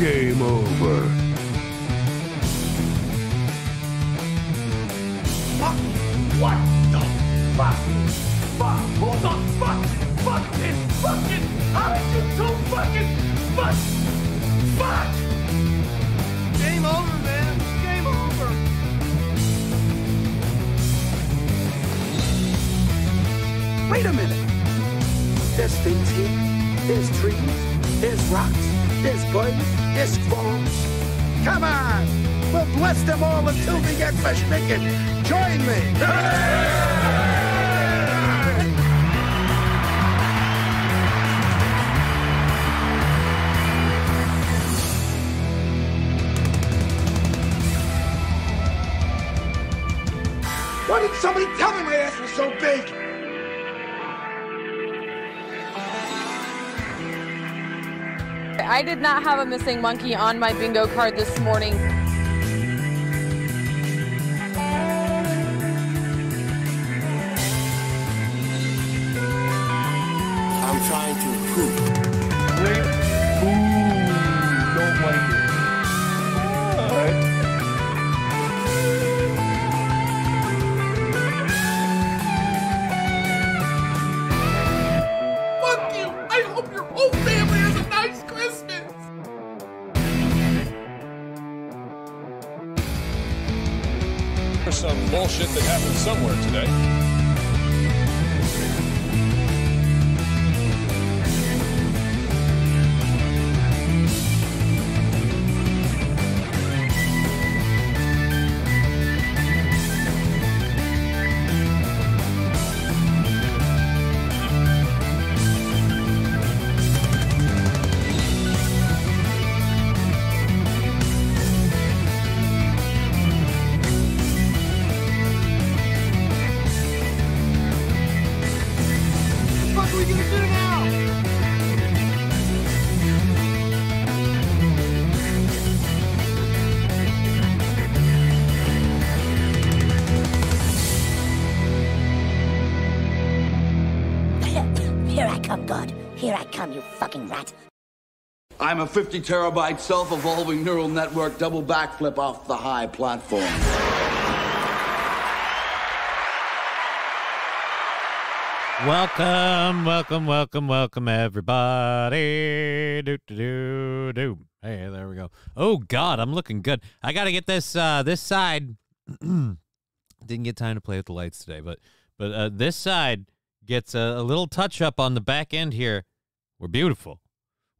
Game over. Fuck! What the fuck? Fuck! Who the fuck is fucking? How did you so fucking fuck? Fuck! Game over, man. Game over. Wait a minute. There's things here. There's trees. There's rocks. There's buds. There's farms. Come on. We'll bless them all until we get fresh naked. Join me. Why didn't somebody tell me my ass was so big? I did not have a missing monkey on my bingo card this morning. I'm trying to poop. Don't like it. Fuck you! I hope your whole family has a nice Christmas! There's some bullshit that happened somewhere today. What are we gonna do now? Here I come, God. Here I come, you fucking rat. I'm a 50 terabyte self-evolving neural network double backflip off the high platform. Welcome, everybody. Do. Hey, there we go. Oh, God, I'm looking good. I got to get this side. Didn't get time to play with the lights today, but this side gets a little touch-up on the back end here. We're beautiful.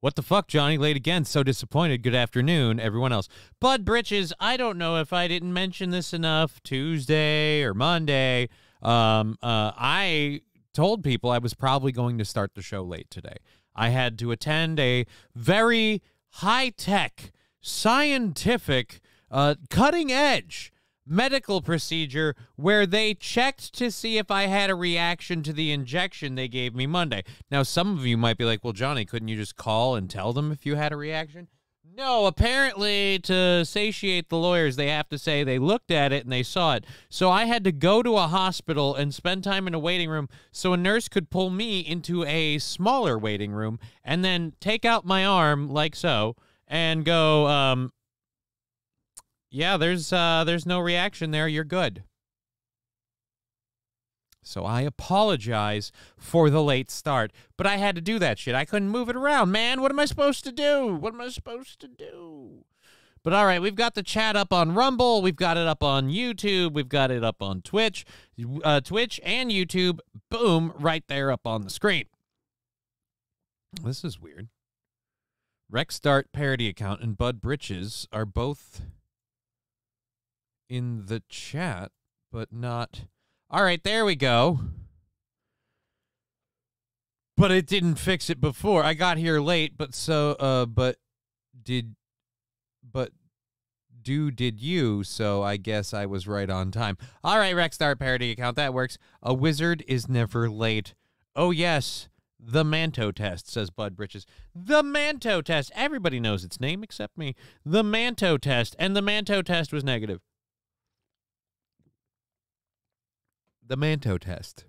What the fuck, Johnny? Late again. So disappointed. Good afternoon, everyone else. Bud Britches, I don't know if I didn't mention this enough Tuesday or Monday. I told people I was probably going to start the show late today. I had to attend a very high-tech, scientific, cutting-edge medical procedure where they checked to see if I had a reaction to the injection they gave me Monday. Now, some of you might be like, well, Johnny, couldn't you just call and tell them if you had a reaction? No, apparently to satiate the lawyers, they have to say they looked at it and they saw it. So I had to go to a hospital and spend time in a waiting room so a nurse could pull me into a smaller waiting room and then take out my arm like so and go, yeah, there's no reaction there. You're good. So I apologize for the late start, but I had to do that shit. I couldn't move it around, man. What am I supposed to do? What am I supposed to do? But all right, we've got the chat up on Rumble. We've got it up on YouTube. We've got it up on Twitch. Twitch and YouTube, boom, right there up on the screen. This is weird. Rexstart parody account and Bud Britches are both in the chat, but not... All right, there we go. But it didn't fix it before. I got here late, but did you, so I guess I was right on time. All right, Rexstar parody account, that works. A wizard is never late. Oh, yes, the Manto test, says Bud Britches. The Manto test. Everybody knows its name except me. The Manto test, and the Manto test was negative. The Manto test.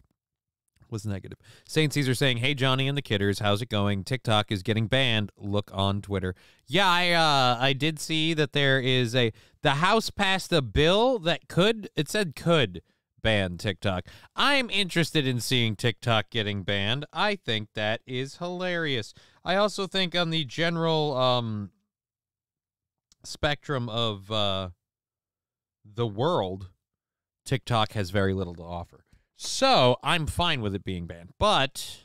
was negative. Saint Caesar saying, "Hey Johnny and the Kidders, how's it going? TikTok is getting banned. Look on Twitter." Yeah, I did see that there is the House passed a bill that could ban TikTok. I'm interested in seeing TikTok getting banned. I think that is hilarious. I also think on the general spectrum of the world, TikTok has very little to offer. So I'm fine with it being banned, but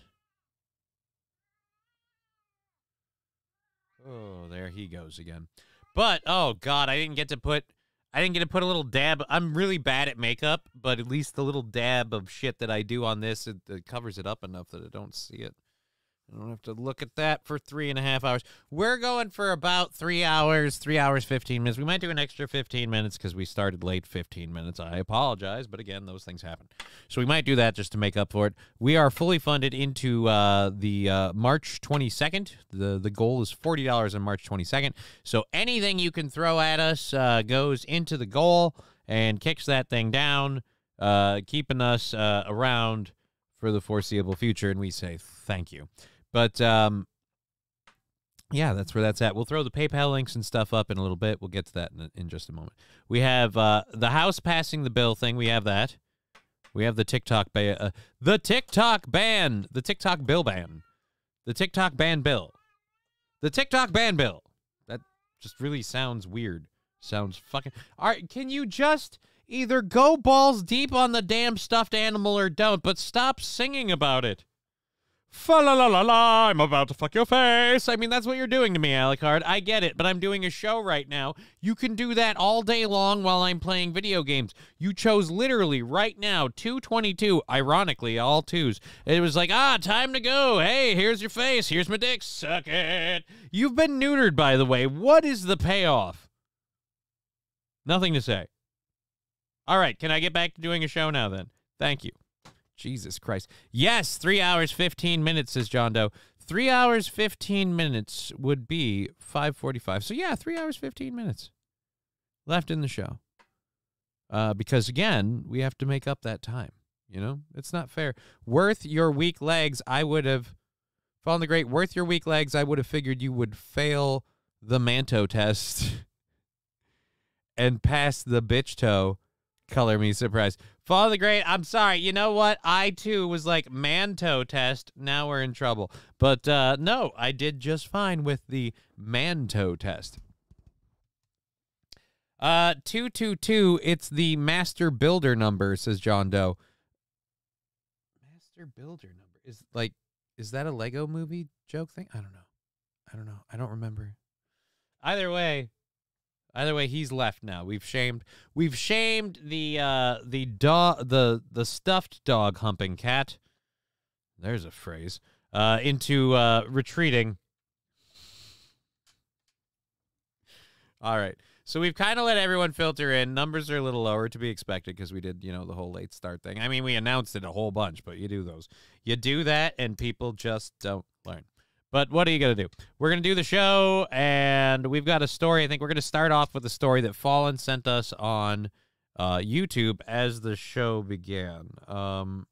oh, there he goes again. But oh god, I didn't get to put a little dab. I'm really bad at makeup, but at least the little dab of shit that I do on this, it covers it up enough that I don't see it. I don't have to look at that for 3.5 hours. We're going for about 3 hours, 3 hours, 15 minutes. We might do an extra 15 minutes because we started late 15 minutes. I apologize, but again, those things happen. So we might do that just to make up for it. We are fully funded into the March 22nd. The goal is $40 on March 22nd. So anything you can throw at us goes into the goal and kicks that thing down, keeping us around for the foreseeable future, and we say thank you. But, yeah, that's where that's at. We'll throw the PayPal links and stuff up in a little bit. We'll get to that in just a moment. We have the House passing the bill thing. We have that. We have the TikTok ban. The TikTok ban. The TikTok bill ban. The TikTok ban bill. The TikTok ban bill. That just really sounds weird. Sounds fucking... All right, can you just either go balls deep on the damn stuffed animal or don't, but stop singing about it? Fa-la-la-la-la, I'm about to fuck your face. I mean, that's what you're doing to me, Alucard. I get it, but I'm doing a show right now. You can do that all day long while I'm playing video games. You chose literally right now 2:22, ironically, all twos. It was like, time to go. Hey, here's your face. Here's my dick. Suck it. You've been neutered, by the way. What is the payoff? Nothing to say. All right, can I get back to doing a show now then? Thank you. Jesus Christ. Yes, 3 hours, 15 minutes, says John Doe. 3 hours, 15 minutes would be 5:45. So, yeah, 3 hours, 15 minutes left in the show. Because, again, we have to make up that time. You know, it's not fair. Worth your weak legs, I would have, Fallen the Great, worth your weak legs, I would have figured you would fail the Manto test and pass the bitch toe. Color me surprised. Fallen the Great, I'm sorry. You know what? I, too, was like, Manto test. Now we're in trouble. But, no, I did just fine with the Manto test. 222, it's the Master Builder number, says John Doe. Master Builder number. Is that a Lego movie joke thing? I don't know. I don't remember. Either way, he's left now. We've shamed the stuffed dog humping cat. There's a phrase. Into retreating. All right. So we've kind of let everyone filter in. Numbers are a little lower, to be expected, because we did, the whole late start thing. I mean, we announced it a whole bunch, but you do those. You do that, and people just don't learn. But what are you going to do? We're going to do the show, and we've got a story. I think we're going to start off with a story that Fallen sent us on YouTube as the show began. All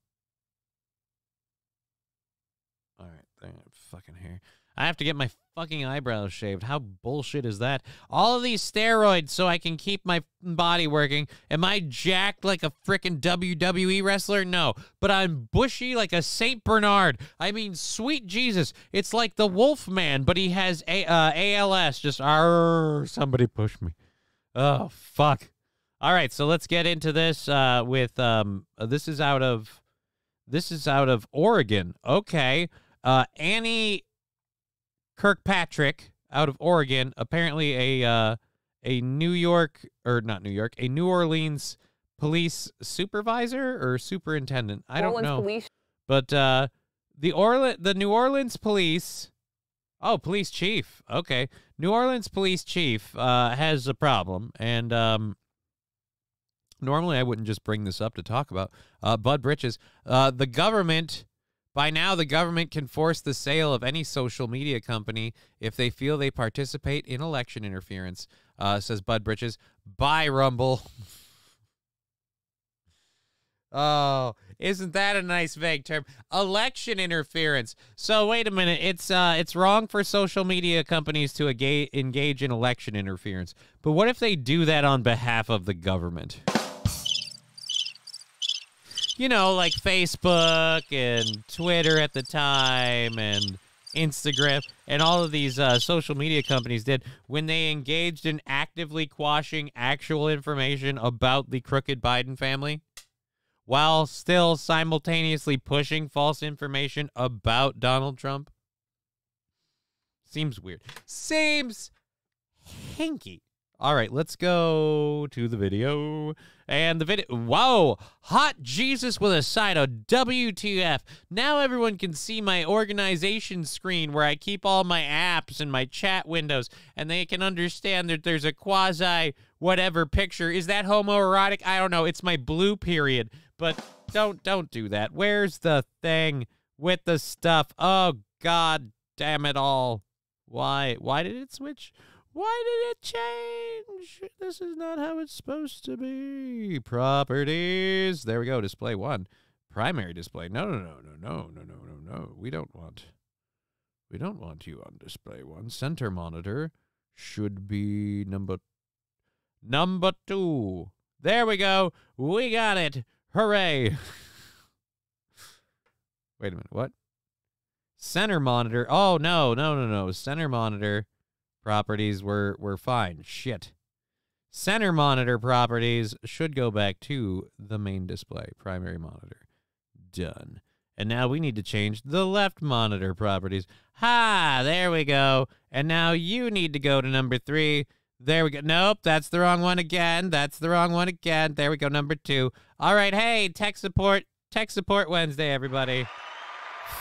right, fucking hair. I have to get my fucking eyebrows shaved. How bullshit is that? All of these steroids so I can keep my body working. Am I jacked like a frickin' WWE wrestler? No. But I'm bushy like a St. Bernard. I mean, sweet Jesus. It's like the Wolfman, but he has ALS. Just, somebody push me. Oh, fuck. All right, so let's get into this with, this is out of Oregon. Okay. Annie Kirkpatrick out of Oregon, apparently a New Orleans police supervisor or superintendent. I don't know. Police. But the New Orleans police, police chief. Okay. New Orleans police chief has a problem, and normally I wouldn't just bring this up to talk about Bud Britches. By now, the government can force the sale of any social media company if they feel they participate in election interference, says Bud Britches. Bye, Rumble. Oh, isn't that a nice vague term? Election interference. So wait a minute. It's wrong for social media companies to engage in election interference. But what if they do that on behalf of the government? You know, like Facebook and Twitter at the time and Instagram and all of these social media companies did when they engaged in actively quashing actual information about the crooked Biden family while still simultaneously pushing false information about Donald Trump. Seems weird. Seems hinky. All right, let's go to the video. And the video, whoa, hot Jesus with a side of WTF. Now everyone can see my organization screen where I keep all my apps and my chat windows, and they can understand that there's a quasi-whatever picture. Is that homoerotic? I don't know. It's my blue period, but don't do that. Where's the thing with the stuff? Oh, God damn it all. Why did it switch? Why did it change? This is not how it's supposed to be. Properties. There we go. Display 1. Primary display. No. We don't want you on display 1. Center monitor should be number 2. There we go. We got it. Hooray. Wait a minute. What? Center monitor. Oh, no. Center monitor. Properties were fine. Shit. Center monitor properties should go back to the main display. Primary monitor. Done. And now we need to change the left monitor properties. Ha! There we go. And now you need to go to number 3. There we go. Nope, that's the wrong one again. There we go, number 2. All right, hey, tech support Wednesday, everybody.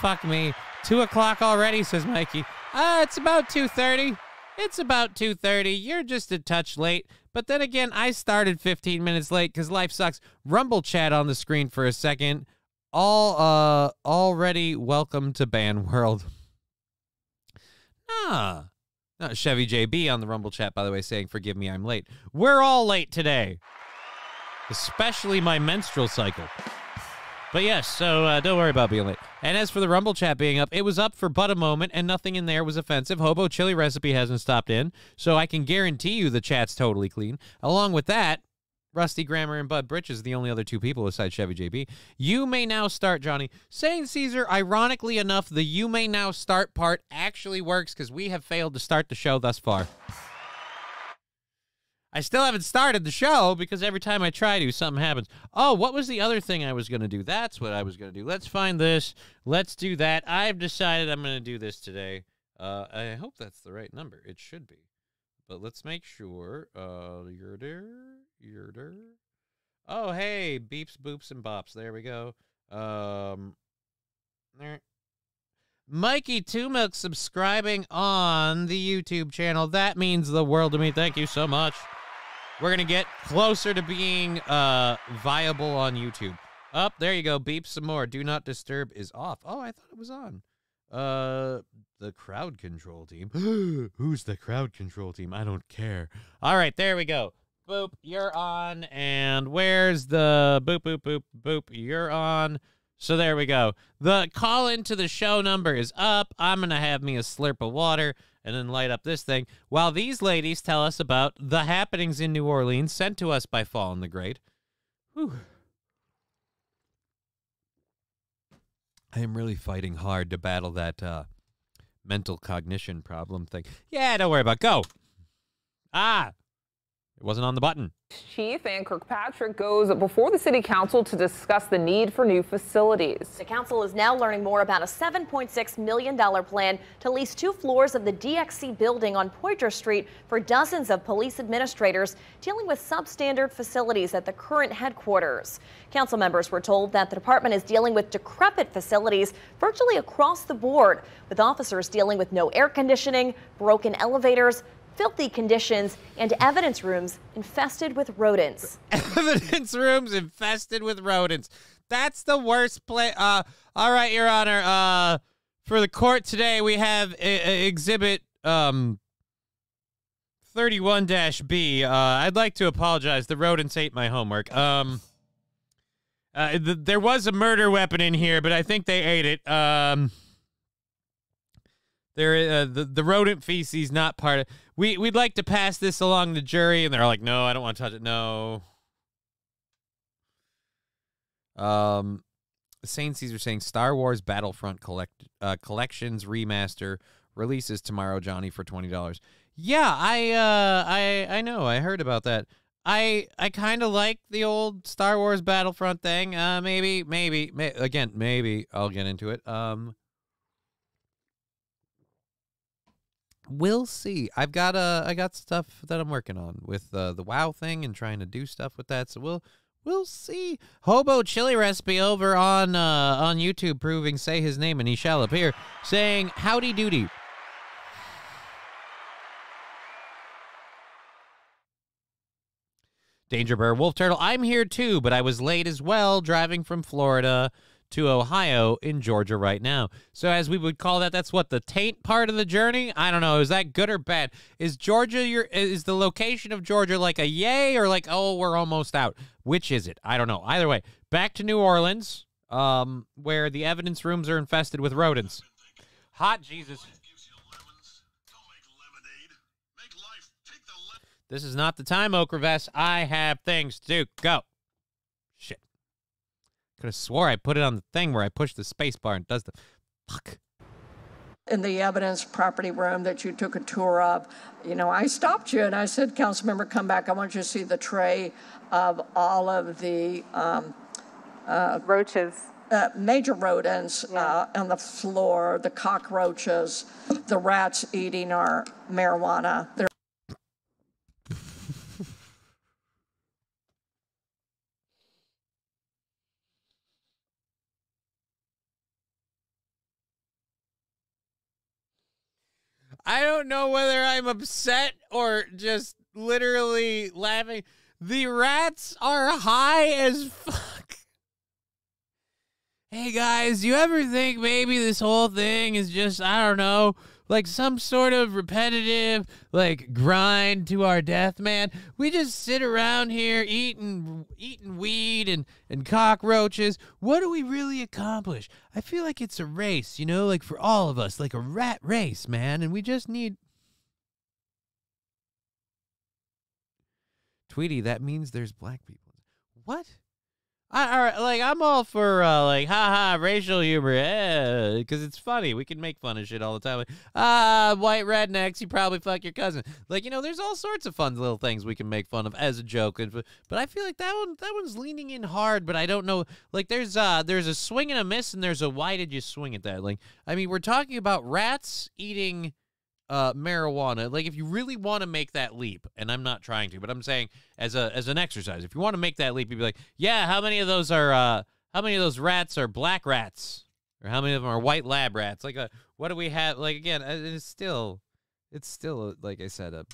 Fuck me. 2 o'clock already, says Mikey. It's about 2:30. It's about 2:30. You're just a touch late. But then again, I started 15 minutes late because life sucks. Rumble chat on the screen for a second. Already welcome to Ban World. No, Chevy JB on the Rumble chat, by the way, saying, forgive me, I'm late. We're all late today. Especially my menstrual cycle. But yes, so don't worry about being late. And as for the Rumble chat being up, it was up for but a moment, and nothing in there was offensive. Hobo Chili Recipe hasn't stopped in, so I can guarantee you the chat's totally clean. Along with that, Rusty Grammar and Bud Britches, the only other 2 people besides Chevy JB. You may now start, Johnny. Saint Caesar, ironically enough, the you may now start part actually works because we have failed to start the show thus far. I still haven't started the show because every time I try to, something happens. Oh, what was the other thing I was going to do? That's what I was going to do. Let's find this. Let's do that. I've decided I'm going to do this today. I hope that's the right number. It should be. But let's make sure. You're there. Oh, hey, beeps, boops, and bops. There we go. There. Mikey Two Milk subscribing on the YouTube channel. That means the world to me. Thank you so much. We're going to get closer to being viable on YouTube. There you go. Beep some more. Do not disturb is off. Oh, I thought it was on. The crowd control team. Who's the crowd control team? I don't care. All right, there we go. Boop, you're on. And where's the boop, boop, boop, boop? You're on. So there we go. The call into the show number is up. I'm going to have me a slurp of water and then light up this thing while these ladies tell us about the happenings in New Orleans sent to us by Fallen the Great. Whew. I am really fighting hard to battle that mental cognition problem thing. Yeah, don't worry about it. Go. It wasn't on the button. Chief Ann Kirkpatrick goes before the city council to discuss the need for new facilities. The council is now learning more about a $7.6 million plan to lease 2 floors of the DXC building on Poydras Street for dozens of police administrators dealing with substandard facilities at the current headquarters. Council members were told that the department is dealing with decrepit facilities virtually across the board, with officers dealing with no air conditioning, broken elevators, filthy conditions, and evidence rooms infested with rodents. Evidence rooms infested with rodents. That's the worst place. All right, Your Honor. For the court today, we have Exhibit 31-B. I'd like to apologize. The rodents ate my homework. There was a murder weapon in here, but I think they ate it. The rodent feces not part of. We'd like to pass this along to jury, and they're like, no, I don't want to touch it. No. Saint Caesar saying Star Wars Battlefront Collections Remaster releases tomorrow, Johnny, for $20. Yeah, I know. I heard about that. I kind of like the old Star Wars Battlefront thing. Maybe I'll get into it. We'll see. I got stuff that I'm working on with the WoW thing and trying to do stuff with that. So we'll see. Hobo Chili Recipe over on YouTube proving say his name and he shall appear, saying howdy doody. Danger Bear Wolf Turtle, I'm here too, but I was late as well, driving from Florida to Ohio in Georgia right now. So as we would call that, that's what, the taint part of the journey? I don't know. Is that good or bad? Is Georgia is the location of Georgia like a yay or like, oh, we're almost out? Which is it? I don't know. Either way, back to New Orleans, where the evidence rooms are infested with rodents. Hot Jesus. This is not the time, Ochre Vest. I have things to do. Go. Shit. Could have swore I put it on the thing where I push the space bar and does the fuck. In the evidence property room that you took a tour of, you know, I stopped you and I said, Councilmember, come back. I want you to see the tray of all of the roaches. Major rodents on the floor, the cockroaches, the rats eating our marijuana. I don't know whether I'm upset or just literally laughing. The rats are high as fuck. Hey guys, you ever think maybe this whole thing is just, I don't know, like some sort of repetitive, like, grind to our death, man? We just sit around here eating weed and cockroaches. What do we really accomplish? I feel like it's a race, you know, like for all of us, like a rat race, man, and we just need... Tweety, that means there's black people. What? I'm all for, like, haha, racial humor, because it's funny. We can make fun of shit all the time. Like, white rednecks, you probably fuck your cousin. Like, you know, there's all sorts of fun little things we can make fun of as a joke. But I feel like that one's leaning in hard, but I don't know. Like, there's a swing and a miss, and there's a why did you swing at that? Like, I mean, we're talking about rats eating marijuana. Like, if you really want to make that leap, and I'm not trying to, but I'm saying as an exercise, if you want to make that leap, you'd be like, yeah, how many of those rats are black rats, or how many of them are white lab rats? Like, what do we have? Like, again, it's still like I said, a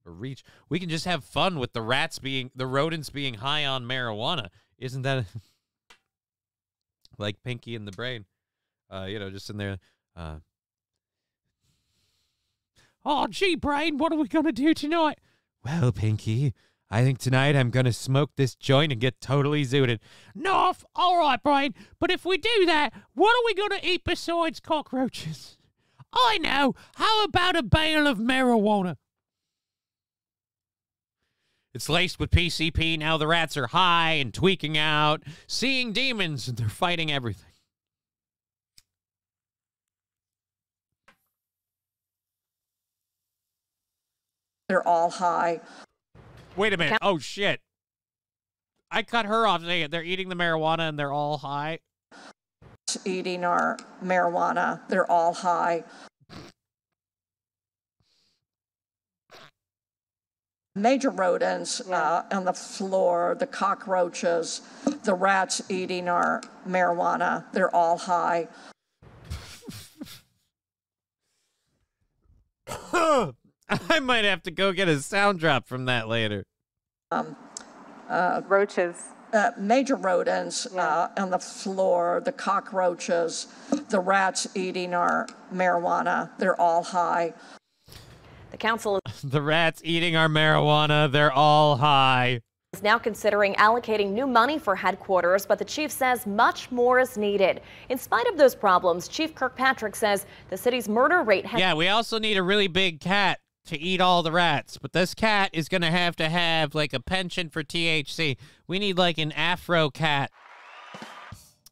reach. We can just have fun with the rodents being high on marijuana. Isn't that like Pinky in the Brain? You know, just in there. Oh, gee, Brain, what are we going to do tonight? Well, Pinky, I think tonight I'm going to smoke this joint and get totally zooted. No, all right, Brain, but if we do that, what are we going to eat besides cockroaches? I know. How about a bale of marijuana? It's laced with PCP. Now the rats are high and tweaking out, seeing demons, and they're fighting everything. They're all high. Wait a minute. Oh, shit. I cut her off saying it. They're eating the marijuana and they're all high. Eating our marijuana. They're all high. Major rodents on the floor, the cockroaches, the rats eating our marijuana. They're all high. I might have to go get a sound drop from that later. Roaches. Major rodents on the floor, the cockroaches, the rats eating our marijuana. They're all high. The council. The rats eating our marijuana. They're all high. Is now considering allocating new money for headquarters, but the chief says much more is needed. In spite of those problems, Chief Kirkpatrick says the city's murder rate has... Yeah, we also need a really big cat to eat all the rats, but this cat is going to have like a penchant for THC. We need like an Afro cat.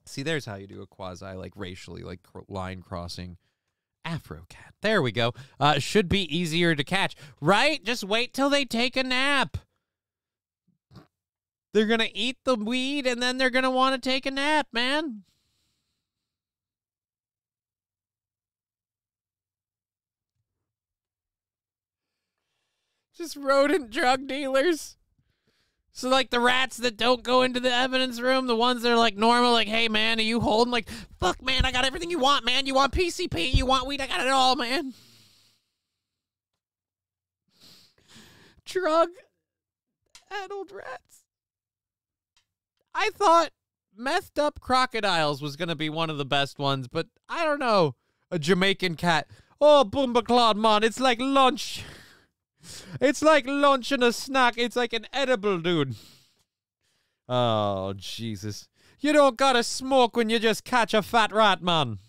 See, there's how you do a quasi, like racially, like line crossing. Afro cat. There we go. Should be easier to catch, right? Just wait till they take a nap. They're going to eat the weed, and then they're going to want to take a nap, man. Just rodent drug dealers. So, like, the rats that don't go into the evidence room, the ones that are, like, normal, like, hey, man, are you holding? Like, fuck, man, I got everything you want, man. You want PCP, you want weed, I got it all, man. Drug-addled rats. I thought methed up crocodiles was going to be one of the best ones, but I don't know. A Jamaican cat. Oh, Boomba Claude, man, it's like lunch. It's like lunch and a snack. It's like an edible, dude. Oh, Jesus. You don't gotta smoke when you just catch a fat rat, man.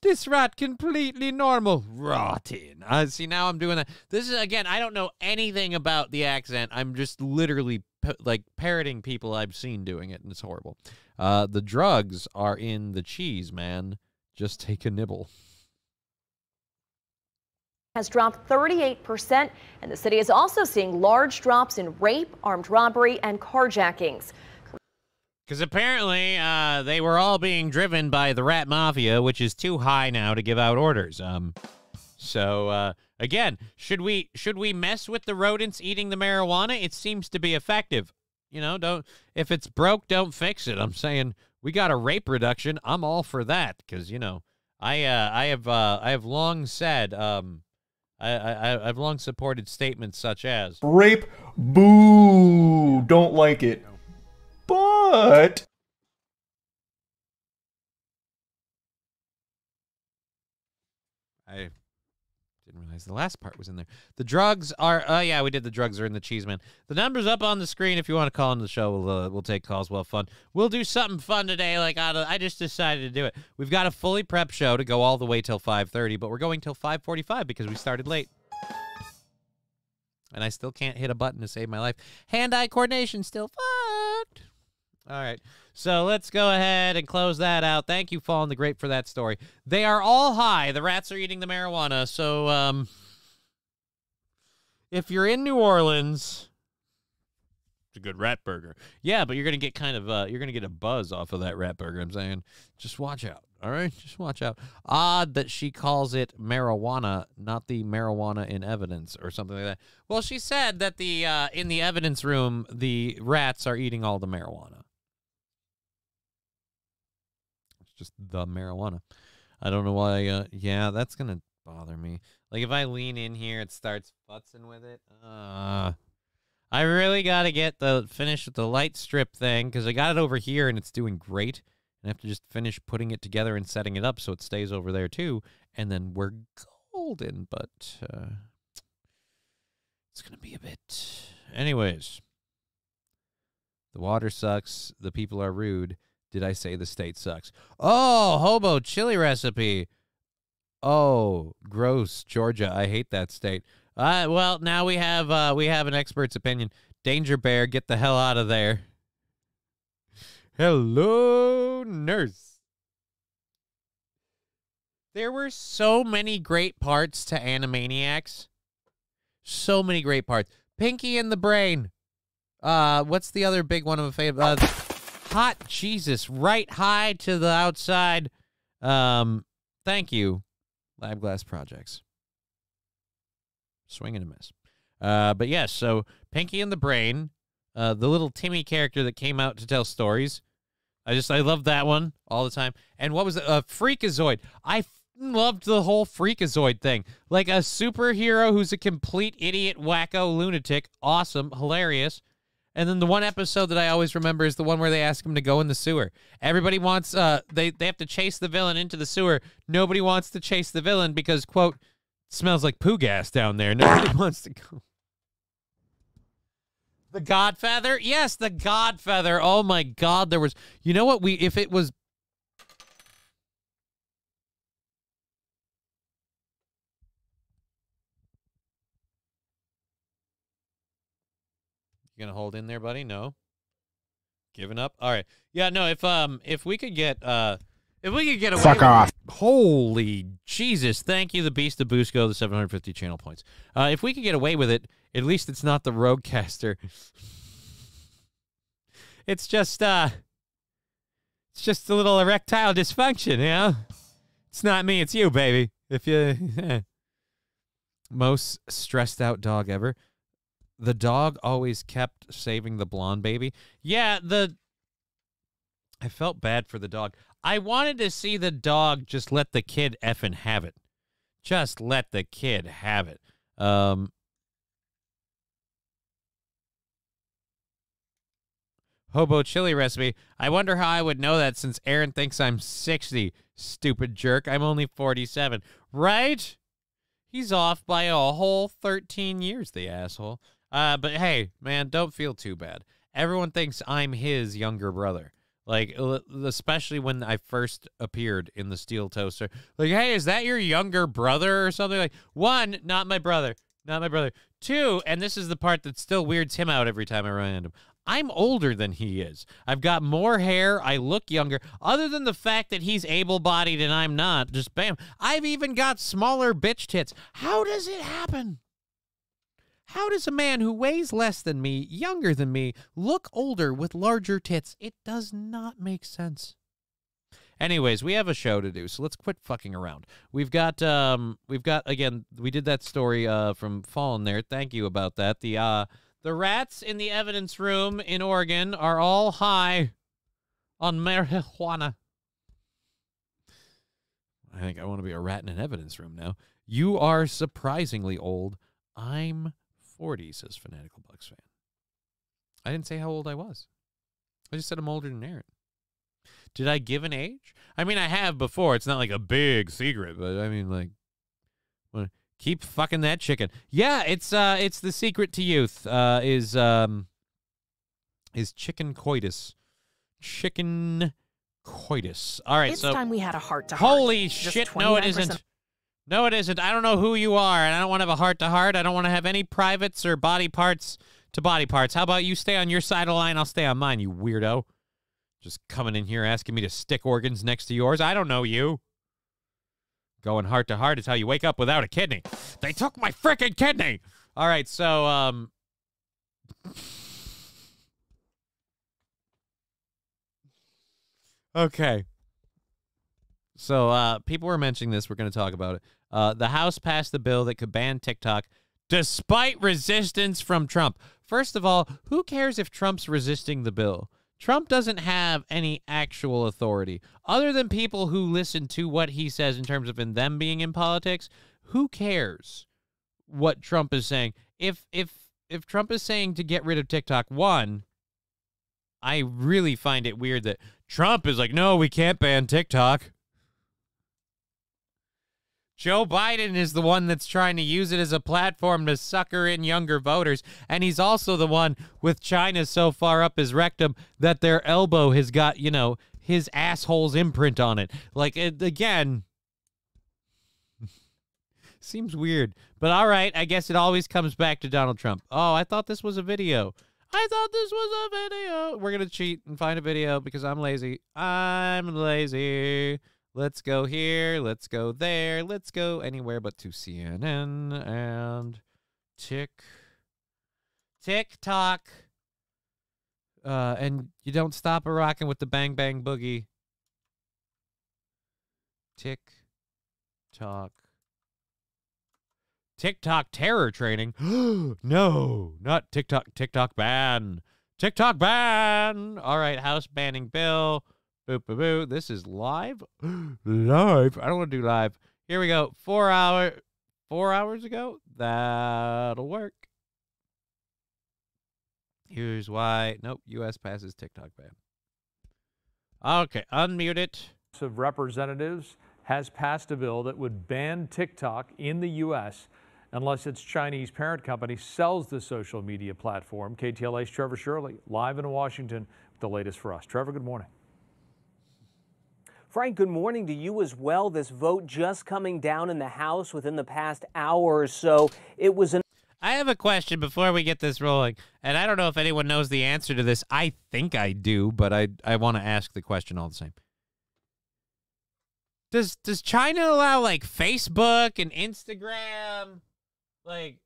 This rat completely normal. Rotten. See, now I'm doing that. This is, again, I don't know anything about the accent. I'm just literally, like, parroting people I've seen doing it, and it's horrible. The drugs are in the cheese, man. Just take a nibble. Has dropped 38%, and the city is also seeing large drops in rape, armed robbery, and carjackings. Because apparently they were all being driven by the rat mafia, which is too high now to give out orders. Again, should we mess with the rodents eating the marijuana? It seems to be effective. You know, if it's broke, don't fix it. I'm saying we got a rape reduction. I'm all for that because, you know, I have long said I've long supported statements such as rape, boo, don't like it. But I didn't realize the last part was in there. The drugs are, oh yeah, we did the drugs are in the cheese, man. The number's up on the screen if you want to call into the show. We'll take calls. We'll have fun. We'll do something fun today. Like I just decided to do it. We've got a fully prepped show to go all the way till 5:30, but we're going till 5:45 because we started late. And I still can't hit a button to save my life. Hand-eye coordination still fucked. All right, so let's go ahead and close that out. Thank you, Fallen the Grape, for that story. They are all high. The rats are eating the marijuana. So if you're in New Orleans, it's a good rat burger. Yeah, but you're gonna get kind of you're gonna get a buzz off of that rat burger. I'm saying, just watch out. All right, just watch out. Odd that she calls it marijuana, not the marijuana in evidence or something like that. Well, she said that the in the evidence room, the rats are eating all the marijuana. Just the marijuana. I don't know why. Yeah, that's gonna bother me. Like if I lean in here, it starts futzing with it. I really gotta get finish with the light strip thing because I got it over here and it's doing great. And I have to just finish putting it together and setting it up so it stays over there too, and then we're golden. But it's gonna be a bit. Anyways, the water sucks. The people are rude. Did I say the state sucks? Oh, hobo chili recipe. Oh, gross, Georgia. I hate that state. Well, now we have an expert's opinion. Danger Bear, get the hell out of there. Hello, nurse. There were so many great parts to Animaniacs. So many great parts. Pinky and the Brain. What's the other big one of a favorite? Hot Jesus, right high to the outside. Thank you, Lab Glass Projects. Swing and a miss. But yes, so Pinky and the Brain, the little Timmy character that came out to tell stories. I love that one all the time. And what was it? Freakazoid. I loved the whole Freakazoid thing. Like a superhero who's a complete idiot, wacko lunatic. Awesome, hilarious. And then the one episode that I always remember is the one where they ask him to go in the sewer. Everybody wants, they have to chase the villain into the sewer. Nobody wants to chase the villain because, quote, smells like poo gas down there. Nobody wants to go. The Godfather? Yes, The Godfather. Oh my God, there was. You know what? If it was. You gonna hold in there, buddy? No. Giving up. All right. Yeah. No. If we could get away. Fuck off. Holy Jesus! Thank you, the Beast of Busco, the 750 channel points. If we could get away with it, at least it's not the Roadcaster. It's just a little erectile dysfunction, you know? It's not me, it's you, baby. If you most stressed out dog ever. The dog always kept saving the blonde baby. Yeah, I felt bad for the dog. I wanted to see the dog just let the kid effing have it. Just let the kid have it. Hobo chili recipe. I wonder how I would know that since Aaron thinks I'm 60. Stupid jerk. I'm only 47. Right? He's off by a whole 13 years, the asshole. But hey, man, don't feel too bad. Everyone thinks I'm his younger brother. Like, especially when I first appeared in the Steel Toaster. Like, hey, is that your younger brother or something? Like, one, not my brother. Not my brother. Two, and this is the part that still weirds him out every time I run into him. I'm older than he is. I've got more hair. I look younger. Other than the fact that he's able-bodied and I'm not, just bam. I've even got smaller bitch tits. How does it happen? How does a man who weighs less than me, younger than me, look older with larger tits? It does not make sense. Anyways, we have a show to do, so let's quit fucking around. We've got again, we did that story from Fallen there. Thank you about that. The rats in the evidence room in Oregon are all high on marijuana. I think I want to be a rat in an evidence room now. You are surprisingly old. I'm 40, says Fanatical Bucks fan. I didn't say how old I was. I just said I'm older than Aaron. Did I give an age? I mean, I have before. It's not like a big secret, but I mean, like, keep fucking that chicken. Yeah, it's the secret to youth. Is chicken coitus. Chicken coitus. All right, it's so time we had a heart-to-heart. Holy shit! No, it isn't. No, it isn't. I don't know who you are, and I don't want to have a heart-to-heart. I don't want to have any privates or body parts to body parts. How about you stay on your side of the line? I'll stay on mine, you weirdo. Just coming in here asking me to stick organs next to yours. I don't know you. Going heart-to-heart is how you wake up without a kidney. They took my frickin' kidney! All right, so, okay. So, people were mentioning this. We're going to talk about it. The House passed a bill that could ban TikTok despite resistance from Trump. First of all, who cares if Trump's resisting the bill? Trump doesn't have any actual authority. Other than people who listen to what he says in terms of them being in politics, who cares what Trump is saying? If Trump is saying to get rid of TikTok, one, I really find it weird that Trump is like, no, we can't ban TikTok. Joe Biden is the one that's trying to use it as a platform to sucker in younger voters, and he's also the one with China so far up his rectum that their elbow has got, you know, his asshole's imprint on it. Like, again, seems weird. But all right, I guess it always comes back to Donald Trump. Oh, I thought this was a video. I thought this was a video. We're going to cheat and find a video because I'm lazy. I'm lazy. Let's go here, let's go there, let's go anywhere but to CNN and TikTok. And you don't stop a-rocking with the bang bang boogie. TikTok terror training. No, not TikTok. TikTok ban. TikTok ban. All right, House banning bill. Boo, boo, boo. This is live? Live? I don't want to do live. Here we go. 4 hours ago? That'll work. Here's why. Nope. U.S. passes TikTok ban. Okay. Unmute it. House of Representatives has passed a bill that would ban TikTok in the U.S. unless its Chinese parent company sells the social media platform. KTLA's Trevor Shirley, live in Washington, with the latest for us. Trevor, good morning. Frank, good morning to you as well. This vote just coming down in the House within the past hour or so. It was I have a question before we get this rolling, and I don't know if anyone knows the answer to this. I think I do, but I want to ask the question all the same. Does China allow, like, Facebook and Instagram? Like,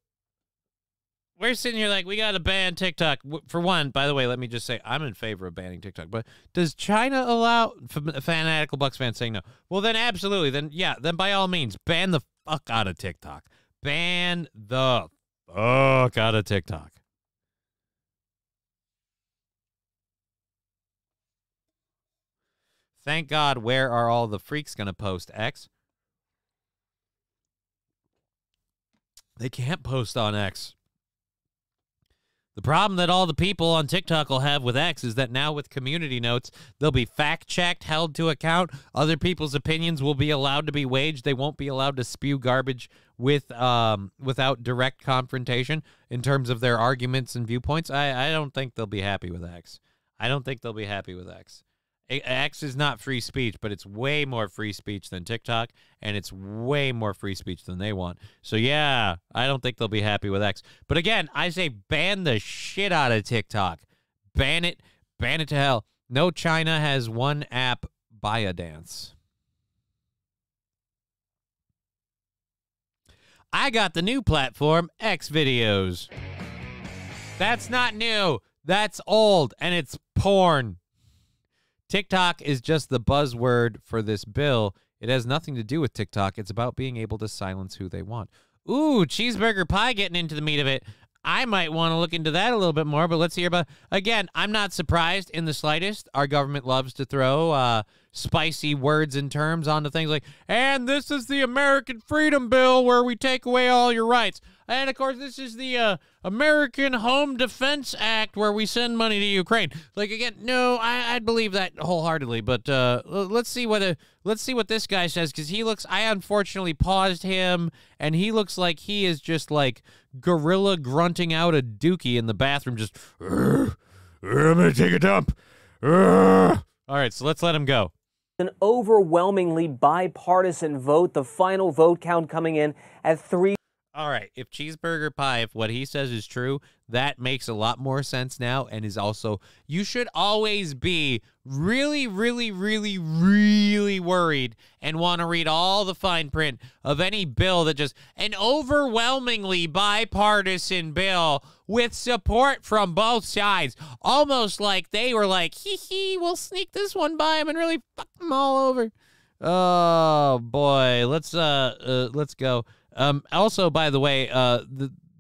we're sitting here like, we got to ban TikTok. For one, by the way, let me just say, I'm in favor of banning TikTok. But does China allow, fanatical Bucks fans saying no? Well, then absolutely. Then, yeah, then by all means, ban the fuck out of TikTok. Ban the fuck out of TikTok. Thank God, where are all the freaks going to post, X? They can't post on X. The problem that all the people on TikTok will have with X is that now with community notes, they'll be fact-checked, held to account. Other people's opinions will be allowed to be waged. They won't be allowed to spew garbage without direct confrontation in terms of their arguments and viewpoints. I don't think they'll be happy with X. I don't think they'll be happy with X. X is not free speech, but it's way more free speech than TikTok, and it's way more free speech than they want. So, yeah, I don't think they'll be happy with X. But, again, I say ban the shit out of TikTok. Ban it to hell. No, China has one app, Buy a Dance. I got the new platform, X Videos. That's not new. That's old, and it's porn. TikTok is just the buzzword for this bill. It has nothing to do with TikTok. It's about being able to silence who they want. Ooh, cheeseburger pie getting into the meat of it. I might want to look into that a little bit more, but let's hear about... Again, I'm not surprised in the slightest. Our government loves to throw spicy words and terms onto things like, and this is the American Freedom Bill where we take away all your rights. And, of course, this is the American Home Defense Act where we send money to Ukraine. Like, again, no, I'd believe that wholeheartedly. But let's see what this guy says, because he looks... I unfortunately paused him, and he looks like he is just, like, gorilla grunting out a dookie in the bathroom, just, I'm going to take a dump. All right, so let's let him go. An overwhelmingly bipartisan vote, the final vote count coming in at 3. All right, if cheeseburger pie, if what he says is true, that makes a lot more sense now, and is also, you should always be really, really, really, really worried and want to read all the fine print of any bill that just, an overwhelmingly bipartisan bill with support from both sides, almost like they were like, hee, we'll sneak this one by him and really fuck them all over. Oh, boy, let's go. Also, by the way,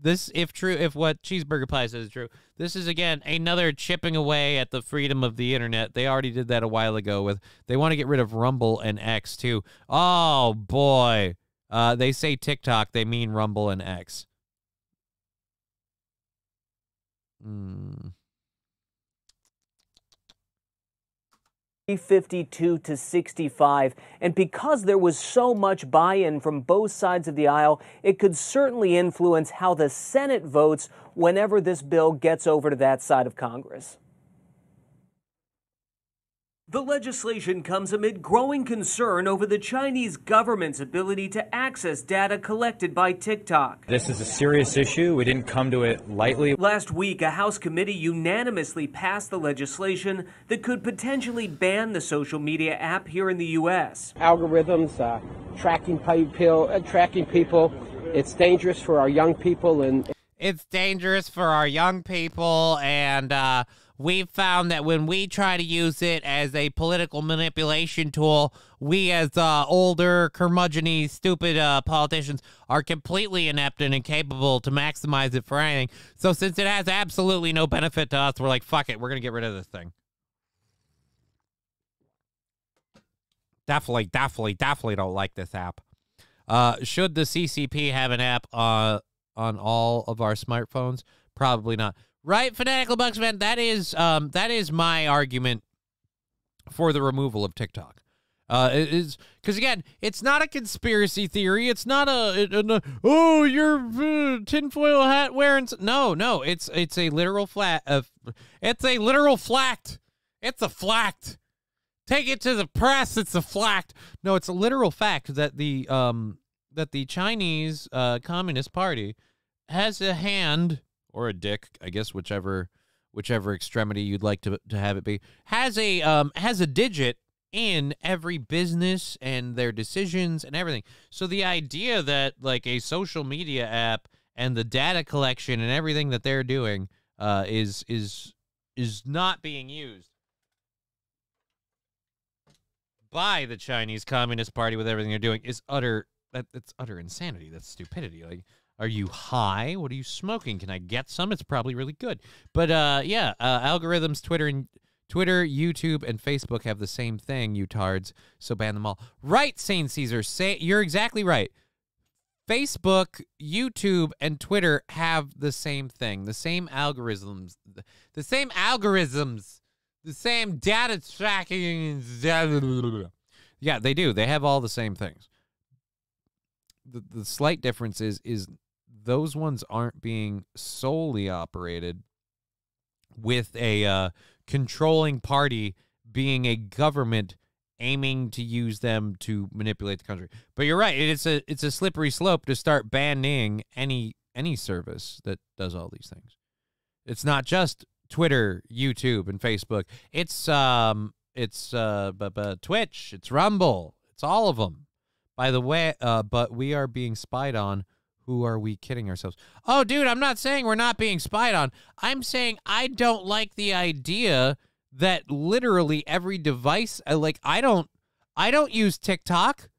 this, if what cheeseburger pie says is true, this is, again, another chipping away at the freedom of the internet. They already did that a while ago they want to get rid of Rumble and X, too. Oh, boy. They say TikTok, they mean Rumble and X. 52 to 65, and because there was so much buy-in from both sides of the aisle, it could certainly influence how the Senate votes whenever this bill gets over to that side of Congress. The legislation comes amid growing concern over the Chinese government's ability to access data collected by TikTok. This is a serious issue. We didn't come to it lightly. Last week, a House committee unanimously passed the legislation that could potentially ban the social media app here in the U.S. Algorithms, tracking people. It's dangerous for our young people. It's dangerous for our young people, and we've found that when we try to use it as a political manipulation tool, we as older, curmudgeon-y, stupid politicians are completely inept and incapable to maximize it for anything. So since it has absolutely no benefit to us, we're like, fuck it, we're going to get rid of this thing. Definitely don't like this app. Should the CCP have an app on all of our smartphones? Probably not. Right, Fanatical Bucks fan, that is my argument for the removal of TikTok. It is because again, it's not a conspiracy theory. It's not oh, you're tinfoil hat wearing. No, it's a literal flat. It's a literal fact. It's a fact. Take it to the press. It's a fact. No, it's a literal fact that the Chinese Communist Party has a hand or a dick, I guess, whichever extremity you'd like to have it be, has a digit in every business and their decisions and everything. So the idea that like a social media app and the data collection and everything that they're doing is not being used by the Chinese Communist Party with everything they're doing is that's utter insanity. That's stupidity. Like, are you high? What are you smoking? Can I get some? It's probably really good. But yeah, algorithms, Twitter, YouTube, and Facebook have the same thing, you tards, so ban them all. Right, Saint Caesar, you're exactly right. Facebook, YouTube, and Twitter have the same thing, the same algorithms, the same data tracking. Yeah, they do. They have all the same things. The slight difference is those ones aren't being solely operated with a controlling party being a government aiming to use them to manipulate the country. But you're right, it's a slippery slope to start banning any service that does all these things. It's not just Twitter, YouTube, and Facebook. It's Twitch, it's Rumble, it's all of them. By the way, but we are being spied on. Who are we kidding ourselves? Oh, dude, I'm not saying we're not being spied on. I'm saying I don't like the idea that literally every device, I don't use TikTok.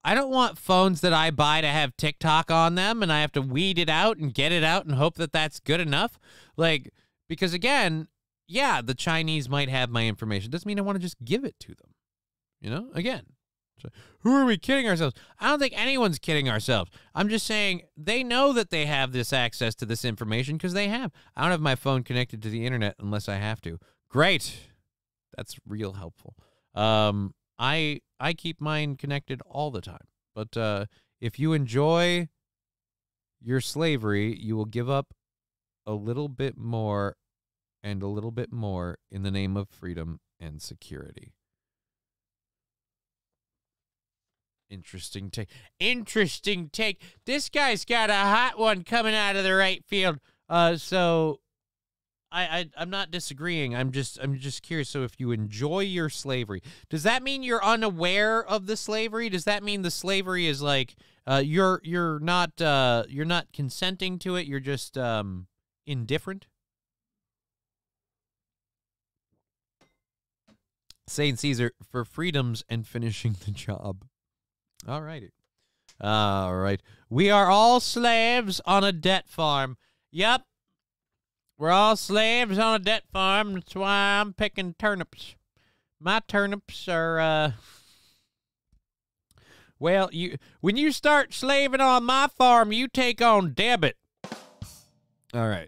I don't want phones that I buy to have TikTok on them, and I have to weed it out and get it out and hope that that's good enough. Like, because again, yeah, the Chinese might have my information. Doesn't mean I want to just give it to them. You know, again. So, who are we kidding ourselves? I don't think anyone's kidding ourselves. I'm just saying they know that they have this access to this information because they have. I don't have my phone connected to the internet unless I have to. Great. That's real helpful. I keep mine connected all the time. But if you enjoy your slavery, you will give up a little bit more and a little bit more in the name of freedom and security. Interesting take. Interesting take. This guy's got a hot one coming out of the right field. So I'm not disagreeing. I'm just curious. So if you enjoy your slavery, does that mean you're unaware of the slavery? Does that mean the slavery is like you're not consenting to it? You're just indifferent? Saint Caesar for freedoms and finishing the job. All righty. All right. We are all slaves on a debt farm. Yep. We're all slaves on a debt farm. That's why I'm picking turnips. My turnips are, well, when you start slaving on my farm, you take on debit. All right.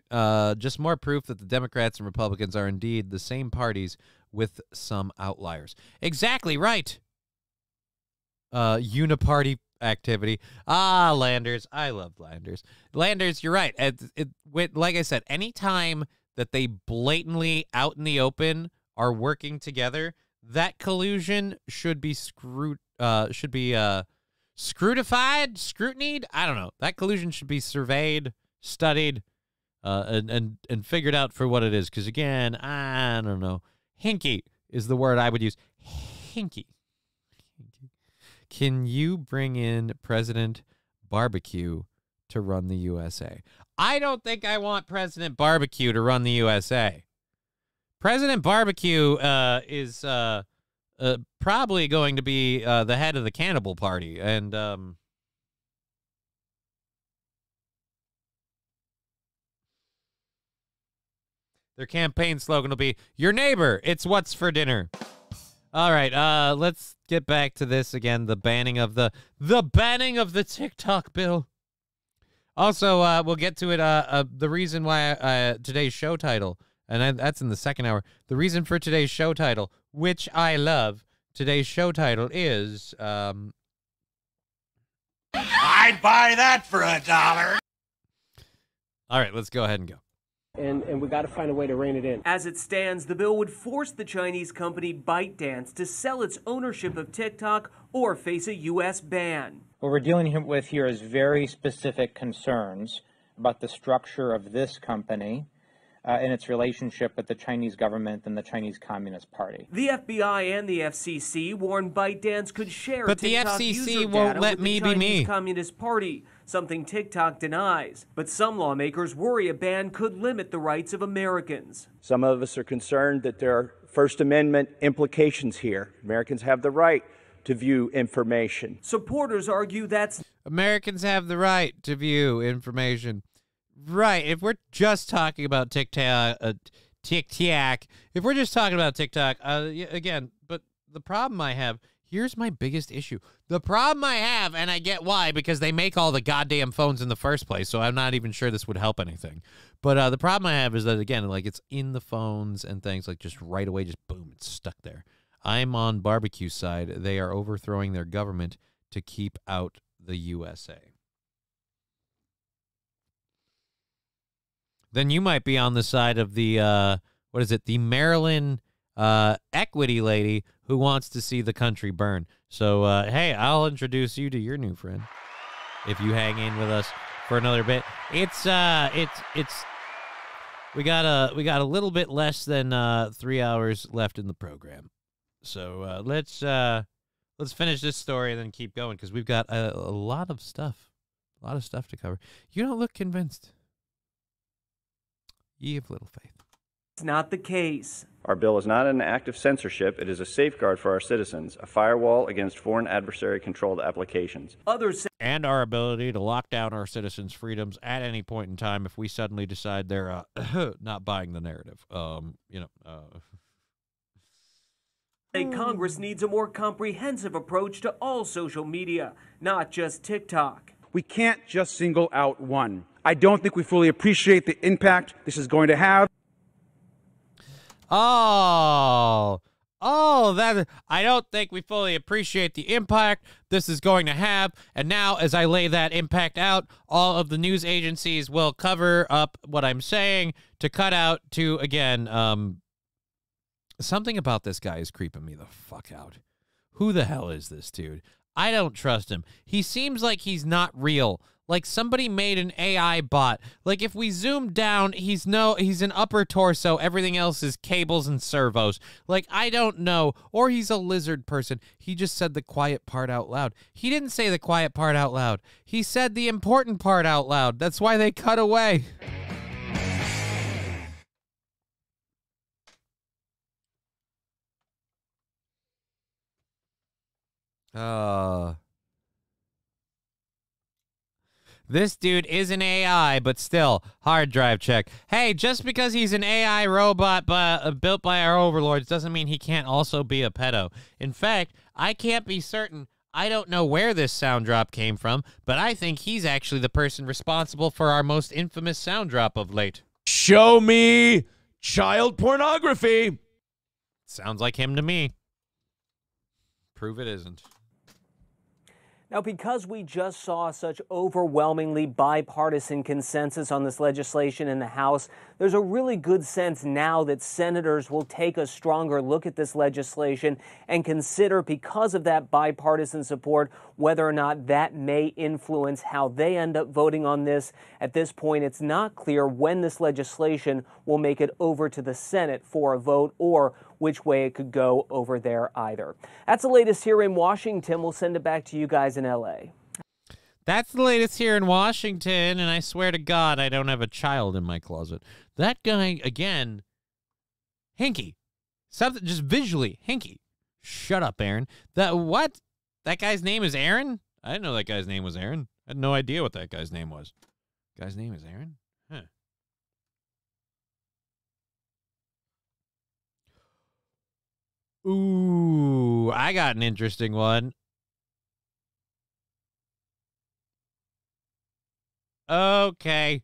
Just more proof that the Democrats and Republicans are indeed the same parties with some outliers. Exactly right. Uniparty activity. Landers. I love Landers. Landers, you're right. Like I said, anytime that they blatantly out in the open are working together, that collusion should be scrutinied. I don't know. That collusion should be surveyed, studied, and figured out for what it is. Because again, I don't know. Hinky is the word I would use. Hinky. Can you bring in President Barbecue to run the USA? I don't think I want President Barbecue to run the USA. President Barbecue is probably going to be the head of the cannibal party. And their campaign slogan will be, your neighbor, it's what's for dinner. All right, let's get back to this again. The banning of the TikTok bill. Also, we'll get to it. The reason why today's show title, and that's in the second hour. The reason for today's show title, which I love, today's show title is I'd buy that for $1. all right, let's go ahead and go. And we got to find a way to rein it in. As it stands, the bill would force the Chinese company ByteDance to sell its ownership of TikTok or face a U.S. ban. What we're dealing with here is very specific concerns about the structure of this company and its relationship with the Chinese government and the Chinese Communist Party. The FBI and the FCC warned ByteDance could share But the TikTok FCC user won't data let with me the be Chinese me. Communist Party, something TikTok denies. But some lawmakers worry a ban could limit the rights of Americans. Some of us are concerned that there are First Amendment implications here. Americans have the right to view information. Supporters argue that's Americans have the right to view information. Right. If we're just talking about TikTok, if we're just talking about TikTok, again, but the problem I have, here's my biggest issue. The problem I have, and I get why, because they make all the goddamn phones in the first place, so I'm not even sure this would help anything. But the problem I have is that, again, like it's in the phones and things, like just right away, just boom, it's stuck there. I'm on barbecue side. They are overthrowing their government to keep out the USA. Then you might be on the side of the, what is it, the Maryland equity lady who wants to see the country burn. So, hey, I'll introduce you to your new friend if you hang in with us for another bit. We got a little bit less than 3 hours left in the program. So let's finish this story and then keep going because we've got a lot of stuff to cover. You don't look convinced. Ye of little faith. It's not the case. Our bill is not an act of censorship. It is a safeguard for our citizens, a firewall against foreign adversary-controlled applications. Others and our ability to lock down our citizens' freedoms at any point in time if we suddenly decide they're not buying the narrative. Congress needs a more comprehensive approach to all social media, not just TikTok. We can't just single out one. I don't think we fully appreciate the impact this is going to have. That I don't think we fully appreciate the impact this is going to have. And now, as I lay that impact out, all of the news agencies will cover up what I'm saying to cut out to, again, something about this guy is creeping me the fuck out. Who the hell is this dude? I don't trust him. He seems like he's not real. Like somebody made an AI bot. Like if we zoom down, he's an upper torso. Everything else is cables and servos. Like I don't know. Or he's a lizard person. He just said the quiet part out loud. He didn't say the quiet part out loud. He said the important part out loud. That's why they cut away. This dude is an AI, but still, hard drive check. Hey, just because he's an AI robot built by our overlords doesn't mean he can't also be a pedo. In fact, I can't be certain. I don't know where this sound drop came from, but I think he's actually the person responsible for our most infamous sound drop of late. Show me child pornography. Sounds like him to me. Prove it isn't. Now, because we just saw such overwhelmingly bipartisan consensus on this legislation in the House, there's a really good sense now that senators will take a stronger look at this legislation and consider, because of that bipartisan support, whether or not that may influence how they end up voting on this. At this point, it's not clear when this legislation will make it over to the Senate for a vote or which way it could go over there either. That's the latest here in Washington. We'll send it back to you guys in L.A. That's the latest here in Washington, and I swear to God I don't have a child in my closet. That guy, again, hinky. Something just visually, hinky. Shut up, Aaron. What? That guy's name is Aaron? I didn't know that guy's name was Aaron. I had no idea what that guy's name was. Guy's name is Aaron? Huh. Ooh, I got an interesting one. Okay.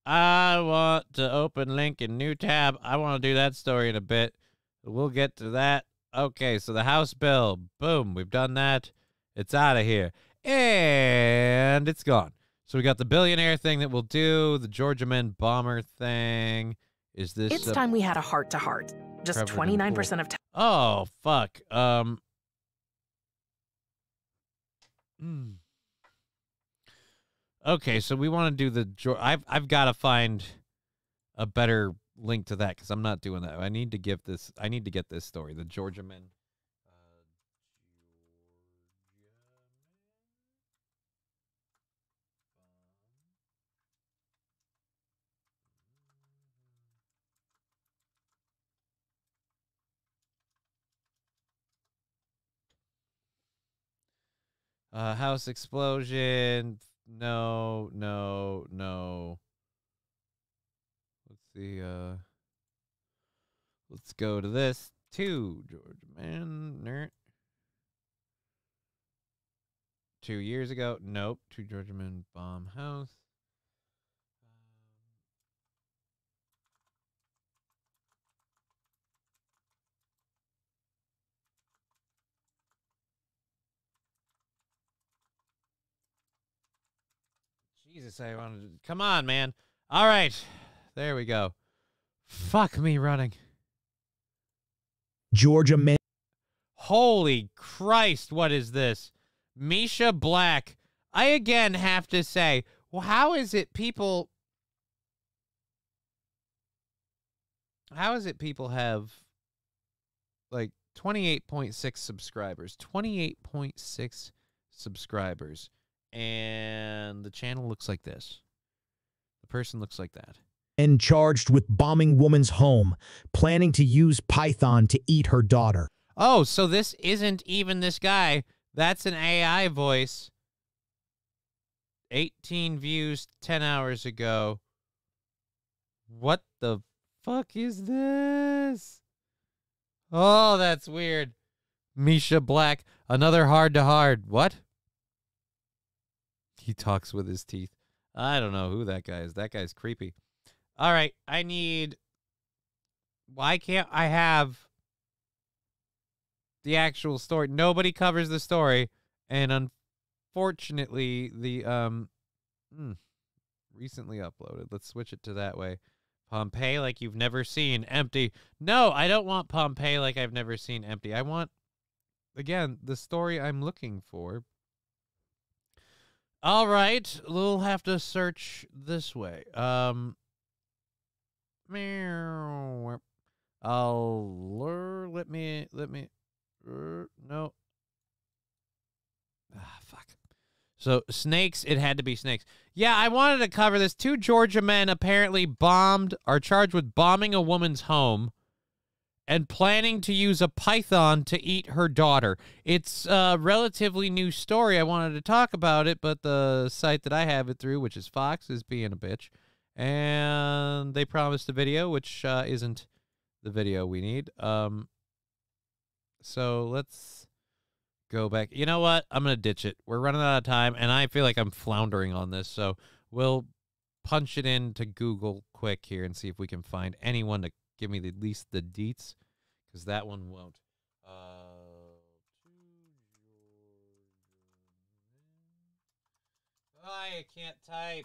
I want to open link in new tab. I want to do that story in a bit. We'll get to that Okay, so the House bill, boom, we've done that. It's out of here. And it's gone. So we got the billionaire thing that we'll do, the Georgia Men bomber thing. Is this... It's time we had a heart-to-heart. Just 29% of time. Oh, fuck. Okay, so we want to do the... I've got to find a better link to that because I'm not doing that. I need to get this story, the Georgia Men. House explosion. No. Let's see. Let's go to this too, Georgia Man. 2 years ago. Nope. 2 Georgia Men bomb house. Jesus, I wanted to... Come on, man. All right. There we go. Fuck me running. Georgia Men. Holy Christ, what is this? Misha Black. I again have to say, well, how is it people have like 28.6 subscribers? 28.6 subscribers. And the channel looks like this. The person looks like that. And charged with bombing woman's home, planning to use Python to eat her daughter. Oh, so this isn't even this guy. That's an AI voice. 18 views 10 hours ago. What the fuck is this? Oh, that's weird. Misha Black. Another hard-to-hard. What? He talks with his teeth. I don't know who that guy is. That guy's creepy. All right, I need... Why can't I have the actual story? Nobody covers the story, and unfortunately, the recently uploaded. Let's switch it to that way. Pompeii like you've never seen. Empty. No, I don't want Pompeii like I've never seen. Empty. I want, again, the story I'm looking for. All right, we'll have to search this way. Let me, no. Fuck. So, snakes, it had to be snakes. Yeah, I wanted to cover this. 2 Georgia men apparently are charged with bombing a woman's home and planning to use a python to eat her daughter. It's a relatively new story. I wanted to talk about it, but the site that I have it through, which is Fox, is being a bitch. And they promised a video, which isn't the video we need. So let's go back. You know what? I'm going to ditch it. We're running out of time, and I feel like I'm floundering on this. So we'll punch it into Google quick here and see if we can find anyone to give me at least the deets, because that one won't. I can't type.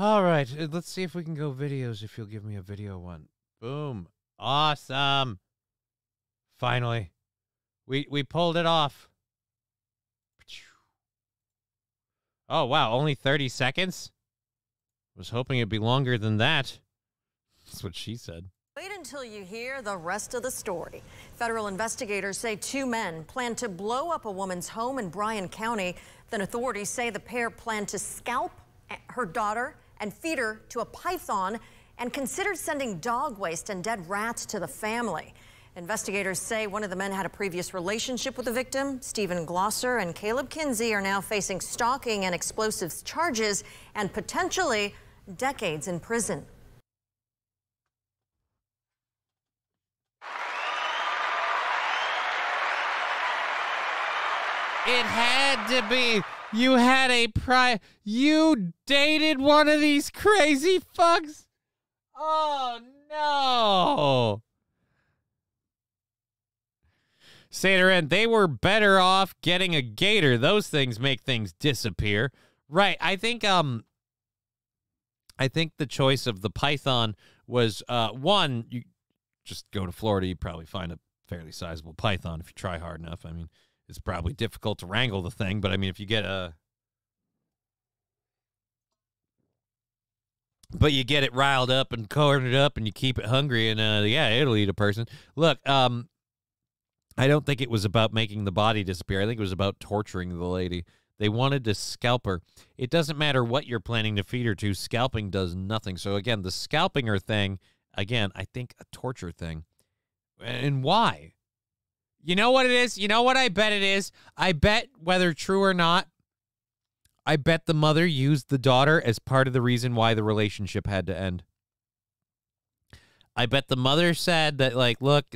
All right, let's see if we can go videos, if you'll give me a video one. Boom. Awesome. Finally. We pulled it off. Oh, wow, only 30 seconds? Was hoping it'd be longer than that. That's what she said. Wait until you hear the rest of the story. Federal investigators say 2 men planned to blow up a woman's home in Bryan County. Then authorities say the pair planned to scalp her daughter and feed her to a python and considered sending dog waste and dead rats to the family. Investigators say one of the men had a previous relationship with the victim. Stephen Glosser and Caleb Kinsey are now facing stalking and explosives charges and potentially decades in prison. It had to be. You had a You dated one of these crazy fucks? Oh, no. Seder, they were better off getting a gator. Those things make things disappear. Right. I think the choice of the python was, one, you just go to Florida, you probably find a fairly sizable python if you try hard enough. I mean, it's probably difficult to wrangle the thing, but I mean, if you get but you get it riled up and cornered up and you keep it hungry and, yeah, it'll eat a person. Look, I don't think it was about making the body disappear. I think it was about torturing the lady. They wanted to scalp her. It doesn't matter what you're planning to feed her to. Scalping does nothing. So, again, the scalping her thing, again, I think a torture thing. And why? You know what it is? You know what I bet it is? I bet, whether true or not, I bet the mother used the daughter as part of the reason why the relationship had to end. I bet the mother said that, like, look,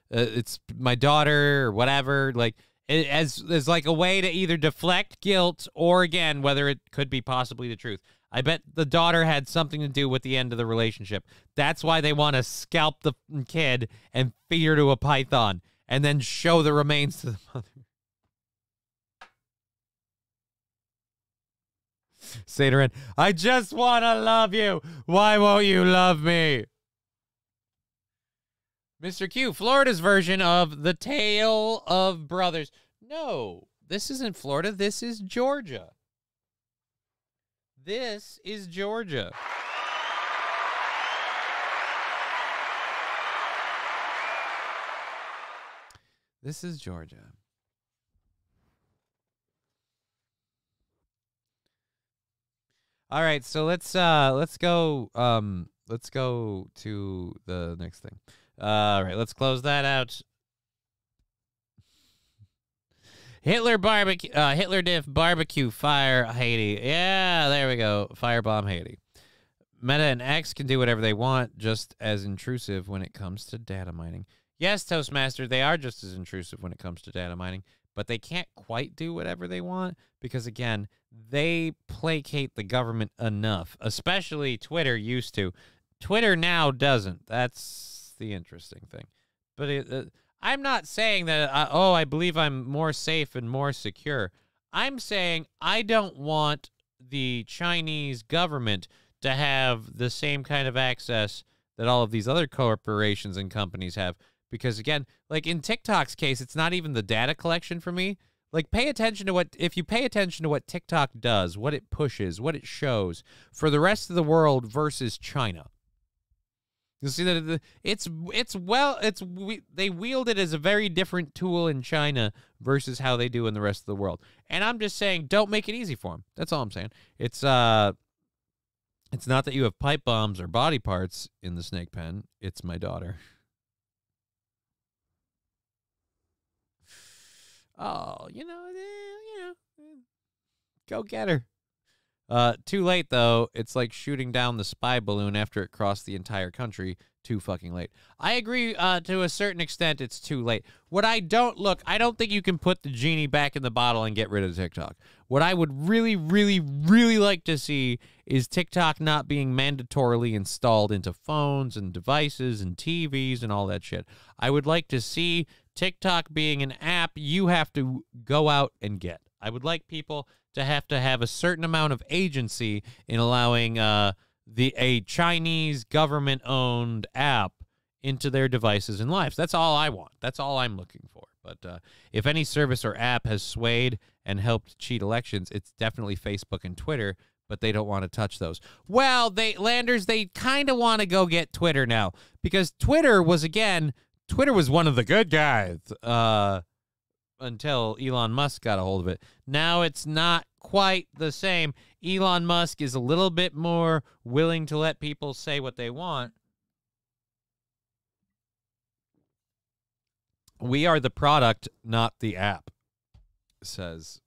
it's my daughter or whatever, like, as like a way to either deflect guilt or, again, whether it could be possibly the truth. I bet the daughter had something to do with the end of the relationship. That's why they want to scalp the kid and feed her to a python and then show the remains to the mother. Seder, I just want to love you. Why won't you love me? Mr. Q, Florida's version of The Tale of Brothers. No, this isn't Florida. This is Georgia. This is Georgia. This is Georgia. All right, so let's go to the next thing. All right, let's close that out. Hitler diff barbecue fire Haiti. Yeah, there we go. Firebomb Haiti. Meta and X can do whatever they want, just as intrusive when it comes to data mining. Yes, Toastmaster, they are just as intrusive when it comes to data mining, but they can't quite do whatever they want because, again, they placate the government enough, especially Twitter used to. Twitter now doesn't. That's the interesting thing. But I'm not saying that, I believe I'm more safe and more secure. I'm saying I don't want the Chinese government to have the same kind of access that all of these other corporations and companies have. Because, again, like in TikTok's case, it's not even the data collection for me. Like, if you pay attention to what TikTok does, what it pushes, what it shows for the rest of the world versus China. You'll see that they wield it as a very different tool in China versus how they do in the rest of the world. And I'm just saying, don't make it easy for them. That's all I'm saying. It's not that you have pipe bombs or body parts in the snake pen. It's my daughter. Oh, go get her. Too late, though. It's like shooting down the spy balloon after it crossed the entire country. Too fucking late. I agree to a certain extent it's too late. I don't think you can put the genie back in the bottle and get rid of TikTok. What I would really, really, really like to see is TikTok not being mandatorily installed into phones and devices and TVs and all that shit. I would like to see TikTok being an app you have to go out and get. I would like people to have a certain amount of agency in allowing a Chinese government-owned app into their devices and lives. That's all I want. That's all I'm looking for. But if any service or app has swayed and helped cheat elections, it's definitely Facebook and Twitter, but they don't want to touch those. Well, they kind of want to go get Twitter now because Twitter was one of the good guys until Elon Musk got a hold of it. Now it's not quite the same. Elon Musk is a little bit more willing to let people say what they want. We are the product, not the app, says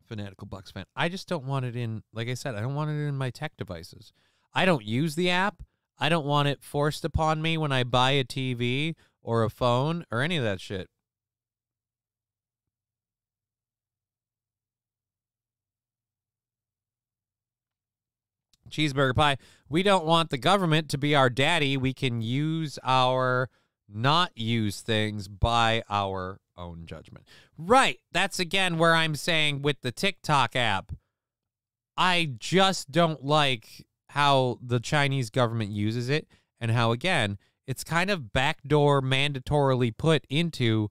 Fanatical Bucks fan. I just don't want it in, like I said, I don't want it in my tech devices. I don't use the app. I don't want it forced upon me when I buy a TV or a phone or any of that shit. Cheeseburger pie. We don't want the government to be our daddy. We can use our not use things by our own judgment. Right. That's again where I'm saying with the TikTok app, I just don't like how the Chinese government uses it and how, again, it's kind of backdoor mandatorily put into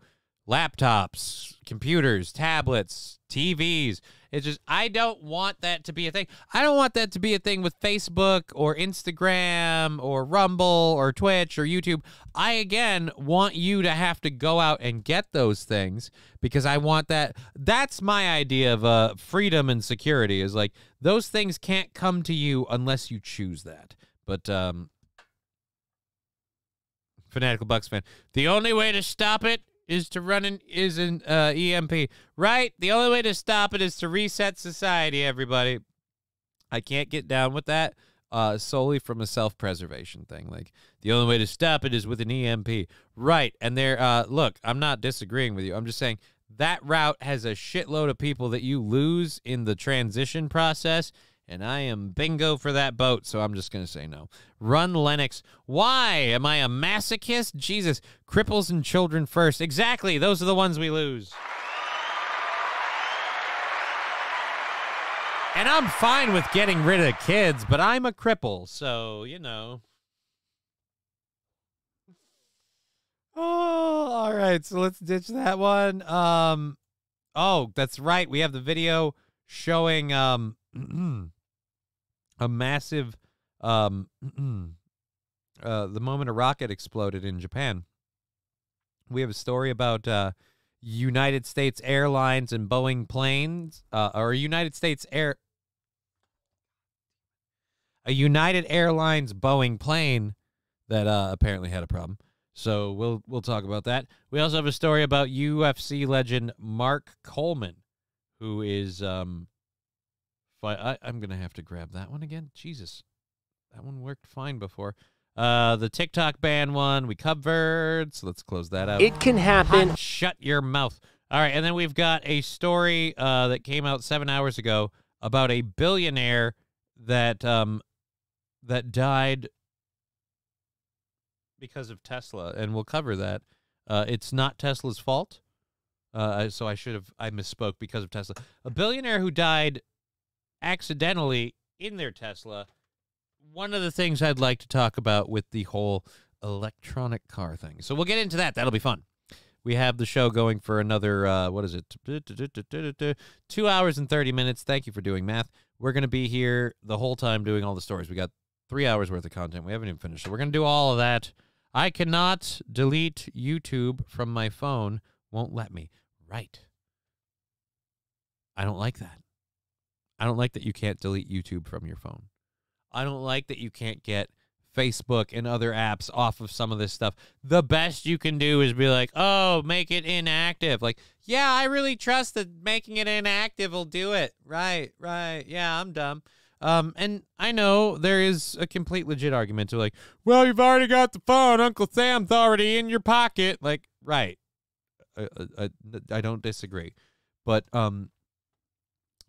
laptops, computers, tablets, TVs. It's just, I don't want that to be a thing. I don't want that to be a thing with Facebook or Instagram or Rumble or Twitch or YouTube. I, again, want you to have to go out and get those things because I want that. That's my idea of freedom and security is like those things can't come to you unless you choose that. But, Fanatical Bucks fan, the only way to stop it is to run an EMP. Right? The only way to stop it is to reset society, everybody. I can't get down with that solely from a self-preservation thing. Like, the only way to stop it is with an EMP. Right. And there, look, I'm not disagreeing with you. I'm just saying that route has a shitload of people that you lose in the transition process, and I am bingo for that boat, so I'm just going to say no. Run Lennox. Why? Am I a masochist? Jesus. Cripples and children first. Exactly. Those are the ones we lose. And I'm fine with getting rid of kids, but I'm a cripple, so, you know. Oh, all right. So let's ditch that one. Oh, that's right. We have the video showing a massive the moment a rocket exploded in Japan. We have a story about United States Airlines and Boeing planes, or a United Airlines Boeing plane that apparently had a problem. So we'll talk about that. We also have a story about UFC legend Mark Coleman, who is I'm going to have to grab that one again. Jesus. That one worked fine before. The TikTok ban one we covered, so let's close that out. It can happen. Shut your mouth. All right, and then we've got a story that came out 7 hours ago about a billionaire that that died because of Tesla, and we'll cover that. It's not Tesla's fault, so I misspoke because of Tesla. A billionaire who died accidentally in their Tesla. One of the things I'd like to talk about with the whole electronic car thing. So we'll get into that. That'll be fun. We have the show going for another, 2 hours and 30 minutes. Thank you for doing math. We're going to be here the whole time doing all the stories. We got 3 hours worth of content. We haven't even finished. So we're going to do all of that. I cannot delete YouTube from my phone. Won't let me. Right. I don't like that. I don't like that you can't delete YouTube from your phone. I don't like that you can't get Facebook and other apps off of some of this stuff. The best you can do is be like, oh, make it inactive. Like, yeah, I really trust that making it inactive will do it. Right. Yeah, I'm dumb. And I know there is a complete legit argument to like, well, you've already got the phone. Uncle Sam's already in your pocket. Like, right. I don't disagree. But,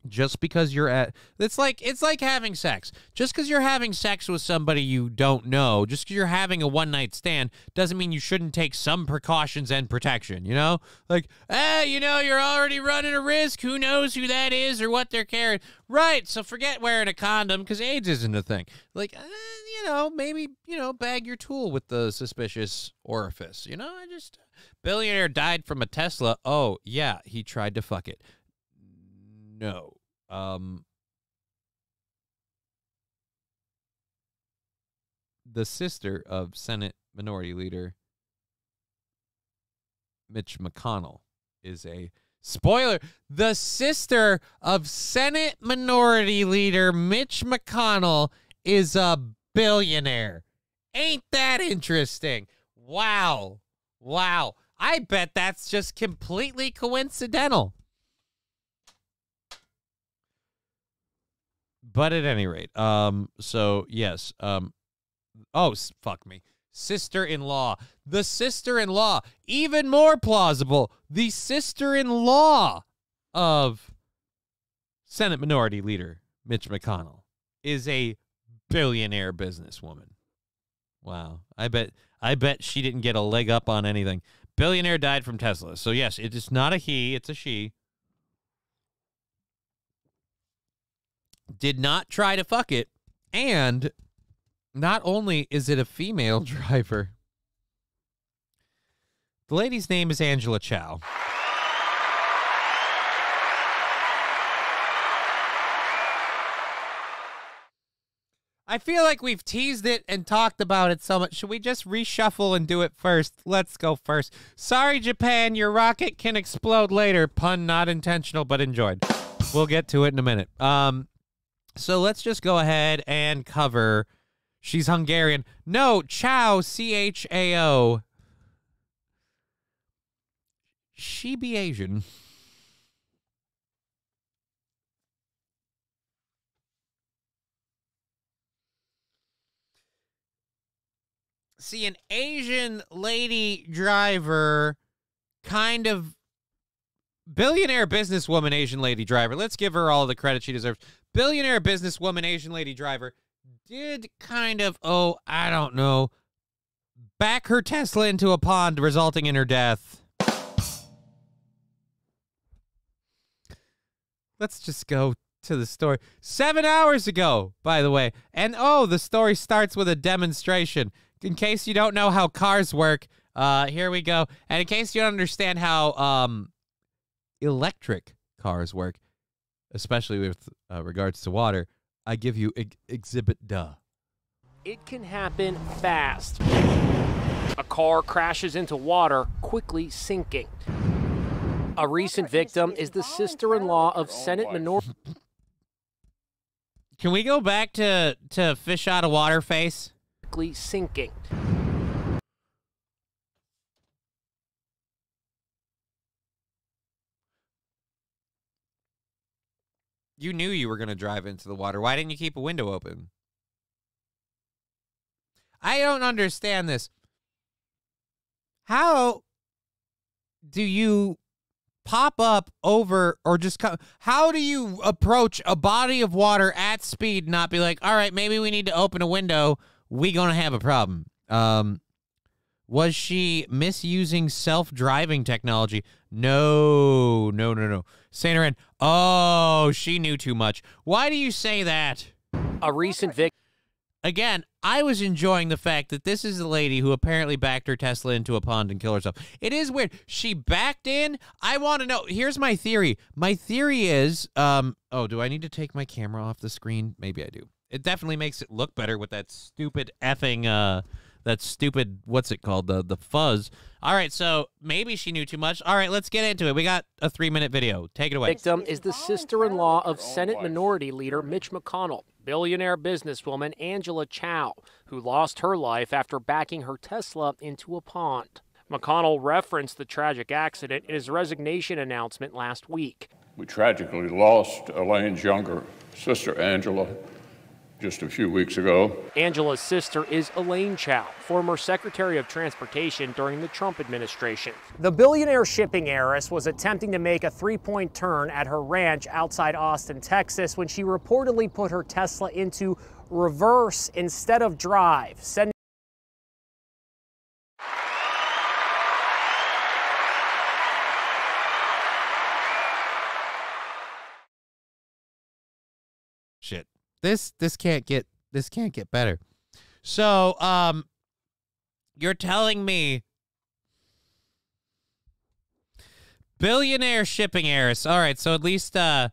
just because you're it's like having sex. Just because you're having sex with somebody you don't know, just because you're having a one-night stand, doesn't mean you shouldn't take some precautions and protection, you know? Like, you're already running a risk. Who knows who that is or what they're carrying? Right, so forget wearing a condom because AIDS isn't a thing. Like, maybe, bag your tool with the suspicious orifice. Billionaire died from a Tesla. Oh, yeah, he tried to fuck it. No. The sister of Senate Minority Leader Mitch McConnell is a spoiler. The sister of Senate Minority Leader Mitch McConnell is a billionaire. Ain't that interesting? Wow. I bet that's just completely coincidental. But at any rate, so yes, fuck me. Sister-in-law. The sister-in-law, even more plausible. The sister-in-law of Senate Minority Leader Mitch McConnell is a billionaire businesswoman. Wow. I bet she didn't get a leg up on anything. Billionaire died from Tesla. So yes, it is not a he, it's a she. Did not try to fuck it. And not only is it a female driver, the lady's name is Angela Chow. I feel like we've teased it and talked about it so much. Should we just reshuffle and do it first? Let's go first. Sorry, Japan, your rocket can explode later. Pun not intentional, but enjoyed. We'll get to it in a minute. So let's just go ahead and cover. She's Hungarian. No, Chow, C-H-A-O. She be Asian. See, an Asian lady driver, kind of billionaire businesswoman, Asian lady driver. Let's give her all the credit she deserves. Billionaire businesswoman, Asian lady driver did kind of, I don't know, back her Tesla into a pond, resulting in her death. Let's just go to the story. 7 hours ago, by the way. And, the story starts with a demonstration. In case you don't know how cars work, here we go. And in case you don't understand how electric cars work, especially with regards to water, I give you exhibit duh. It can happen fast. A car crashes into water, quickly sinking. A recent victim is the sister-in-law of Senate Minority. Can we go back to fish out of water face? Sinking. You knew you were going to drive into the water. Why didn't you keep a window open? I don't understand this. How do you pop up over or just come? How do you approach a body of water at speed and not be like, all right, maybe we need to open a window. We gonna have a problem. Was she misusing self-driving technology? No. Saint Laurent. Oh, she knew too much. Why do you say that? A recent victim. Again, I was enjoying the fact that this is a lady who apparently backed her Tesla into a pond and killed herself. It is weird. She backed in. I want to know. Here's my theory. My theory is, do I need to take my camera off the screen? Maybe I do. It definitely makes it look better with that stupid effing, what's it called? The fuzz. All right, so maybe she knew too much. All right, let's get into it. We got a 3-minute video. Take it away. Victim is the sister-in-law of Senate Minority Leader Mitch McConnell, billionaire businesswoman Angela Chow, who lost her life after backing her Tesla into a pond. McConnell referenced the tragic accident in his resignation announcement last week. We tragically lost Elaine's younger sister, Angela, just a few weeks ago. Angela's sister is Elaine Chow, former Secretary of Transportation during the Trump administration. The billionaire shipping heiress was attempting to make a 3-point turn at her ranch outside Austin, Texas, when she reportedly put her Tesla into reverse instead of drive, sending shit. This can't get better. So, you're telling me billionaire shipping heiress. All right, so at least I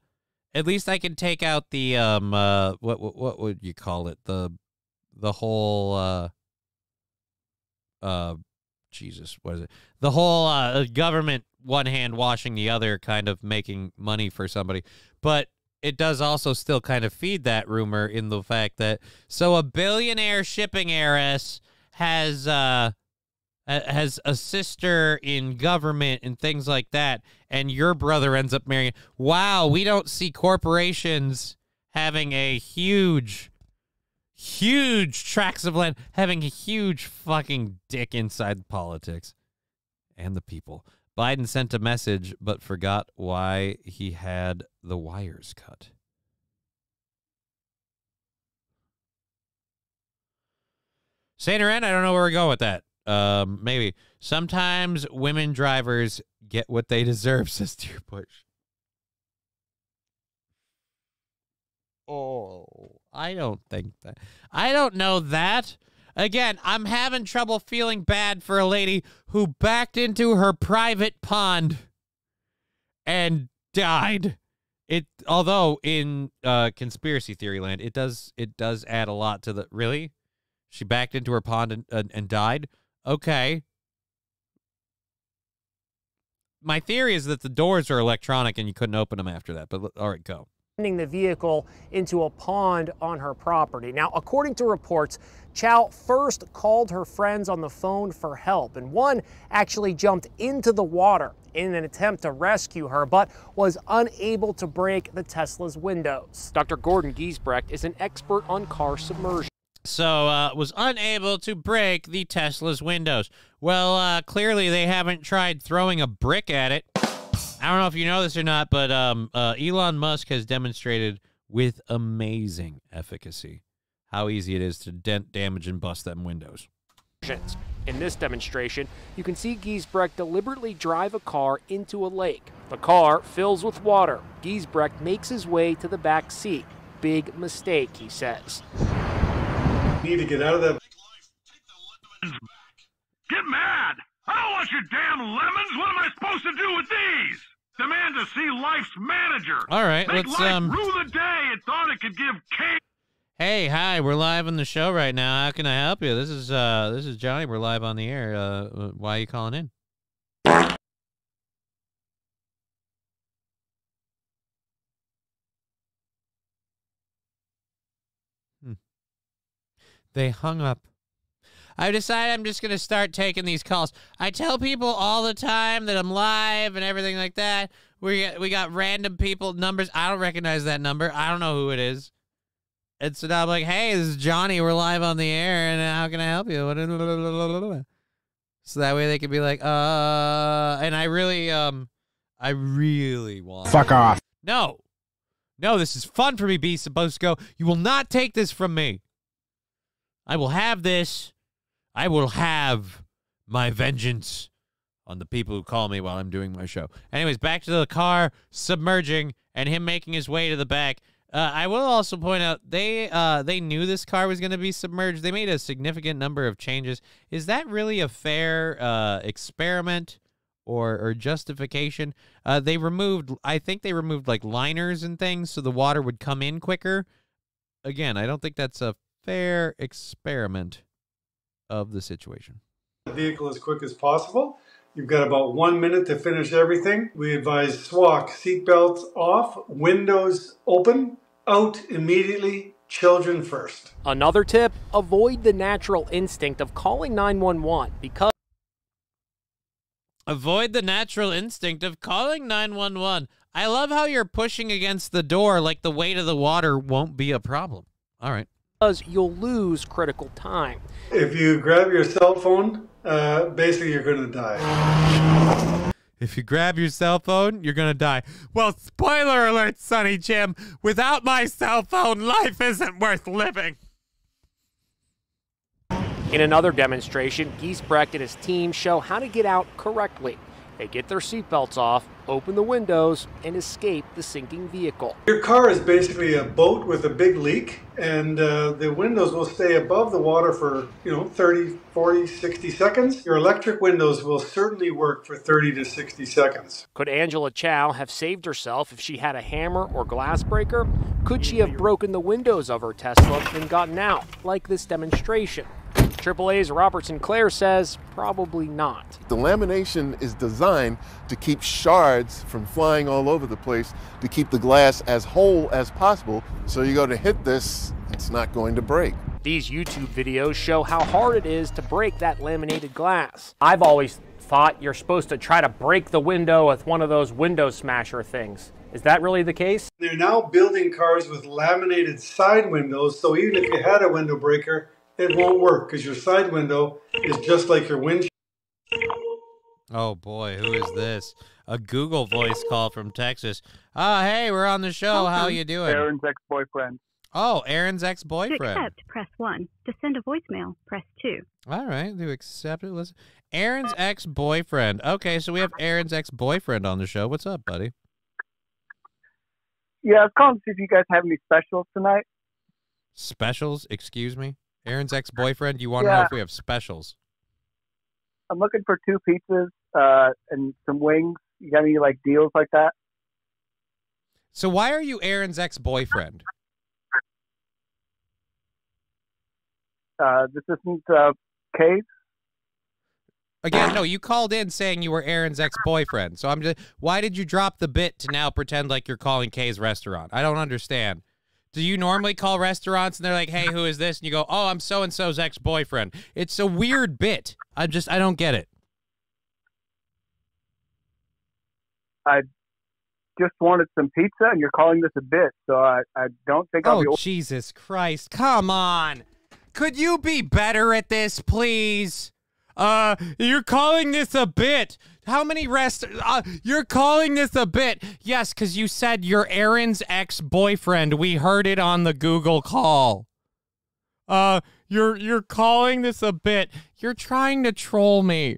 can take out the what would you call it? The whole Jesus, what is it? The whole government one hand washing the other, kind of making money for somebody. But it does also still kind of feed that rumor in the fact that, so a billionaire shipping heiress has a sister in government and things like that, and your brother ends up marrying. Wow, we don't see corporations having a huge tracts of land, having a huge fucking dick inside politics and the people. Biden sent a message, but forgot why he had the wires cut. Saint Laurent, I don't know where we're going with that. Maybe. Sometimes women drivers get what they deserve, says Dear Bush. Oh, I don't think that. I don't know that. Again, I'm having trouble feeling bad for a lady who backed into her private pond and died. Although in conspiracy theory land, it does add a lot to the. Really? She backed into her pond and died? Okay. My theory is that the doors are electronic and you couldn't open them after that. But all right, go. The vehicle into a pond on her property. Now, according to reports, Chow first called her friends on the phone for help, and one actually jumped into the water in an attempt to rescue her, but was unable to break the Tesla's windows. Dr. Gordon Giesbrecht is an expert on car submersion. So, was unable to break the Tesla's windows. Well, clearly they haven't tried throwing a brick at it. I don't know if you know this or not, but Elon Musk has demonstrated with amazing efficacy how easy it is to dent, damage, and bust them windows. In this demonstration, you can see Giesbrecht deliberately drive a car into a lake. The car fills with water. Giesbrecht makes his way to the back seat. Big mistake, he says. Need to get out of that. Get mad! I don't want your damn lemons! What am I supposed to do with these? Demand to see life's manager. All right, Make let's life rue the day it thought it could give cake. Hey, hi, we're live on the show right now. How can I help you? This is Johnny. We're live on the air. Why are you calling in? They hung up. I decided I'm just going to start taking these calls. I tell people all the time that I'm live and everything like that. We got random people numbers. I don't recognize that number. I don't know who it is. And so now I'm like, hey, this is Johnny. We're live on the air, and how can I help you? So that way they can be like, and I really want. Fuck off. No, this is fun for me, B. Supposed to go. You will not take this from me. I will have this. I will have my vengeance on the people who call me while I'm doing my show. Anyways, back to the car submerging and him making his way to the back. I will also point out they knew this car was going to be submerged. They made a significant number of changes. Is that really a fair experiment or justification? I think they removed like liners and things so the water would come in quicker. Again, I don't think that's a fair experiment of the situation. The vehicle as quick as possible. You've got about 1 minute to finish everything. We advise SWAC, seatbelts off, windows open, out immediately, children first. Another tip, avoid the natural instinct of calling 911 because... Avoid the natural instinct of calling 911. I love how you're pushing against the door like the weight of the water won't be a problem. All right. You'll lose critical time. If you grab your cell phone, basically you're going to die. If you grab your cell phone, you're going to die. Well, spoiler alert, Sonny Jim. Without my cell phone, life isn't worth living. In another demonstration, Giesbrecht and his team show how to get out correctly. They get their seatbelts off, open the windows, and escape the sinking vehicle. Your car is basically a boat with a big leak, and the windows will stay above the water for, 30, 40, 60 seconds. Your electric windows will certainly work for 30 to 60 seconds. Could Angela Chow have saved herself if she had a hammer or glass breaker? Could she have broken the windows of her Tesla and gotten out, like this demonstration? AAA's Robert Sinclair says probably not. The lamination is designed to keep shards from flying all over the place, to keep the glass as whole as possible, so you go to hit this, it's not going to break. These YouTube videos show how hard it is to break that laminated glass. I've always thought you're supposed to try to break the window with one of those window smasher things. Is that really the case? They're now building cars with laminated side windows, so even if you had a window breaker, it won't work because your side window is just like your windshield. Oh boy, who is this? A Google voice call from Texas. Hey, we're on the show. How you doing? Aaron's ex-boyfriend. Oh, Aaron's To ex-boyfriend. accept, press 1. To send a voicemail, press 2. All right, to accept it. Listen. Aaron's ex-boyfriend. Okay, so we have Aaron's ex-boyfriend on the show. What's up, buddy? Yeah, I was calling to see if you guys have any specials tonight. Specials? Excuse me? Aaron's ex-boyfriend? You want to know Yeah. if we have specials? I'm looking for 2 pizzas and some wings. You got any like deals like that? So why are you Aaron's ex-boyfriend? This isn't Case. Again, no, you called in saying you were Aaron's ex-boyfriend. So I'm just, why did you drop the bit to now pretend like you're calling Kay's restaurant? I don't understand. Do you normally call restaurants and they're like, hey, who is this? And you go, oh, I'm so-and-so's ex-boyfriend. It's a weird bit. I don't get it. I just wanted some pizza, and you're calling this a bit, so I don't think I'll be. Oh, Jesus Christ. Come on. Could you be better at this, please? You're calling this a bit. How many you're calling this a bit. Yes, because you said you're Aaron's ex-boyfriend. We heard it on the Google call. You're calling this a bit. You're trying to troll me.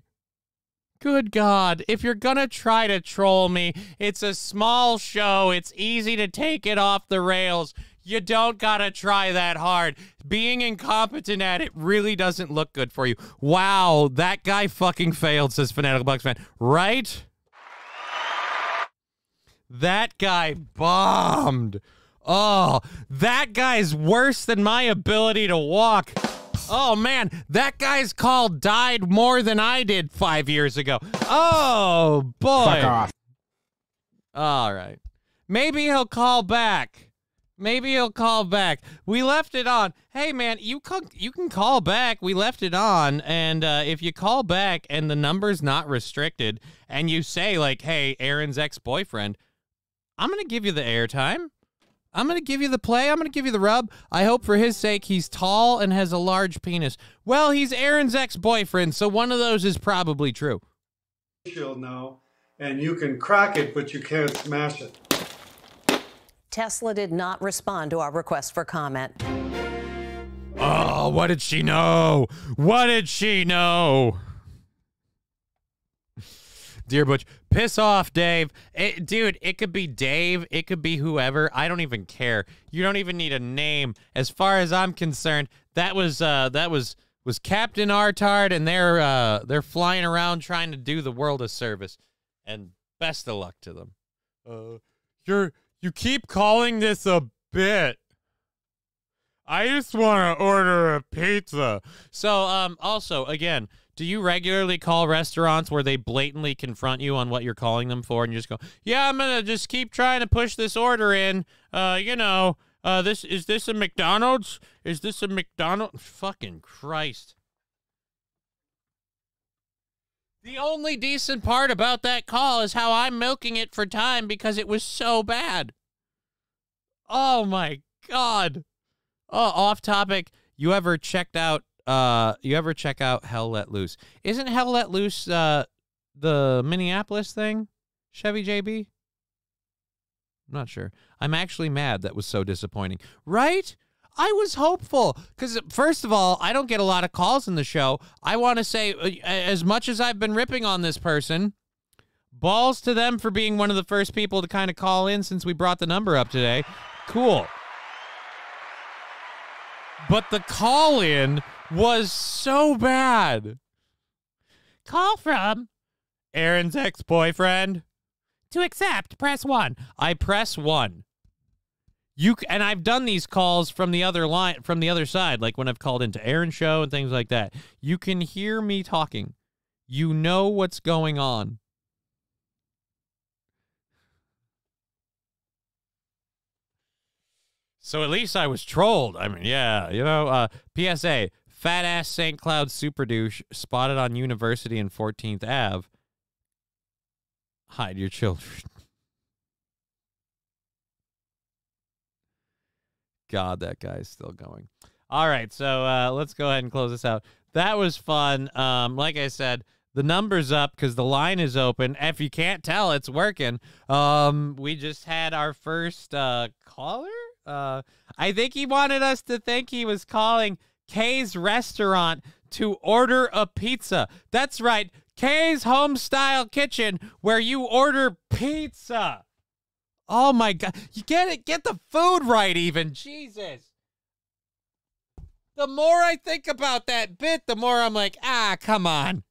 Good God. If you're gonna try to troll me, it's a small show. It's easy to take it off the rails. You don't gotta try that hard. Being incompetent at it really doesn't look good for you. Wow, that guy fucking failed, says Fanatical Bucks fan. Right? That guy bombed. Oh, that guy's worse than my ability to walk. Oh, man, that guy's call died more than I did 5 years ago. Oh, boy. Fuck off. All right. Maybe he'll call back. Maybe he'll call back. We left it on. Hey, man, you can call back. We left it on, and if you call back and the number's not restricted, and you say, like, hey, Aaron's ex-boyfriend, I'm going to give you the airtime. I'm going to give you the play. I'm going to give you the rub. I hope for his sake he's tall and has a large penis. Well, he's Aaron's ex-boyfriend, so one of those is probably true. Now, and you can crack it, but you can't smash it. Tesla did not respond to our request for comment. Oh, what did she know? What did she know? Dear Butch, piss off, Dave. Dude, it could be Dave. It could be whoever. I don't even care. You don't even need a name. As far as I'm concerned, that was Captain Artard, and they're flying around trying to do the world a service. And best of luck to them. You keep calling this a bit. I just want to order a pizza. So, also, again, do you regularly call restaurants where they blatantly confront you on what you're calling them for, and you just go, yeah, I'm going to just keep trying to push this order in. Is this a McDonald's? Is this a McDonald's? Fucking Christ. The only decent part about that call is how I'm milking it for time because it was so bad. Oh, my God. Oh, off topic. You ever check out Hell Let Loose? Isn't Hell Let Loose the Minneapolis thing? Chevy JB? I'm not sure. I'm actually mad that was so disappointing. Right? I was hopeful because, first of all, I don't get a lot of calls in the show. I want to say, as much as I've been ripping on this person, balls to them for being one of the first people to kind of call in since we brought the number up today. Cool. But the call-in was so bad. Call from Aaron's ex-boyfriend. To accept, press 1. I press 1. And I've done these calls from the other side, like when I've called into Aaron's show and things like that. You can hear me talking. You know what's going on. So at least I was trolled. I mean, yeah, PSA, fat-ass St. Cloud super douche spotted on University and 14th Ave. Hide your children. God, that guy's still going. All right, so let's go ahead and close this out. That was fun. Like I said, the number's up because the line is open. If you can't tell, it's working. We just had our first caller, I think he wanted us to think he was calling Kay's restaurant to order a pizza. That's right, Kay's home-style kitchen where you order pizza. Oh, my God. You get it? Get the food right even. Jesus. The more I think about that bit, the more I'm like, come on.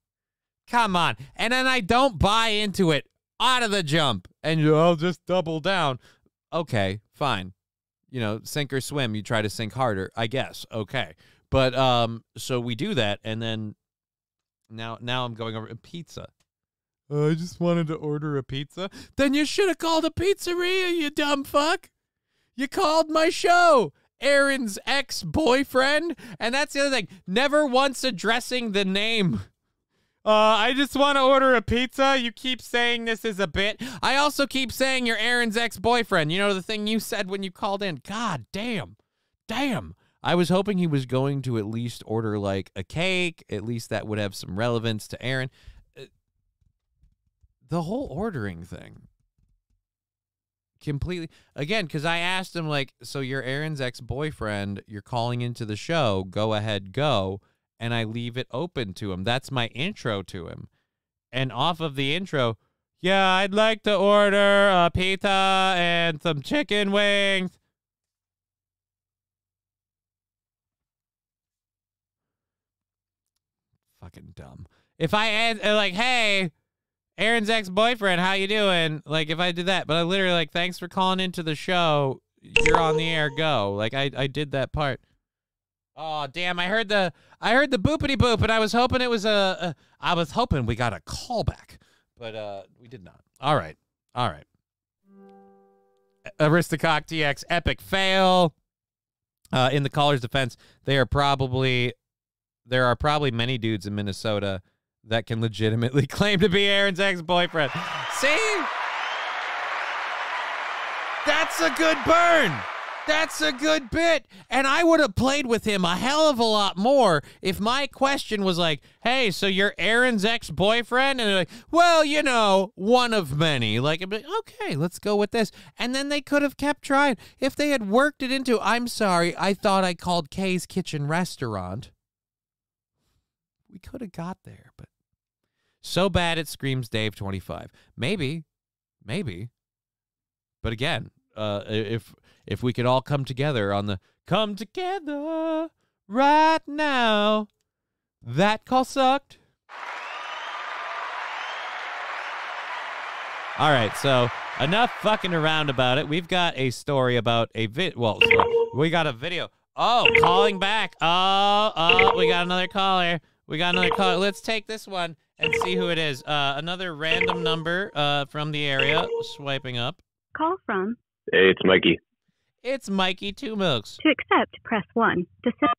Come on. And then I don't buy into it out of the jump. And I'll just double down. Okay, fine. You know, sink or swim. You try to sink harder, I guess. Okay. But so we do that, and then now I'm going over pizza. I just wanted to order a pizza. Then you should have called a pizzeria, you dumb fuck. You called my show, Aaron's ex-boyfriend. And that's the other thing. Never once addressing the name. I just want to order a pizza. You keep saying this is a bit. I also keep saying you're Aaron's ex-boyfriend. You know, the thing you said when you called in. God damn. Damn. I was hoping he was going to at least order, like, a cake. At least that would have some relevance to Aaron. The whole ordering thing. Completely. Again, because I asked him, like, so you're Aaron's ex-boyfriend. You're calling into the show. Go ahead, go. And I leave it open to him. That's my intro to him. And off of the intro, yeah, I'd like to order a pizza and some chicken wings. Fucking dumb. If I add, like, hey, Aaron's ex-boyfriend, how you doing? Like, if I did that, but I literally, like, thanks for calling into the show. You're on the air, go. Like, I did that part. Oh, damn, I heard the boopity boop, and I was hoping it was I was hoping we got a callback, but we did not. All right. Aristocock TX, epic fail. In the caller's defense, there are probably many dudes in Minnesota that can legitimately claim to be Aaron's ex-boyfriend. See? That's a good burn. That's a good bit. And I would have played with him a hell of a lot more if my question was like, hey, so you're Aaron's ex-boyfriend? And they're like, well, you know, one of many. Like, I'd be like, okay, let's go with this. And then they could have kept trying. If they had worked it into, I'm sorry, I thought I called Kay's Kitchen Restaurant. We could have got there, but so bad it screams Dave 25. Maybe. But again, if we could all come together on the come together right now, that call sucked. All right, so enough fucking around about it. We've got a story about we got a video. Oh, calling back. Oh, we got another caller. Let's take this one and see who it is. Another random number from the area. Swiping up. Call from. Hey, it's Mikey. It's Mikey Two Milks. To accept, press 1. To send.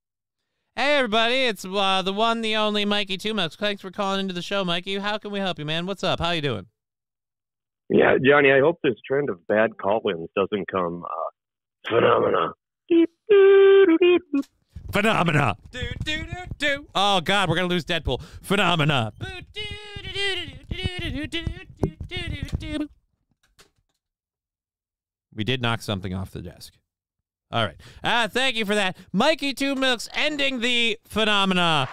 Hey, everybody. It's the one, the only Mikey Two Milks. Thanks for calling into the show, Mikey. How can we help you, man? What's up? How you doing? Yeah, Johnny, I hope this trend of bad call-ins doesn't come phenomena. Phenomena. Oh, God, we're going to lose Deadpool. Phenomena. We did knock something off the desk. All right. Thank you for that. Mikey Two Milks ending the phenomena.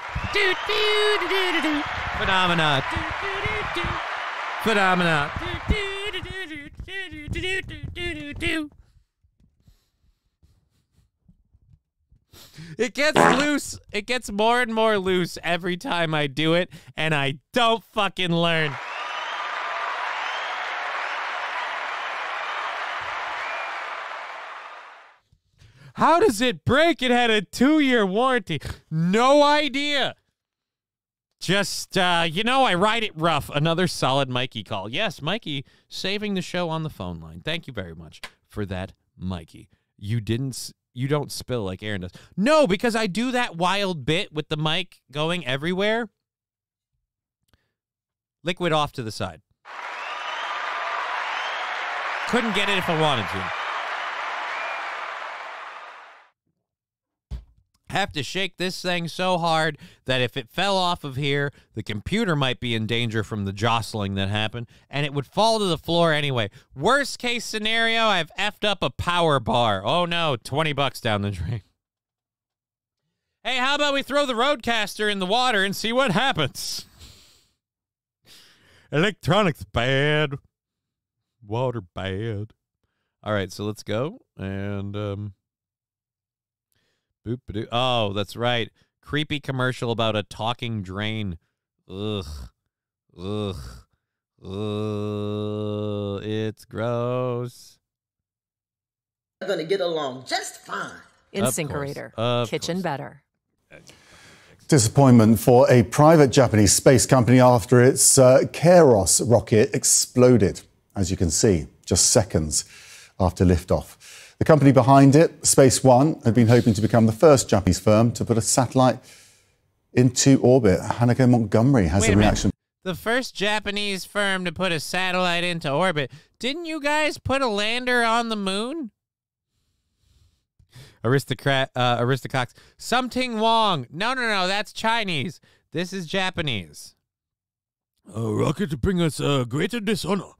Phenomena. Phenomena. It gets loose. It gets more and more loose every time I do it, and I don't fucking learn. How does it break? It had a 2-year warranty. No idea. Just, I ride it rough. Another solid Mikey call. Yes, Mikey saving the show on the phone line. Thank you very much for that, Mikey. You don't spill like Aaron does. No, because I do that wild bit with the mic going everywhere. Liquid off to the side. Couldn't get it if I wanted to. have to shake this thing so hard that if it fell off of here, the computer might be in danger from the jostling that happened, and it would fall to the floor anyway. Worst case scenario, I've effed up a power bar. Oh no, $20 down the drain. Hey, how about we throw the Roadcaster in the water and see what happens? Electronics bad. Water bad. All right, so let's go. And, boop-a-doo. Oh, that's right. Creepy commercial about a talking drain. Ugh. Ugh. Ugh. It's gross. They're going to get along just fine. Incinerator. Kitchen better. Disappointment for a private Japanese space company after its Kairos rocket exploded, as you can see, just seconds after liftoff. The company behind it, Space One, had been hoping to become the first Japanese firm to put a satellite into orbit. Hanako Montgomery has a reaction. The first Japanese firm to put a satellite into orbit. Didn't you guys put a lander on the moon? Aristocox. Something Wong. No, that's Chinese. This is Japanese. A rocket to bring us greater dishonor.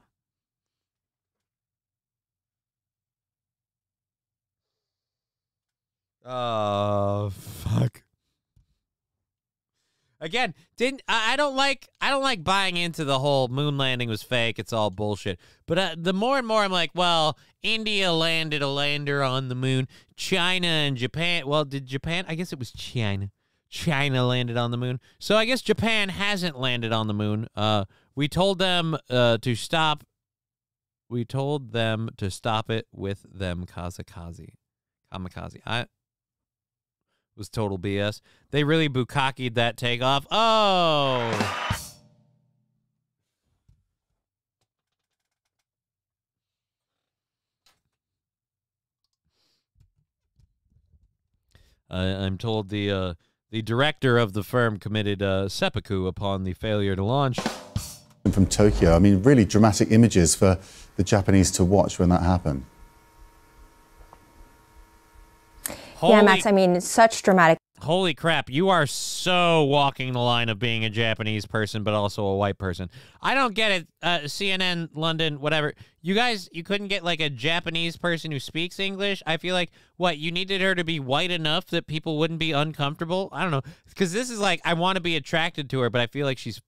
Oh, fuck. Again, I don't like buying into the whole moon landing was fake. It's all bullshit. But the more and more I'm like, well, India landed a lander on the moon. China and Japan. Well, did Japan? I guess it was China. China landed on the moon. So I guess Japan hasn't landed on the moon. We told them to stop. We told them to stop it with them kamikaze. Was total BS. They really bukkakied that takeoff. Oh! I'm told the director of the firm committed seppuku upon the failure to launch. From Tokyo, I mean, really dramatic images for the Japanese to watch when that happened. Yeah, Max, I mean, it's such dramatic. Holy crap, you are so walking the line of being a Japanese person, but also a white person. I don't get it. CNN, London, whatever. You guys, you couldn't get like a Japanese person who speaks English? I feel like, what, you needed her to be white enough that people wouldn't be uncomfortable? I don't know. Because this is like, I want to be attracted to her, but I feel like she's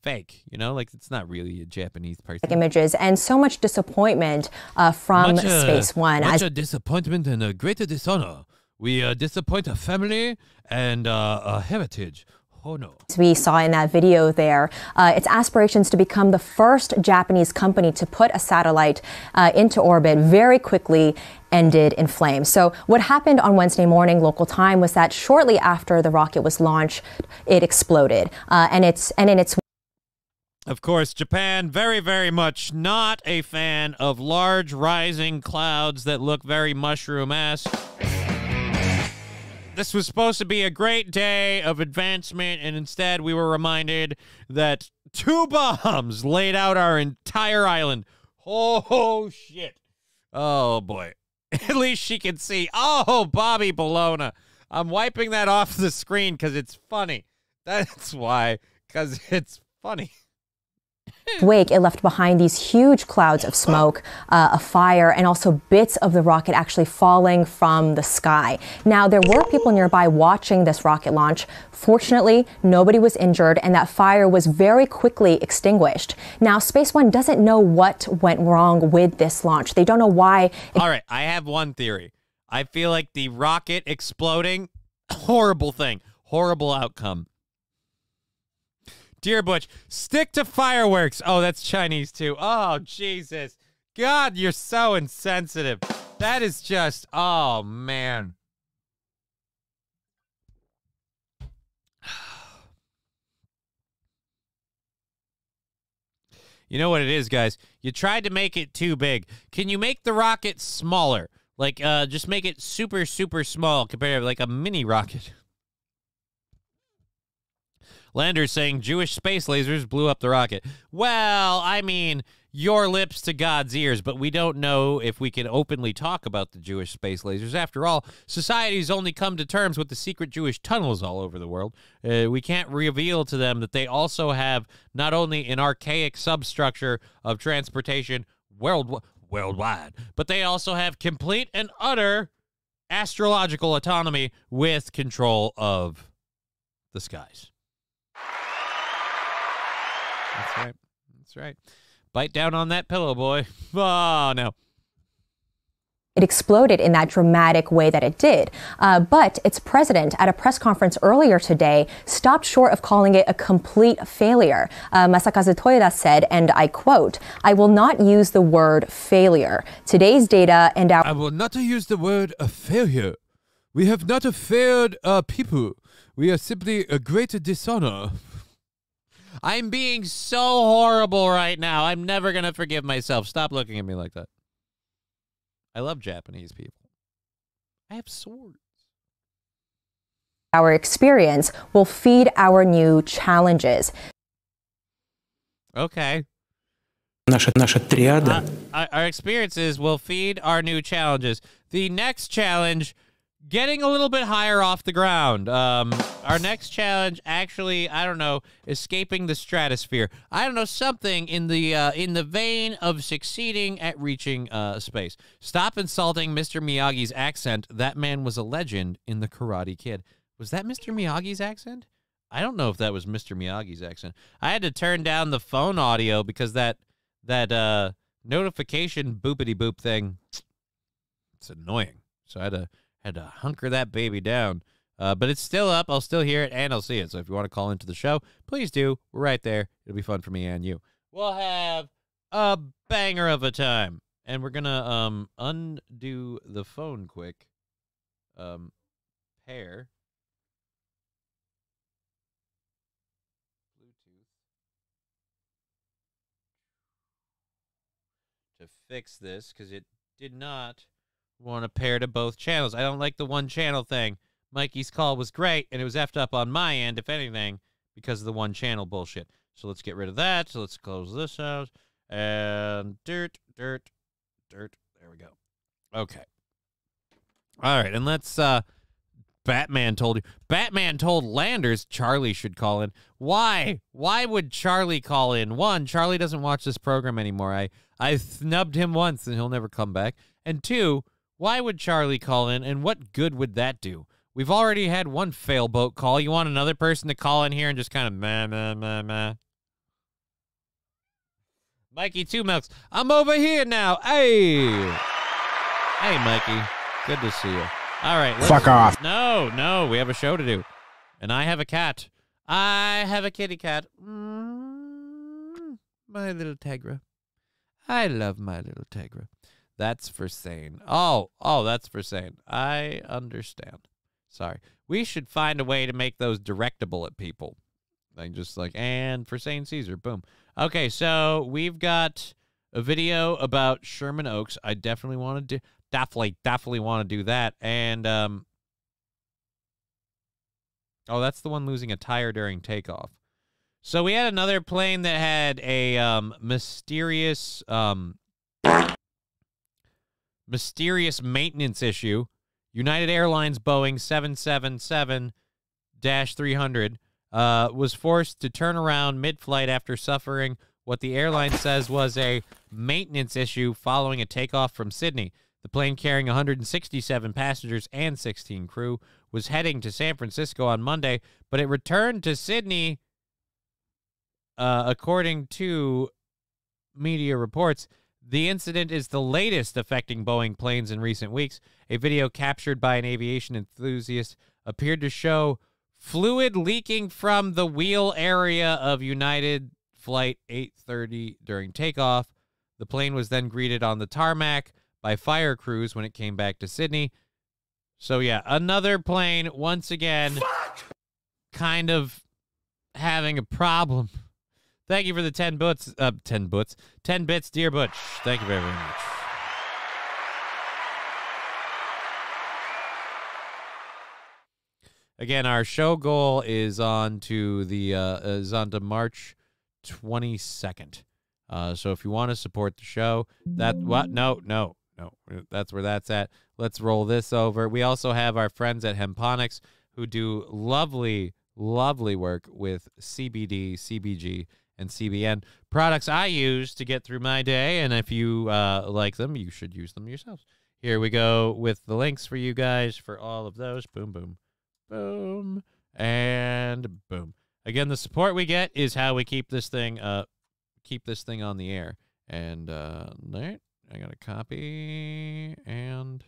fake, you know? Like, it's not really a Japanese person. Images and so much disappointment from Space One. Much a disappointment and a greater dishonor. We disappoint a family and a heritage. Oh, no. As we saw in that video there, its aspirations to become the first Japanese company to put a satellite into orbit very quickly ended in flames. So what happened on Wednesday morning local time was that shortly after the rocket was launched, it exploded. Of course, Japan, very, very much not a fan of large rising clouds that look very mushroom-esque. This was supposed to be a great day of advancement, and instead we were reminded that 2 bombs laid out our entire island. Oh, shit. Oh, boy. At least she can see. Oh, Bobby Bologna. I'm wiping that off the screen because it's funny. That's why, because it's funny. Wake, it left behind these huge clouds of smoke, a fire, and also bits of the rocket actually falling from the sky. Now, there were people nearby watching this rocket launch. Fortunately, nobody was injured, and that fire was very quickly extinguished. Now, Space One doesn't know what went wrong with this launch. They don't know why. All right, I have one theory. I feel like the rocket exploding, horrible thing, horrible outcome. Dear Butch, stick to fireworks. Oh, that's Chinese too. Oh, Jesus. God, you're so insensitive. That is just, oh, man. You know what it is, guys? You tried to make it too big. Can you make the rocket smaller? Like, just make it super, super small compared to like a mini rocket. Landers saying Jewish space lasers blew up the rocket. Well, I mean, your lips to God's ears, but we don't know if we can openly talk about the Jewish space lasers. After all, society's only come to terms with the secret Jewish tunnels all over the world. We can't reveal to them that they also have not only an archaic substructure of transportation worldwide, but they also have complete and utter astrological autonomy with control of the skies. That's right. That's right. Bite down on that pillow, boy. Oh, no. It exploded in that dramatic way that it did. But its president, at a press conference earlier today, stopped short of calling it a complete failure. Masakazu Toyoda said, and I quote, "I will not use the word failure. Today's data and our..." I will not use the word a failure. We have not failed people. We are simply a great dishonor. I'm being so horrible right now. I'm never going to forgive myself. Stop looking at me like that. I love Japanese people. I have swords. Our experience will feed our new challenges. Okay. Наша триада. Our experiences will feed our new challenges. The next challenge, getting a little bit higher off the ground. Our next challenge, actually, I don't know, escaping the stratosphere. I don't know, something in the vein of succeeding at reaching space. Stop insulting Mr. Miyagi's accent. That man was a legend in The Karate Kid. Was that Mr. Miyagi's accent? I don't know if that was Mr. Miyagi's accent. I had to turn down the phone audio because that notification boopity boop thing, it's annoying. So I had to hunker that baby down. But it's still up. I'll still hear it, and I'll see it. So if you want to call into the show, please do. We're right there. It'll be fun for me and you. We'll have a banger of a time. And we're going to undo the phone quick. Pair. Bluetooth. To fix this, because it did not want to pair to both channels. I don't like the one channel thing. Mikey's call was great, and it was effed up on my end, if anything, because of the one channel bullshit. So let's get rid of that. So let's close this out. And dirt. There we go. Okay. All right, and let's, Batman told Landers Charlie should call in. Why? Why would Charlie call in? One, Charlie doesn't watch this program anymore. I snubbed him once, and he'll never come back. And two, why would Charlie call in, and what good would that do? We've already had one fail boat call. You want another person to call in here and just kind of meh. Mikey Two Milks, I'm over here now. Hey, Mikey. Good to see you. All right. Fuck off. No, we have a show to do. And I have a cat. I have a kitty cat. My little Tegra. I love my little Tegra. That's for sane. Oh, that's for sane. I understand. Sorry. We should find a way to make those directable at people. And for Sane Caesar. Boom. Okay, so we've got a video about Sherman Oaks. I definitely want to do, definitely want to do that. And, that's the one losing a tire during takeoff. So we had another plane that had a mysterious maintenance issue. United Airlines Boeing 777-300 was forced to turn around mid-flight after suffering what the airline says was a maintenance issue following a takeoff from Sydney. The plane, carrying 167 passengers and 16 crew, was heading to San Francisco on Monday, but it returned to Sydney, according to media reports. The incident is the latest affecting Boeing planes in recent weeks. A video captured by an aviation enthusiast appeared to show fluid leaking from the wheel area of United Flight 830 during takeoff. The plane was then greeted on the tarmac by fire crews when it came back to Sydney. So, yeah, another plane, once again, kind of having a problem. Thank you for the 10 bits, dear Butch. Thank you very, very much. Again, our show goal is on to March 22nd. So if you want to support the show, no, that's where that's at. Let's roll this over. We also have our friends at Hemponics who do lovely work with CBD, CBG, and CBN products I use to get through my day. And if you like them, you should use them yourselves. Here we go with the links for you guys for all of those. Boom, boom, boom, and boom. Again, the support we get is how we keep this thing on the air. And there, I got to copy and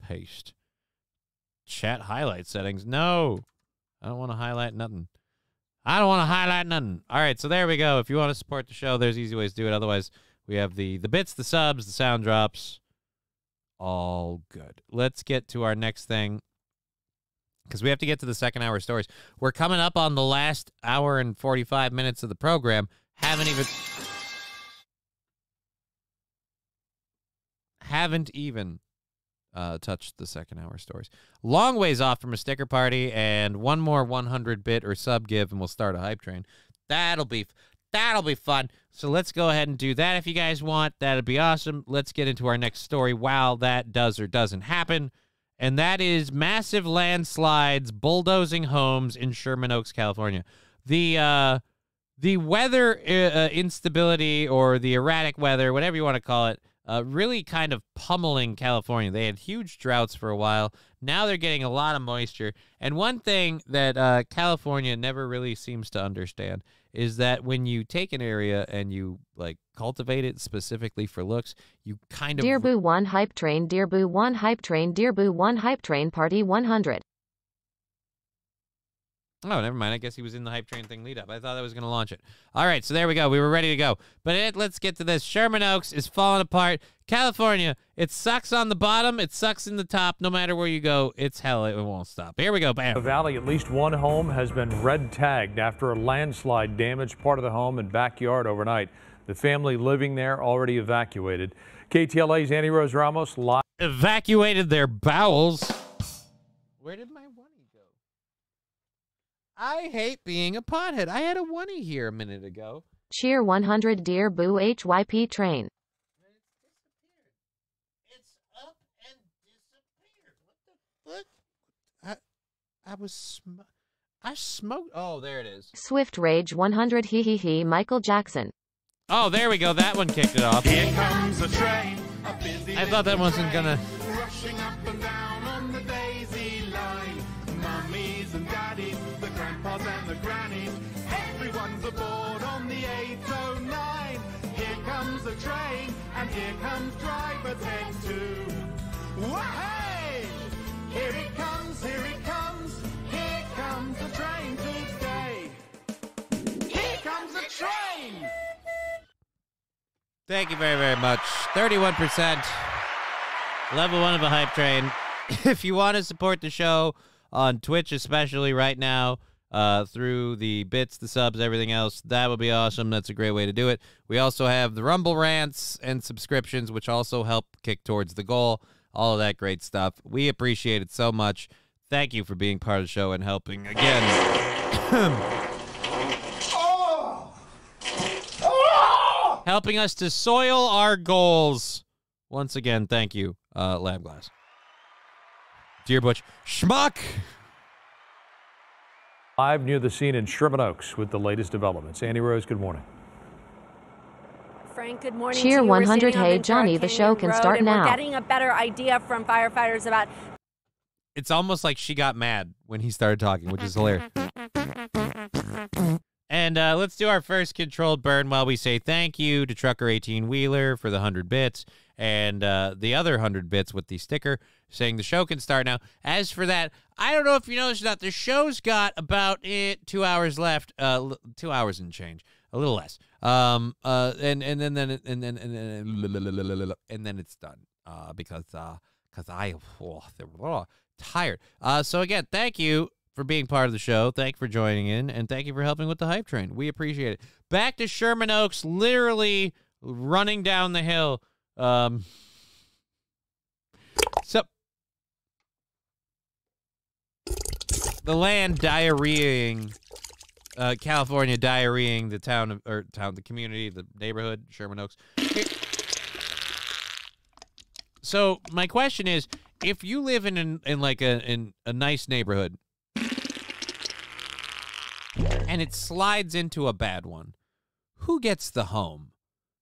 paste. Chat highlight settings. No, I don't want to highlight nothing. All right, so there we go. If you want to support the show, there's easy ways to do it. Otherwise, we have the bits, the subs, the sound drops. All good. Let's get to our next thing, because we have to get to the second hour stories. We're coming up on the last hour and 45 minutes of the program. Haven't even touched the second hour stories. Long ways off from a sticker party, and one more 100-bit or sub give, and we'll start a hype train. That'll be fun. So let's go ahead and do that if you guys want. That'd be awesome. Let's get into our next story while that does or doesn't happen, and that is massive landslides bulldozing homes in Sherman Oaks, California. The weather instability, or the erratic weather, whatever you want to call it, really kind of pummeling California. They had huge droughts for a while. Now they're getting a lot of moisture. And one thing that California never really seems to understand is that when you take an area and you cultivate it specifically for looks, you kind of... Dear Boo 1 Hype Train, Dear Boo 1 Hype Train, Dear Boo 1 Hype Train Party 100. Oh, never mind. I guess he was in the hype train thing lead up. I thought I was going to launch it. All right, so there we go. We were ready to go. But let's get to this. Sherman Oaks is falling apart. California, it sucks on the bottom. It sucks in the top. No matter where you go, it's hell. It won't stop. Here we go. Bam. The valley, at least one home has been red tagged after a landslide damaged part of the home and backyard overnight. The family living there already evacuated. KTLA's Annie Rose Ramos live. Evacuated their bowels. Where did my oney go? I hate being a pothead. I had a oney here a minute ago. Cheer 100 Dear Boo HYP Train. It's up and disappeared. What the fuck? I smoked. Oh, there it is. Swift Rage 100 Hee Hee Hee Michael Jackson. Oh, there we go. That one kicked it off. Here comes a train, a busy I thought that wasn't gonna... rushing up and down on the daisy line. Mummies and daddies, the grandpas and the grannies, everyone's aboard on the 809. Here comes a train, and here comes driver 10-2. Wahey! Here it comes, here it comes, here comes the train to stay. Here comes the train! Thank you very, very much. 31%. Level 1 of a hype train. If you want to support the show on Twitch, especially right now, through the bits, the subs, everything else, that would be awesome. That's a great way to do it. We also have the Rumble rants and subscriptions, which also help kick towards the goal. All of that great stuff. We appreciate it so much. Thank you for being part of the show and helping again. Helping us to soil our goals. Once again, thank you, Lab Glass. Dear Butch Schmuck. Live near the scene in Sherman Oaks with the latest developments. Annie Rose, good morning. Frank, good morning. Cheer to you. 100 Hey Johnny, the show can start now. We're getting a better idea from firefighters about... It's almost like she got mad when he started talking, which is hilarious. And let's do our first controlled burn while we say thank you to Trucker 18 Wheeler for the 100 bits and the other 100 bits with the sticker saying the show can start now. As for that, I don't know if you noticed or not, the show's got about 2 hours left, 2 hours and change, a little less. And then it's done because I'm tired. So again, thank you for being part of the show. Thank you for joining in, and thank you for helping with the hype train. We appreciate it. Back to Sherman Oaks, literally running down the hill. So the land diarrheaing California diarrheaing the the community, the neighborhood, Sherman Oaks. So my question is, if you live in a nice neighborhood and it slides into a bad one, who gets the home?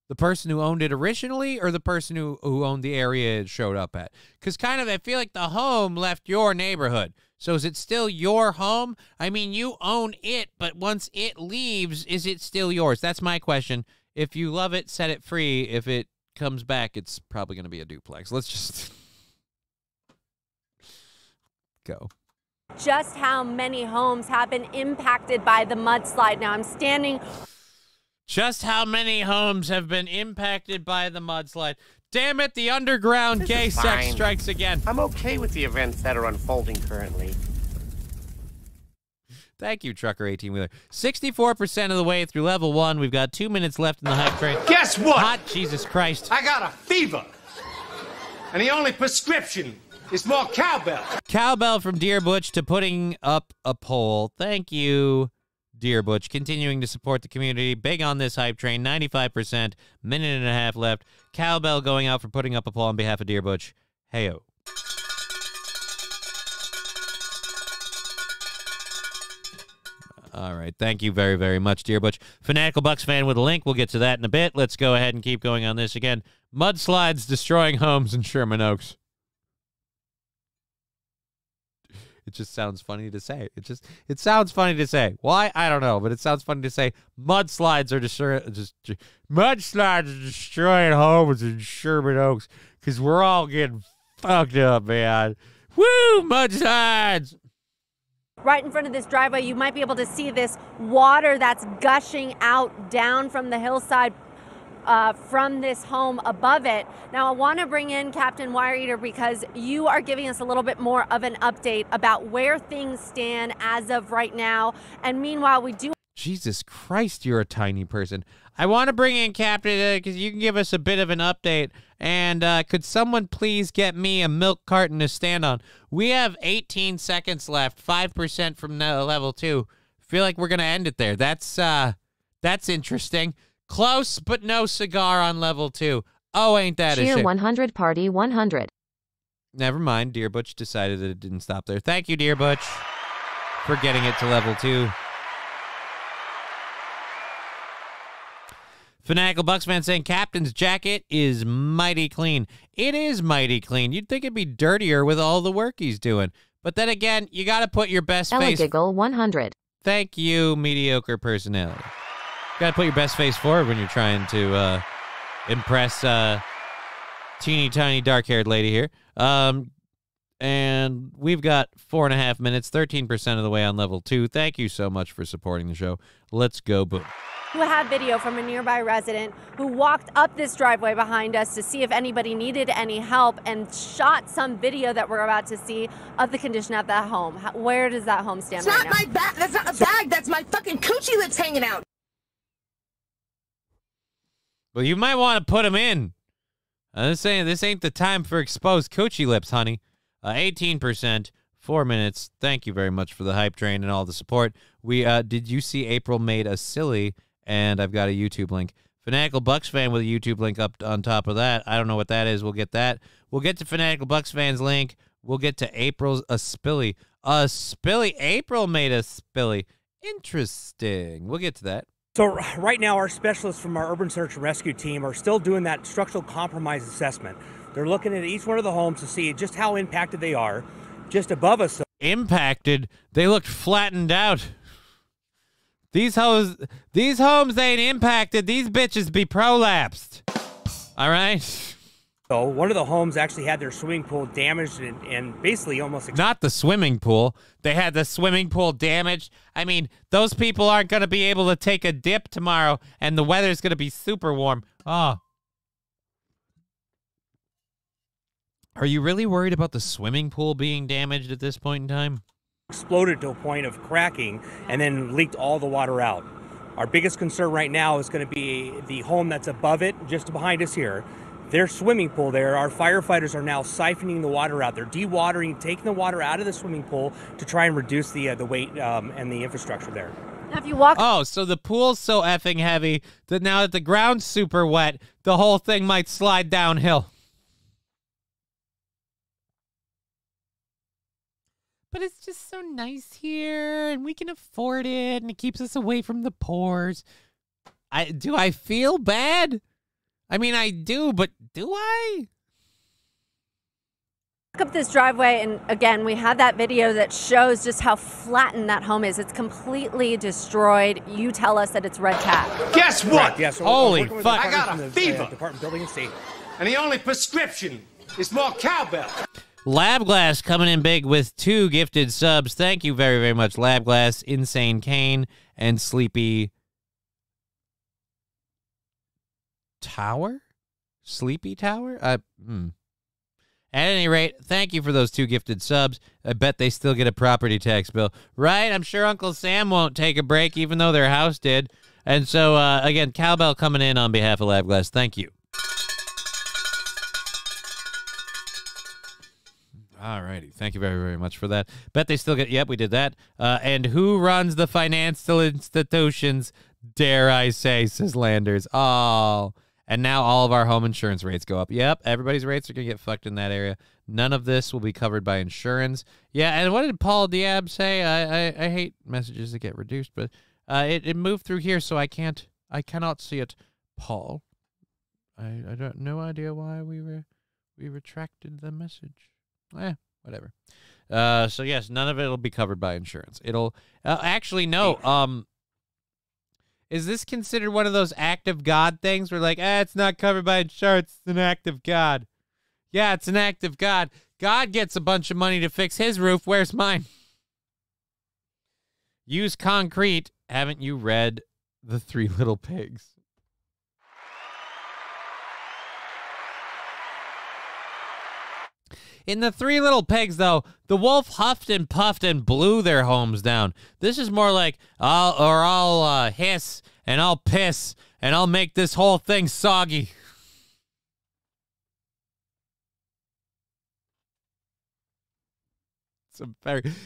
The person who owned it originally, or the person who owned the area it showed up at? Because I feel like the home left your neighborhood. So is it still your home? I mean, you own it, but once it leaves, is it still yours? That's my question. If you love it, set it free. If it comes back, it's probably going to be a duplex. Let's just go. Just how many homes have been impacted by the mudslide. Now I'm standing. Just how many homes have been impacted by the mudslide? Damn it, the underground gay sex strikes again. I'm okay with the events that are unfolding currently. Thank you, Trucker 18-Wheeler. 64% of the way through level 1. We've got 2 minutes left in the hype train. Guess what? Hot Jesus Christ. I got a fever. And the only prescription is more cowbell. Cowbell from Dear Butch to putting up a poll. Thank you, Dear Butch. Continuing to support the community. Big on this hype train. 95%. Minute and a half left. Cowbell going out for putting up a poll on behalf of Dear Butch. Heyo. All right. Thank you very, very much, Dear Butch. Fanatical Bucks fan with a link. We'll get to that in a bit. Let's go ahead and keep going on this again. Mudslides destroying homes in Sherman Oaks. It just sounds funny to say. It sounds funny to say. Why? I don't know, but it sounds funny to say. Mudslides are destroying homes in Sherman Oaks because we're all getting fucked up, man. Woo, mudslides! Right in front of this driveway, you might be able to see this water that's gushing out down from the hillside from this home above it. Now, I want to bring in Captain Wire Eater because you are giving us a little bit more of an update about where things stand as of right now. And meanwhile, we do... Jesus Christ, you're a tiny person. I want to bring in Captain because you can give us a bit of an update. And could someone please get me a milk carton to stand on? We have 18 seconds left, 5% from level 2. Feel like we're going to end it there. That's interesting. Close, but no cigar on level 2. Oh, ain't that a shit. Cheer 100 party 100. Never mind. Dear Butch decided that it didn't stop there. Thank you, Dear Butch, for getting it to level 2. Fanatical Bucksman saying Captain's jacket is mighty clean. It is mighty clean. You'd think it'd be dirtier with all the work he's doing. But then again, you got to put your best face... Elegiggle 100. Thank you, mediocre personality. Got to put your best face forward when you're trying to impress teeny tiny dark-haired lady here. And we've got 4.5 minutes, 13% of the way on level 2. Thank you so much for supporting the show. Let's go, boom. We have video from a nearby resident who walked up this driveway behind us to see if anybody needed any help and shot some video that we're about to see of the condition of that home. Where does that home stand right now? It's not my bag. That's not a bag. That's my fucking coochie lips hanging out. Well, you might want to put them in. I'm just saying, this ain't the time for exposed coochie lips, honey. 18%, 4 minutes. Thank you very much for the hype train and all the support. We did you see April made a silly? And I've got a YouTube link. Fanatical Bucks fan with a YouTube link up on top of that. I don't know what that is. We'll get that. We'll get to Fanatical Bucks fan's link. We'll get to April's a spilly. A spilly. April made a spilly. Interesting. We'll get to that. So right now, our specialists from our Urban Search and Rescue team are still doing that structural compromise assessment. They're looking at each one of the homes to see just how impacted they are. Just above us. Impacted? They looked flattened out. These homes ain't impacted. These bitches be prolapsed. All right? So one of the homes actually had their swimming pool damaged and basically almost... Not the swimming pool. They had the swimming pool damaged. I mean, those people aren't going to be able to take a dip tomorrow, and the weather's going to be super warm. Oh. Are you really worried about the swimming pool being damaged at this point in time? Exploded to a point of cracking and then leaked all the water out. Our biggest concern right now is going to be the home that's above it, just behind us here. Their swimming pool there, our firefighters are now siphoning the water out. They're dewatering, taking the water out of the swimming pool to try and reduce the weight and the infrastructure there. Now, if you walk. Oh, so the pool's so effing heavy that now that the ground's super wet, the whole thing might slide downhill. But it's just so nice here, and we can afford it, and it keeps us away from the pores. Do I feel bad? I mean, I do, but do I? Up this driveway, and again, we have that video that shows just how flattened that home is. It's completely destroyed. You tell us that it's red tag. Guess what? Yes. So Holy fuck. I got a fever. Department Building and Safety. And the only prescription is more cowbell. Lab Glass coming in big with 2 gifted subs. Thank you very, very much, Lab Glass, Insane Kane, and Sleepy Tower? Sleepy Tower? At any rate, thank you for those 2 gifted subs. I bet they still get a property tax bill. Right? I'm sure Uncle Sam won't take a break, even though their house did. And so, again, cowbell coming in on behalf of Lab Glass. Thank you. All righty. Thank you very, very much for that. Bet they still get... Yep, we did that. And who runs the financial institutions, dare I say, says Landers. Oh... And now all of our home insurance rates go up. Yep, everybody's rates are going to get fucked in that area. None of this will be covered by insurance. Yeah, and what did Paul Diab say? I hate messages that get reduced, but it moved through here, so I cannot see it. Paul, I don't no idea why we retracted the message. Whatever. So yes, none of it will be covered by insurance. It'll actually no. Is this considered one of those act of God things where like, it's not covered by insurance, it's an act of God? Yeah, it's an act of God. God gets a bunch of money to fix his roof. Where's mine? Use concrete. Haven't you read The 3 Little Pigs? In The 3 Little Pigs, though, the wolf huffed and puffed and blew their homes down. This is more like, I'll hiss and I'll piss and I'll make this whole thing soggy.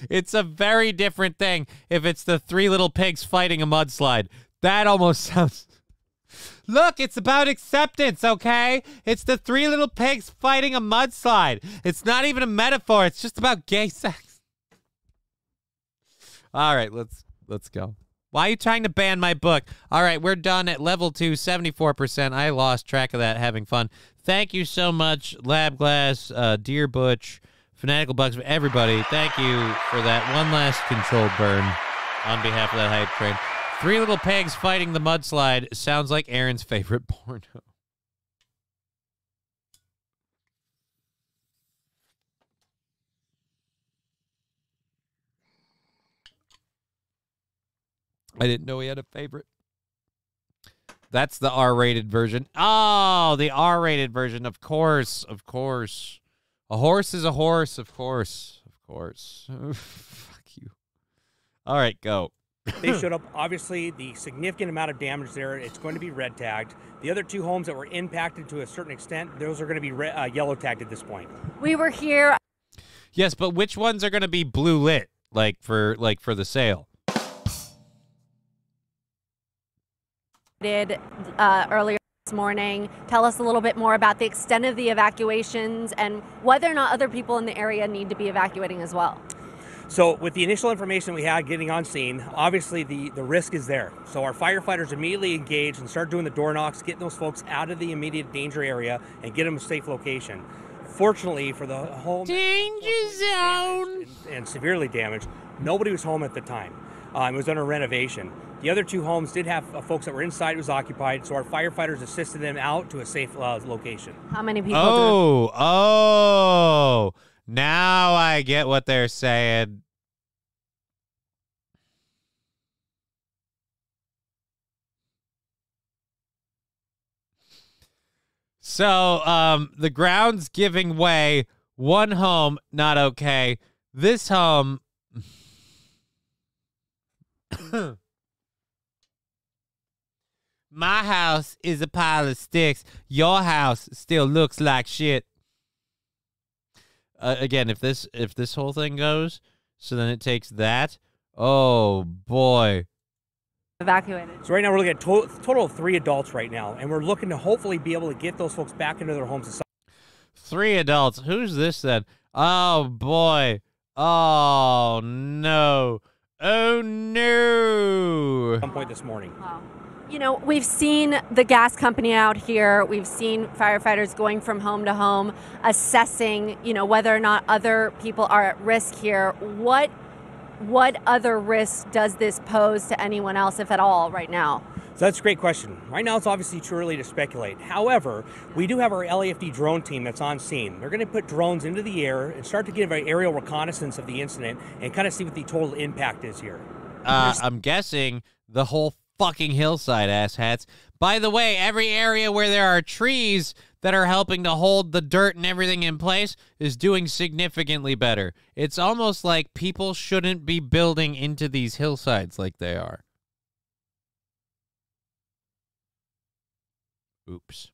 It's a very different thing if it's the 3 Little Pigs fighting a mudslide. That almost sounds... Look, it's about acceptance, okay? It's the 3 Little Pigs fighting a mudslide. It's not even a metaphor. It's just about gay sex. All right, let's go. Why are you trying to ban my book? All right, we're done at level 2, 74%. I lost track of that, having fun. Thank you so much, Lab Glass, Dear Butch, Fanatical Bugs, everybody. Thank you for that one last controlled burn on behalf of that hype train. 3 Little Pigs fighting the mudslide sounds like Aaron's favorite porno. I didn't know he had a favorite. That's the R-rated version. Oh, the R-rated version. Of course. Of course. A horse is a horse. Of course. Of course. Fuck you. All right, go. They showed up. Obviously, the significant amount of damage there, it's going to be red tagged. The other 2 homes that were impacted to a certain extent, those are going to be yellow tagged at this point. We were here. Yes, but which ones are going to be blue lit, like for the sale? Did earlier this morning. Tell us a little bit more about the extent of the evacuations and whether or not other people in the area need to be evacuating as well. So with the initial information we had getting on scene, obviously the risk is there. So our firefighters immediately engaged and started doing the door knocks, getting those folks out of the immediate danger area and get them a safe location. Fortunately for the home danger zone and severely damaged, nobody was home at the time. It was under renovation. The other 2 homes did have folks that were inside. It was occupied, so our firefighters assisted them out to a safe location. How many people? Oh, now I get what they're saying. So, the ground's giving way. 1 home, not okay. This home... My house is a pile of sticks. Your house still looks like shit. Again, if this whole thing goes, so then it takes that. Oh boy, Evacuated. So right now we're looking at total of 3 adults right now, and we're looking to hopefully be able to get those folks back into their homes. 3 adults. Who's this then? Oh, boy. Oh, no. Oh, no. At some point this morning. Wow. You know, we've seen the gas company out here. We've seen firefighters going from home to home, assessing, you know, whether or not other people are at risk here. What other risk does this pose to anyone else, if at all, right now? So that's a great question. Right now, it's obviously too early to speculate. However, we do have our LAFD drone team that's on scene. They're going to put drones into the air and start to give an aerial reconnaissance of the incident and kind of see what the total impact is here. I'm guessing the whole fucking hillside, asshats. By the way, every area where there are trees that are helping to hold the dirt and everything in place is doing significantly better. It's almost like people shouldn't be building into these hillsides like they are. Oops.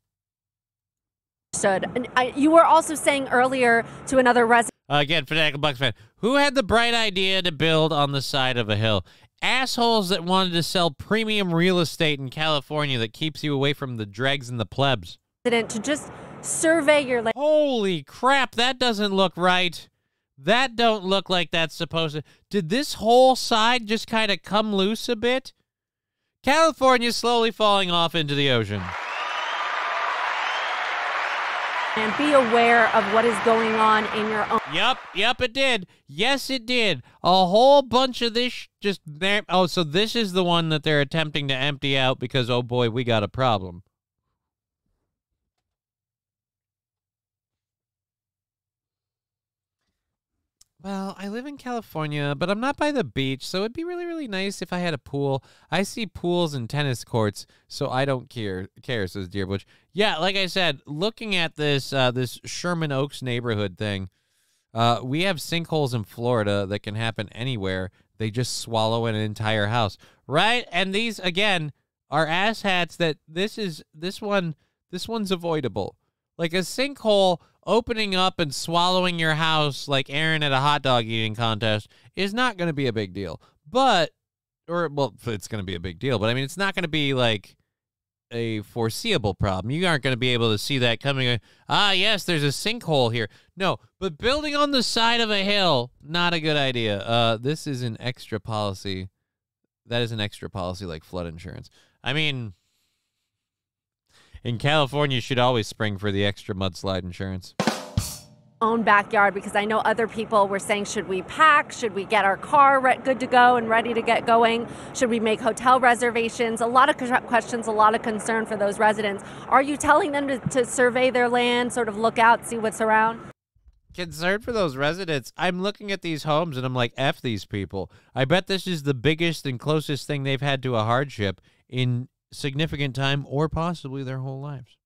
And you were also saying earlier to another resident. Again, Fanatical Bucks fan. Who had the bright idea to build on the side of a hill? Assholes that wanted to sell premium real estate in California that keeps you away from the dregs and the plebs. To just survey your land. Holy crap, that doesn't look right. That don't look like that's supposed to. Did this whole side just kind of come loose a bit? California's slowly falling off into the ocean. And be aware of what is going on in your own. Yep, it did. Yes, it did. A whole bunch of this just there. Oh, so this is the one that they're attempting to empty out because, oh boy, we got a problem. Well, I live in California, but I'm not by the beach, so it'd be really, really nice if I had a pool. I see pools and tennis courts, so I don't care, says Dear Butch. Yeah, like I said, looking at this this Sherman Oaks neighborhood thing, we have sinkholes in Florida that can happen anywhere. They just swallow an entire house, right? And these, again, are asshats that this one's avoidable. Like a sinkhole opening up and swallowing your house like Aaron at a hot dog eating contest is not going to be a big deal. Well, it's going to be a big deal, but I mean, it's not going to be like a foreseeable problem. You aren't going to be able to see that coming. Yes, there's a sinkhole here. No, but building on the side of a hill, not a good idea. This is an extra policy. That is an extra policy like flood insurance. I mean, in California, you should always spring for the extra mudslide insurance. Own backyard, because I know other people were saying, should we pack? Should we get our car good to go and ready to get going? Should we make hotel reservations? A lot of questions, a lot of concern for those residents. Are you telling them to survey their land, sort of look out, see what's around? Concerned for those residents. I'm looking at these homes and I'm like, F these people. I bet this is the biggest and closest thing they've had to a hardship in significant time or possibly their whole lives.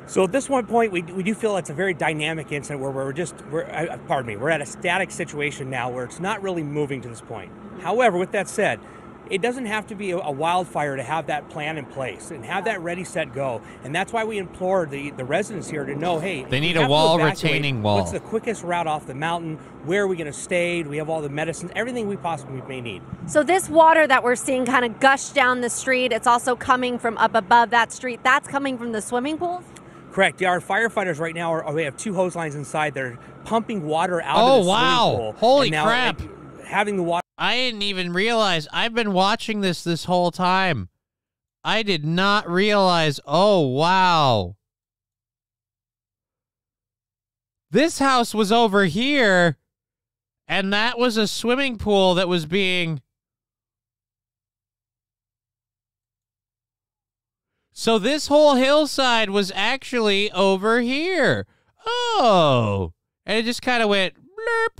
So at this one point, we do feel it's a very dynamic incident where we're at a static situation now where it's not really moving to this point. However, with that said, it doesn't have to be a wildfire to have that plan in place and have that ready, set, go. And that's why we implore the residents here to know, hey, they need a wall, retaining wall. What's the quickest route off the mountain? Where are we going to stay? Do we have all the medicines? Everything we possibly may need. So this water that we're seeing kind of gush down the street, it's also coming from up above that street. That's coming from the swimming pools? Correct. Yeah, our firefighters right now we have 2 hose lines inside. They're pumping water out of the swimming pool. Holy crap. Having the water. I didn't even realize. I've been watching this whole time. I did not realize. Oh, wow. This house was over here, and that was a swimming pool that was being... So this whole hillside was actually over here. Oh. And it just kind of went blurp.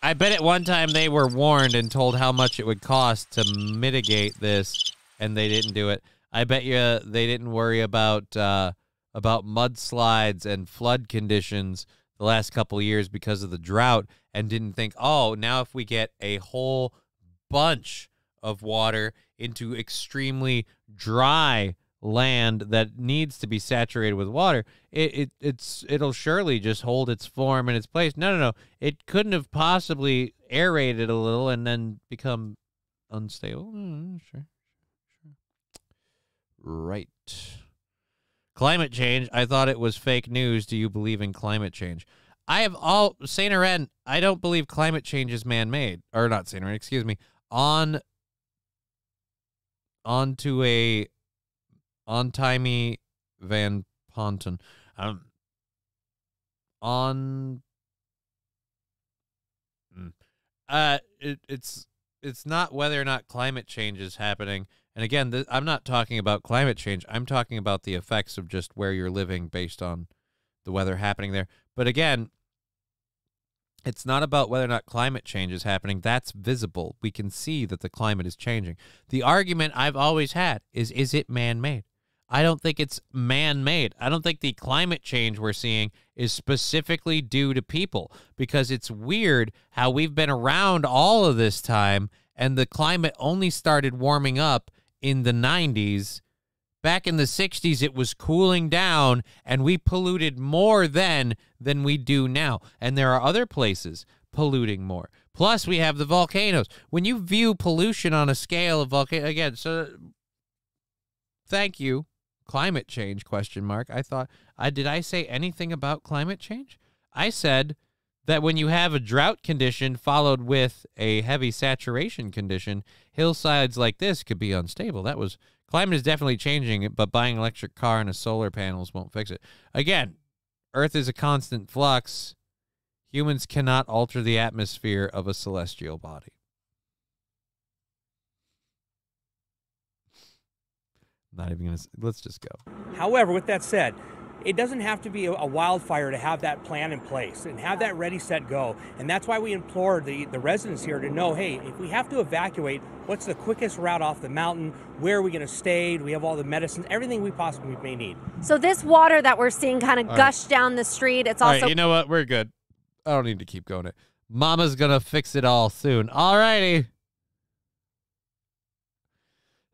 I bet at one time they were warned and told how much it would cost to mitigate this, and they didn't do it. I bet you they didn't worry about mudslides and flood conditions the last couple of years because of the drought, and didn't think, oh, now if we get a whole bunch of water into extremely dry land that needs to be saturated with water, it'll surely just hold its form in its place. No. It couldn't have possibly aerated a little and then become unstable. Sure. Right. Climate change. I thought it was fake news. Do you believe in climate change? I have Saint Laurent, I don't believe climate change is man-made. Or not Saint Laurent, excuse me. Onto a on-timey Van Ponton. It's not whether or not climate change is happening. And again, I'm not talking about climate change. I'm talking about the effects of just where you're living based on the weather happening there. But again, it's not about whether or not climate change is happening. That's visible. We can see that the climate is changing. The argument I've always had is it man-made? I don't think it's man-made. I don't think the climate change we're seeing is specifically due to people, because it's weird how we've been around all of this time and the climate only started warming up in the 90s. Back in the 60s, it was cooling down, and we polluted more then than we do now. And there are other places polluting more. Plus, we have the volcanoes. When you view pollution on a scale of volcano, again, so thank you, climate change, question mark. I thought, did I say anything about climate change? I said that when you have a drought condition followed with a heavy saturation condition, hillsides like this could be unstable. That was... Climate is definitely changing, but buying an electric car and a solar panels won't fix it. Again, Earth is a constant flux. Humans cannot alter the atmosphere of a celestial body. Not even going to... Let's just go. However, with that said, it doesn't have to be a wildfire to have that plan in place and have that ready, set, go. And that's why we implore the residents here to know, hey, if we have to evacuate, what's the quickest route off the mountain? Where are we going to stay? Do we have all the medicines? Everything we possibly may need. So this water that we're seeing kind of gush down the street, it's also... All right, you know what? We're good. I don't need to keep going. Mama's going to fix it all soon. All righty.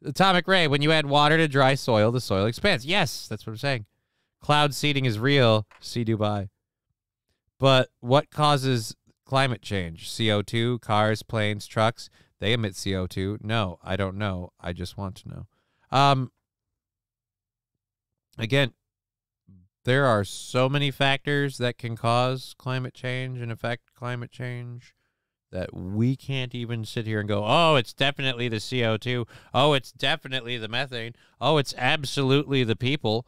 Atomic ray, when you add water to dry soil, the soil expands. Yes, that's what I'm saying. Cloud seeding is real. See Dubai. But what causes climate change? CO2, cars, planes, trucks, they emit CO2. No, I don't know. I just want to know. Again, there are so many factors that can cause climate change and affect climate change that we can't even sit here and go, oh, it's definitely the CO2. Oh, it's definitely the methane. Oh, it's absolutely the people.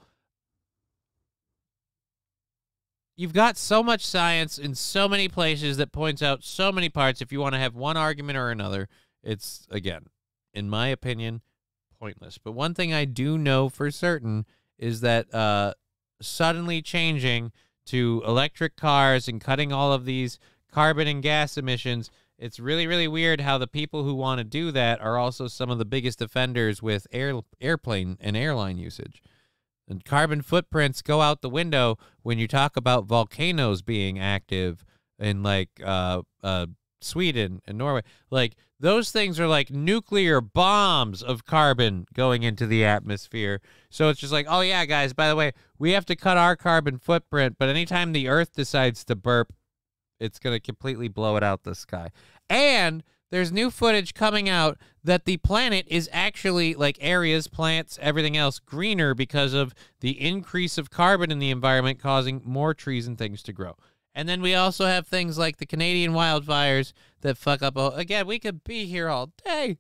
You've got so much science in so many places that points out so many parts. If you want to have one argument or another, it's, again, in my opinion, pointless. But one thing I do know for certain is that suddenly changing to electric cars and cutting all of these carbon and gas emissions, it's really, really weird how the people who want to do that are also some of the biggest offenders with airplane and airline usage. And carbon footprints go out the window when you talk about volcanoes being active in, like, Sweden and Norway. Like, those things are like nuclear bombs of carbon going into the atmosphere. So it's just like, oh, yeah, guys, by the way, we have to cut our carbon footprint, but anytime the Earth decides to burp, it's going to completely blow it out the sky. And there's new footage coming out that the planet is actually, like areas, plants, everything else, greener because of the increase of carbon in the environment causing more trees and things to grow. And then we also have things like the Canadian wildfires that fuck up. Again, we could be here all day.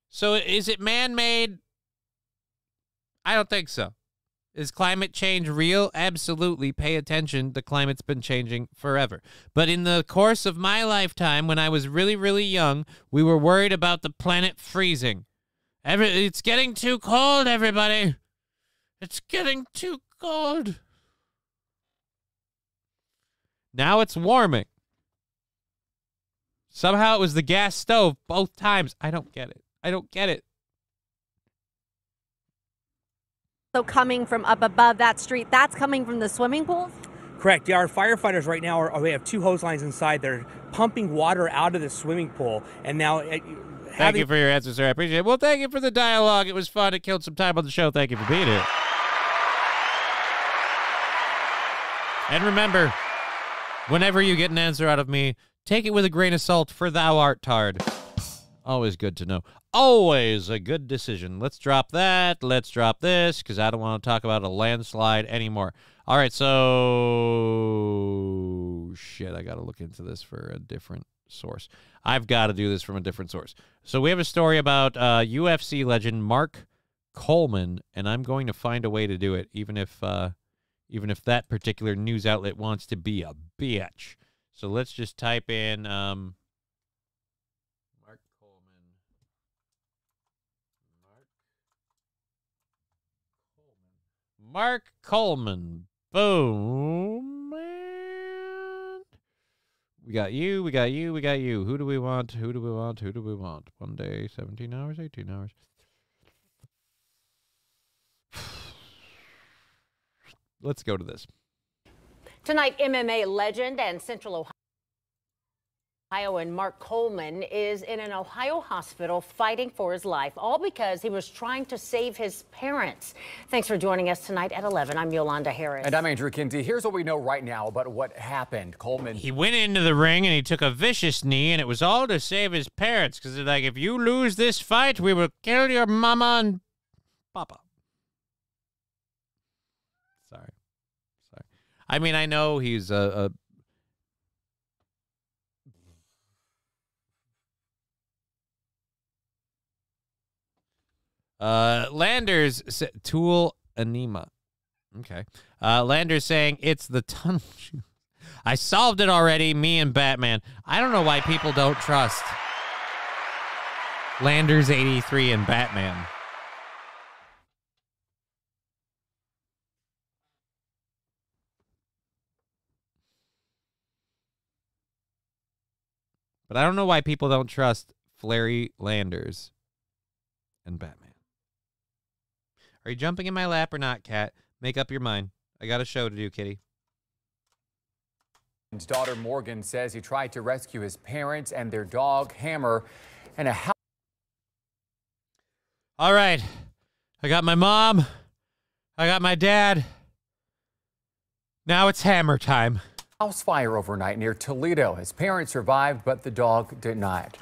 So is it man-made? I don't think so. Is climate change real? Absolutely. Pay attention. The climate's been changing forever. But in the course of my lifetime, when I was really, really young, we were worried about the planet freezing. It's getting too cold, everybody. It's getting too cold. Now it's warming. Somehow it was the gas stove both times. I don't get it. I don't get it. So coming from up above that street, that's coming from the swimming pools? Correct. Yeah, our firefighters right now we have two hose lines inside. They're pumping water out of the swimming pool, and now Thank you for your answer, sir. I appreciate it. Well, thank you for the dialogue. It was fun. It killed some time on the show. Thank you for being here. And remember, whenever you get an answer out of me, take it with a grain of salt, for thou art tard. Always good to know. Always a good decision. Let's drop that. Let's drop this, because I don't want to talk about a landslide anymore. All right, so... Shit, I got to look into this for a different source. I've got to do this from a different source. So we have a story about UFC legend Mark Coleman, and I'm going to find a way to do it, even if that particular news outlet wants to be a bitch. So let's just type in Mark Coleman. Mark Coleman. Boom. Man. We got you, we got you, we got you. Who do we want? Who do we want? Who do we want? 1 day, 17 hours, 18 hours. Let's go to this. Tonight, MMA legend and Central Ohioan Mark Coleman is in an Ohio hospital fighting for his life, all because he was trying to save his parents. Thanks for joining us tonight at 11. I'm Yolanda Harris. And I'm Andrew Kinsey. Here's what we know right now about what happened. Coleman. He went into the ring and he took a vicious knee, and it was all to save his parents, because they're like, if you lose this fight, we will kill your mama and papa. Sorry. I mean, I know he's Landers Tool Anema. Okay. Landers saying it's the tunnel. I solved it already, me and Batman. I don't know why people don't trust Landers 83 and Batman. But I don't know why people don't trust Flary Landers and Batman. Are you jumping in my lap or not, Cat? Make up your mind. I got a show to do, kitty. His daughter Morgan says he tried to rescue his parents and their dog Hammer in a house. All right. I got my mom. I got my dad. Now it's Hammer time. House fire overnight near Toledo. His parents survived, but the dog did not.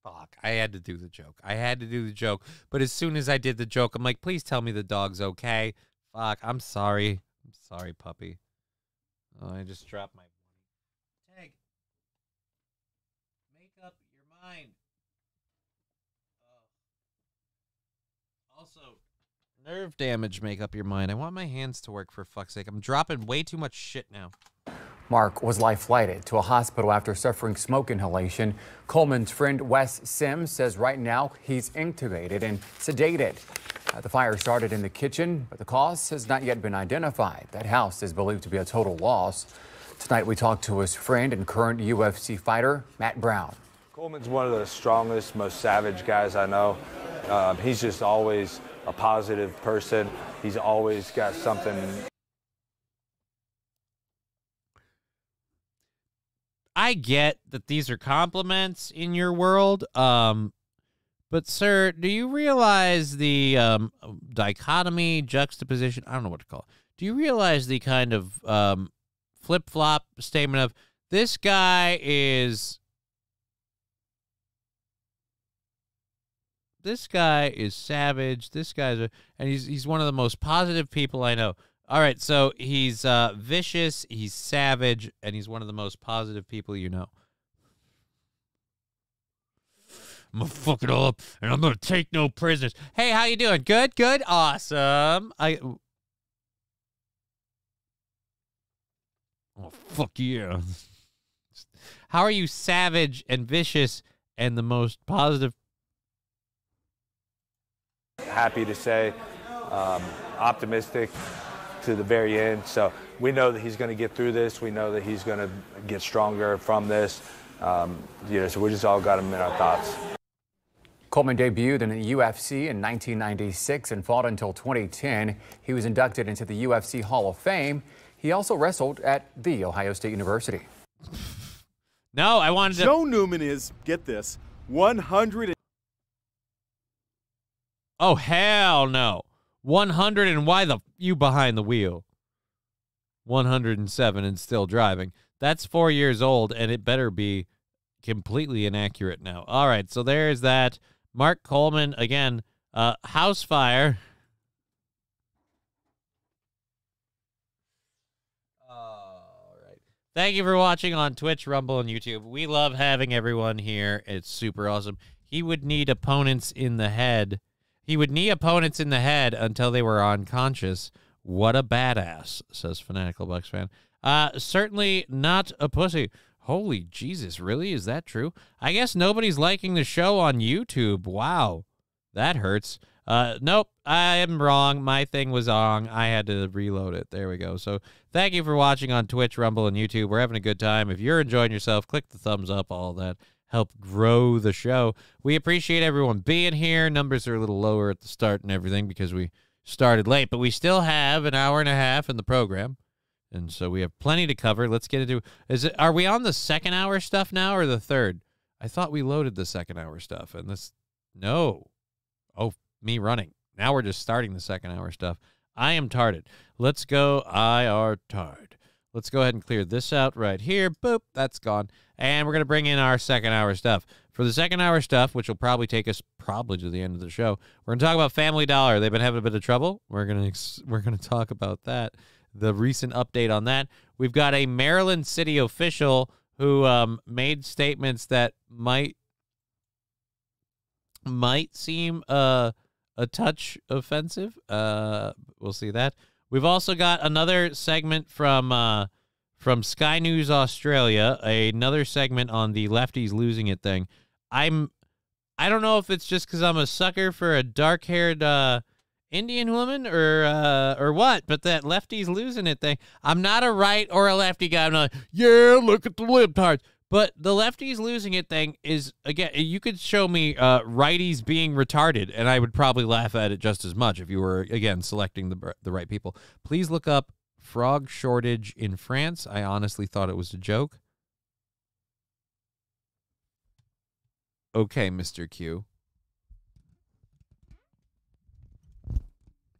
Fuck, I had to do the joke. But as soon as I did the joke, I'm like, please tell me the dog's okay. Fuck, I'm sorry. I'm sorry, puppy. Oh, I just dropped my tag. Make up your mind. Also, nerve damage, make up your mind. I want my hands to work, for fuck's sake. I'm dropping way too much shit now. Mark was life-flighted to a hospital after suffering smoke inhalation. Coleman's friend Wes Sims says right now he's intubated and sedated. The fire started in the kitchen, but the cause has not yet been identified. That house is believed to be a total loss. Tonight we talked to his friend and current UFC fighter, Matt Brown. Coleman's one of the strongest, most savage guys I know. He's just always a positive person. He's always got something. I get that these are compliments in your world, but sir, do you realize the dichotomy, juxtaposition? I don't know what to call it. Do you realize the kind of flip-flop statement of this guy is savage, this guy's and he's one of the most positive people I know. All right, so he's vicious, he's savage, and he's one of the most positive people you know. I'm gonna fuck it all up, and I'm gonna take no prisoners. Hey, how you doing? Good, good, awesome. Oh, fuck yeah. How are you savage and vicious and the most positive? Happy to say, optimistic to the very end. So we know that he's going to get through this. We know that he's going to get stronger from this. So we just all got him in our thoughts. Coleman debuted in the UFC in 1996 and fought until 2010. He was inducted into the UFC Hall of Fame. He also wrestled at The Ohio State University. No, I wanted to... Joe Newman is, get this, 100. Oh, hell no. 100 and why the you behind the wheel? 107 and still driving. That's 4 years old, and it better be completely inaccurate now. All right, so there's that. Mark Coleman, again, house fire. All right. Thank you for watching on Twitch, Rumble, and YouTube. We love having everyone here. It's super awesome. He would need opponents in the head. He would knee opponents in the head until they were unconscious. What a badass, says Fanatical Bucks fan. Certainly not a pussy. Holy Jesus, really? Is that true? I guess nobody's liking the show on YouTube. Wow, that hurts. Nope, I am wrong. My thing was wrong. I had to reload it. There we go. So thank you for watching on Twitch, Rumble, and YouTube. We're having a good time. If you're enjoying yourself, click the thumbs up, all that. Help grow the show. We appreciate everyone being here. Numbers are a little lower at the start and everything because we started late, but we still have an hour and a half in the program, and so we have plenty to cover. Let's get into it. Are we on the second hour stuff now or the third? I thought we loaded the second hour stuff, and this, no. Oh, me running. Now we're just starting the second hour stuff. I am tarded. Let's go. I are tard. Let's go ahead and clear this out right here. Boop, that's gone. And we're going to bring in our second hour stuff. For the second hour stuff, which will probably take us to the end of the show, we're going to talk about Family Dollar. They've been having a bit of trouble. We're going to talk about that, the recent update on that. We've got a Maryland city official who made statements that might seem a touch offensive. We'll see that. We've also got another segment from Sky News Australia, another segment on the lefties losing it thing. I don't know if it's just because I'm a sucker for a dark-haired Indian woman or what, but that lefties losing it thing. I'm not a right or a lefty guy. I'm not like, yeah, look at the libtards. But the lefties losing it thing is, again, you could show me righties being retarded, and I would probably laugh at it just as much if you were, again, selecting the right people. Please look up frog shortage in France. I honestly thought it was a joke. Okay, Mr. Q.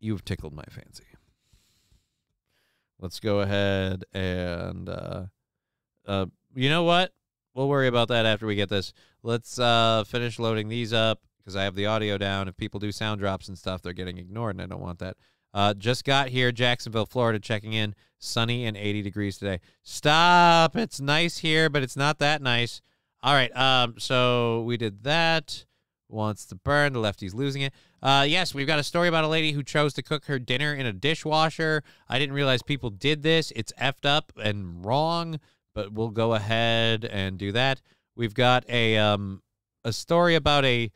You've tickled my fancy. Let's go ahead and, you know what? We'll worry about that after we get this. Let's finish loading these up because I have the audio down. If people do sound drops and stuff, they're getting ignored, and I don't want that. Just got here, Jacksonville, Florida, checking in. Sunny and 80 degrees today. Stop. It's nice here, but it's not that nice. All right, so we did that. Wants to burn. The lefty's losing it. Yes, we've got a story about a lady who chose to cook her dinner in a dishwasher. I didn't realize people did this. It's effed up and wrong, but we'll go ahead and do that. We've got a story about a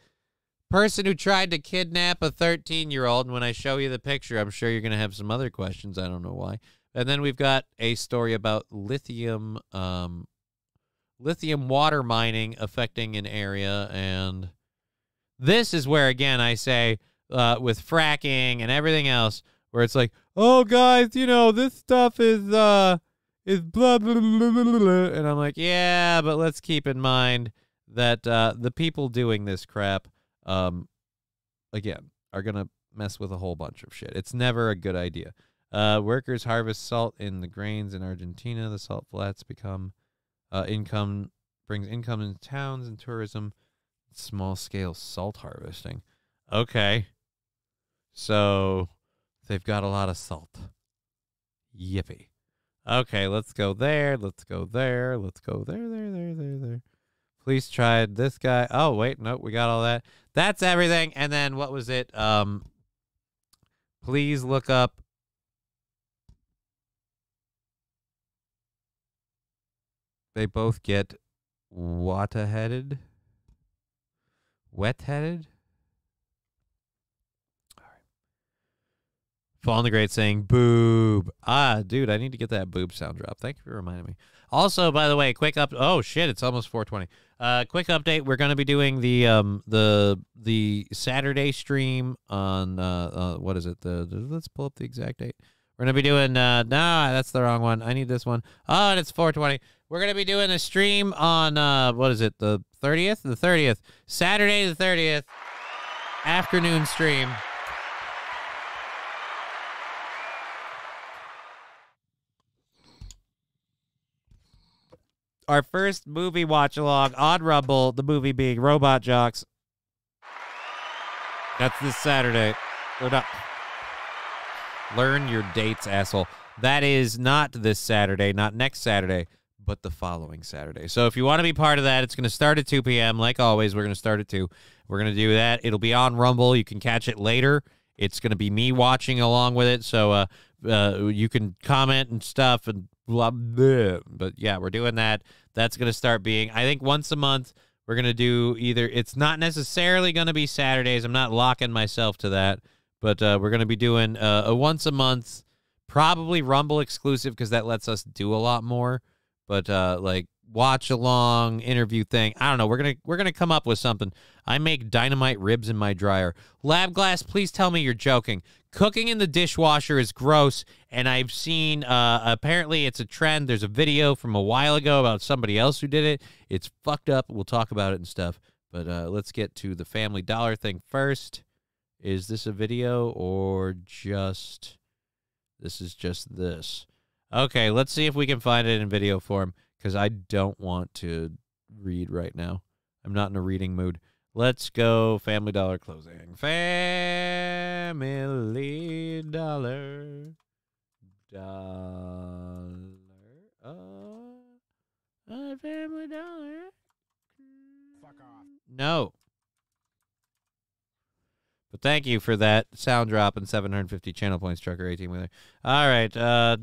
person who tried to kidnap a 13-year-old, and when I show you the picture, I'm sure you're going to have some other questions. I don't know why. And then we've got a story about lithium water mining affecting an area, and this is where, again, I say, with fracking and everything else, where it's like, oh, guys, you know, this stuff is blah, blah, blah, blah, blah. And I'm like, yeah, but let's keep in mind that the people doing this crap, again, are going to mess with a whole bunch of shit. It's never a good idea. Workers harvest salt in the grains in Argentina. The salt flats become brings income into towns and tourism. Small-scale salt harvesting. Okay. So they've got a lot of salt. Yippee. Okay, let's go there. Let's go there. Let's go there. Please try this guy. Oh, wait. Nope, we got all that. That's everything. And then what was it? Please look up. They both get water-headed. Wet-headed? All right. Fall in the Great saying, boob. Ah, dude, I need to get that boob sound drop. Thank you for reminding me. Also, by the way, quick up. Oh, shit, it's almost 4:20. Quick update. We're going to be doing the Saturday stream on, what is it? Let's pull up the exact date. We're going to be doing, no, that's the wrong one. I need this one. Oh, and it's 4:20. We're going to be doing a stream on, what is it, the 30th? The 30th. Saturday the 30th. Afternoon stream. Our first movie watch-along on Rumble, the movie being Robot Jocks. That's this Saturday. Or not. Learn your dates, asshole. That is not this Saturday, not next Saturday, but the following Saturday. So if you want to be part of that, it's going to start at 2 p.m. Like always, we're going to start at 2. We're going to do that. It'll be on Rumble. You can catch it later. It's going to be me watching along with it, so you can comment and stuff and blah, blah. But yeah, we're doing that. That's going to start being, I think, once a month. We're going to do either, it's not necessarily going to be Saturdays. I'm not locking myself to that, but we're going to be doing a once a month, probably Rumble exclusive because that lets us do a lot more. But like watch along interview thing, I don't know. We're gonna come up with something. I make dynamite ribs in my dryer. Lab Glass, please tell me you're joking. Cooking in the dishwasher is gross, and I've seen apparently it's a trend. There's a video from a while ago about somebody else who did it. It's fucked up. We'll talk about it and stuff. But let's get to the Family Dollar thing first. Is this a video or just this is just this? Okay, let's see if we can find it in video form, because I don't want to read right now. I'm not in a reading mood. Let's go Family Dollar closing. Family Dollar. Family Dollar. Fuck off. No. But thank you for that sound drop and 750 channel points, Trucker 18-wheeler. All right. Oh,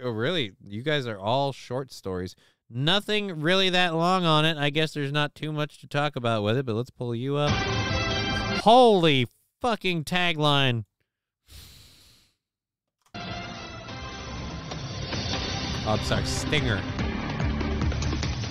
really? You guys are all short stories. Nothing really that long on it. I guess there's not too much to talk about with it, but let's pull you up. Holy fucking tagline. Oh, I'm sorry, stinger.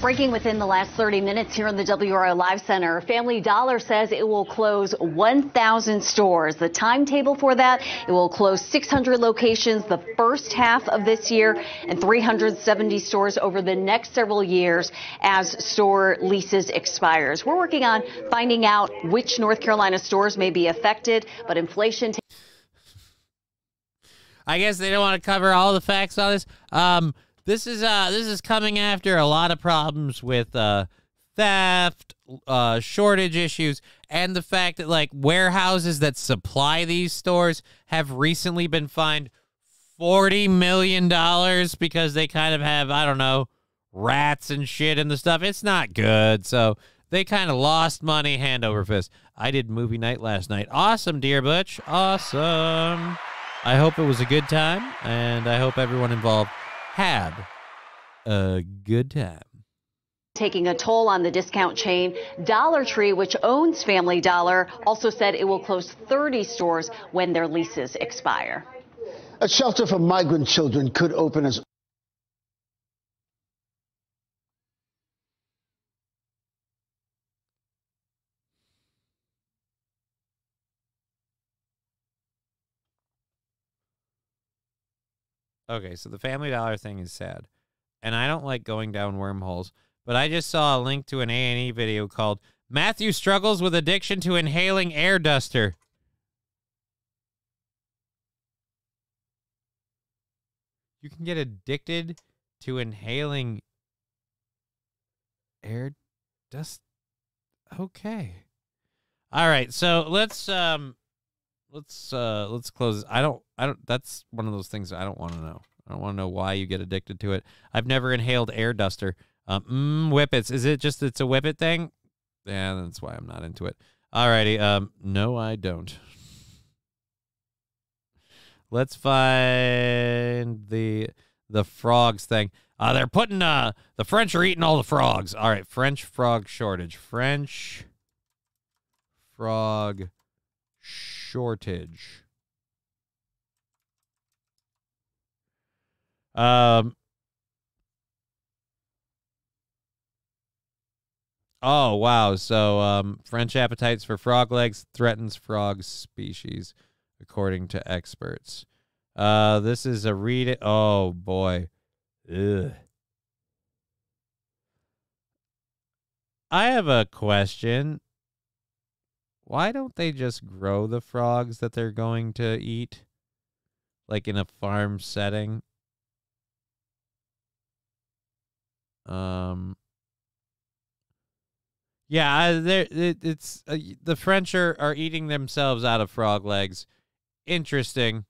Breaking within the last 30 minutes here in the WRO Live Center, Family Dollar says it will close 1,000 stores. The timetable for that, it will close 600 locations the first half of this year and 370 stores over the next several years as store leases expires. We're working on finding out which North Carolina stores may be affected, but inflation... I guess they don't want to cover all the facts on this. This is coming after a lot of problems with theft, shortage issues, and the fact that like warehouses that supply these stores have recently been fined $40 million because they kind of have, I don't know, rats and shit in the stuff. It's not good. So they kind of lost money hand over fist. I did movie night last night. Awesome, dear Butch. Awesome. I hope it was a good time, and I hope everyone involved had a good time. Taking a toll on the discount chain. Dollar Tree, which owns Family Dollar, also said it will close 30 stores when their leases expire. A shelter for migrant children could open as Okay, so the Family Dollar thing is sad, and I don't like going down wormholes, but I just saw a link to an A&E video called Matthew Struggles with Addiction to Inhaling Air Duster. You can get addicted to inhaling air dust? Okay. All right, so let's close. I don't, that's one of those things I don't want to know. I don't want to know why you get addicted to it. I've never inhaled air duster. Whippets. Is it just, it's a whippet thing? Yeah, that's why I'm not into it. Alrighty. No, I don't. Let's find the frogs thing. They're putting, the French are eating all the frogs. All right. French frog shortage. French frog shortage. Oh, wow. So, French appetites for frog legs threatens frog species, according to experts. This is a read it. Oh boy. Ugh. I have a question. Why don't they just grow the frogs that they're going to eat? Like in a farm setting? Yeah, it's the French are eating themselves out of frog legs. Interesting.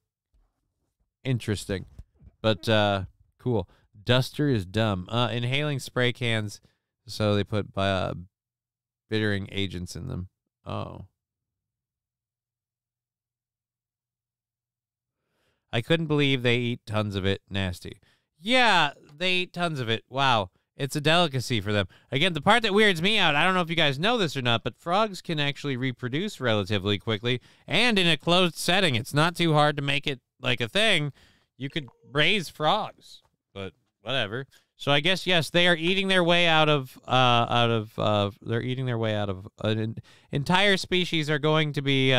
But cool. Duster is dumb. Inhaling spray cans, so they put bittering agents in them. Oh. I couldn't believe they eat tons of it. Nasty. Yeah, they eat tons of it. Wow. It's a delicacy for them. Again, the part that weirds me out, I don't know if you guys know this or not, but frogs can actually reproduce relatively quickly. And in a closed setting, it's not too hard to make it like a thing. You could raise frogs, but whatever. So I guess, yes, they are eating their way out of they're eating their way out of an entire species are going to be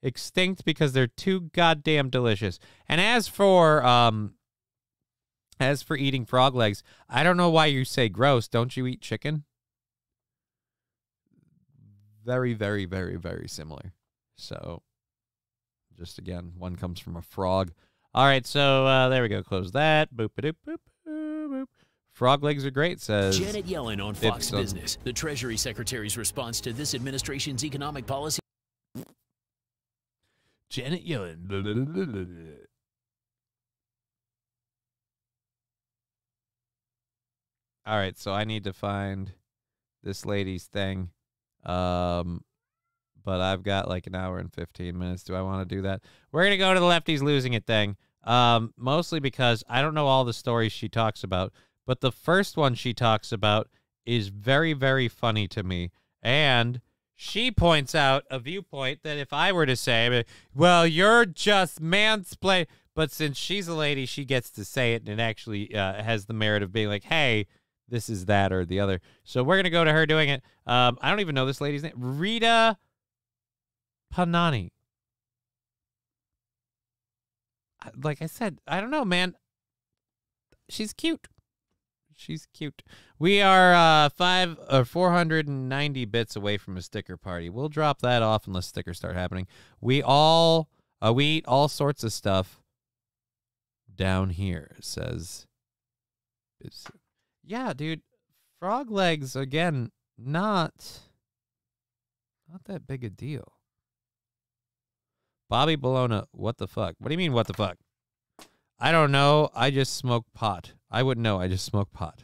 extinct because they're too goddamn delicious. And as for eating frog legs, I don't know why you say gross. Don't you eat chicken? Very, very, very, very similar. So, just again, one comes from a frog. All right, so there we go. Close that. Boop, boop, boop, boop, boop. Frog legs are great, says Janet Yellen on Fox Business. The Treasury Secretary's response to this administration's economic policy. Janet Yellen. Blah, blah, blah, blah, blah. All right, so I need to find this lady's thing. But I've got like an hour and 15 minutes. Do I want to do that? We're going to go to the lefties losing it thing. Mostly because I don't know all the stories she talks about, but the first one she talks about is very, very funny to me. And she points out a viewpoint that if I were to say, well, you're just mansplaining, but since she's a lady, she gets to say it, and it actually has the merit of being like, hey, this is that or the other. So we're going to go to her doing it. I don't even know this lady's name. Rita Panani. Like I said, I don't know, man. She's cute. She's cute. We are 490 bits away from a sticker party. We'll drop that off unless stickers start happening. We eat all sorts of stuff down here, says. Yeah, dude. Frog legs, again, not that big a deal. Bobby Bologna, what the fuck? What do you mean, what the fuck? I don't know. I just smoke pot. I wouldn't know. I just smoke pot.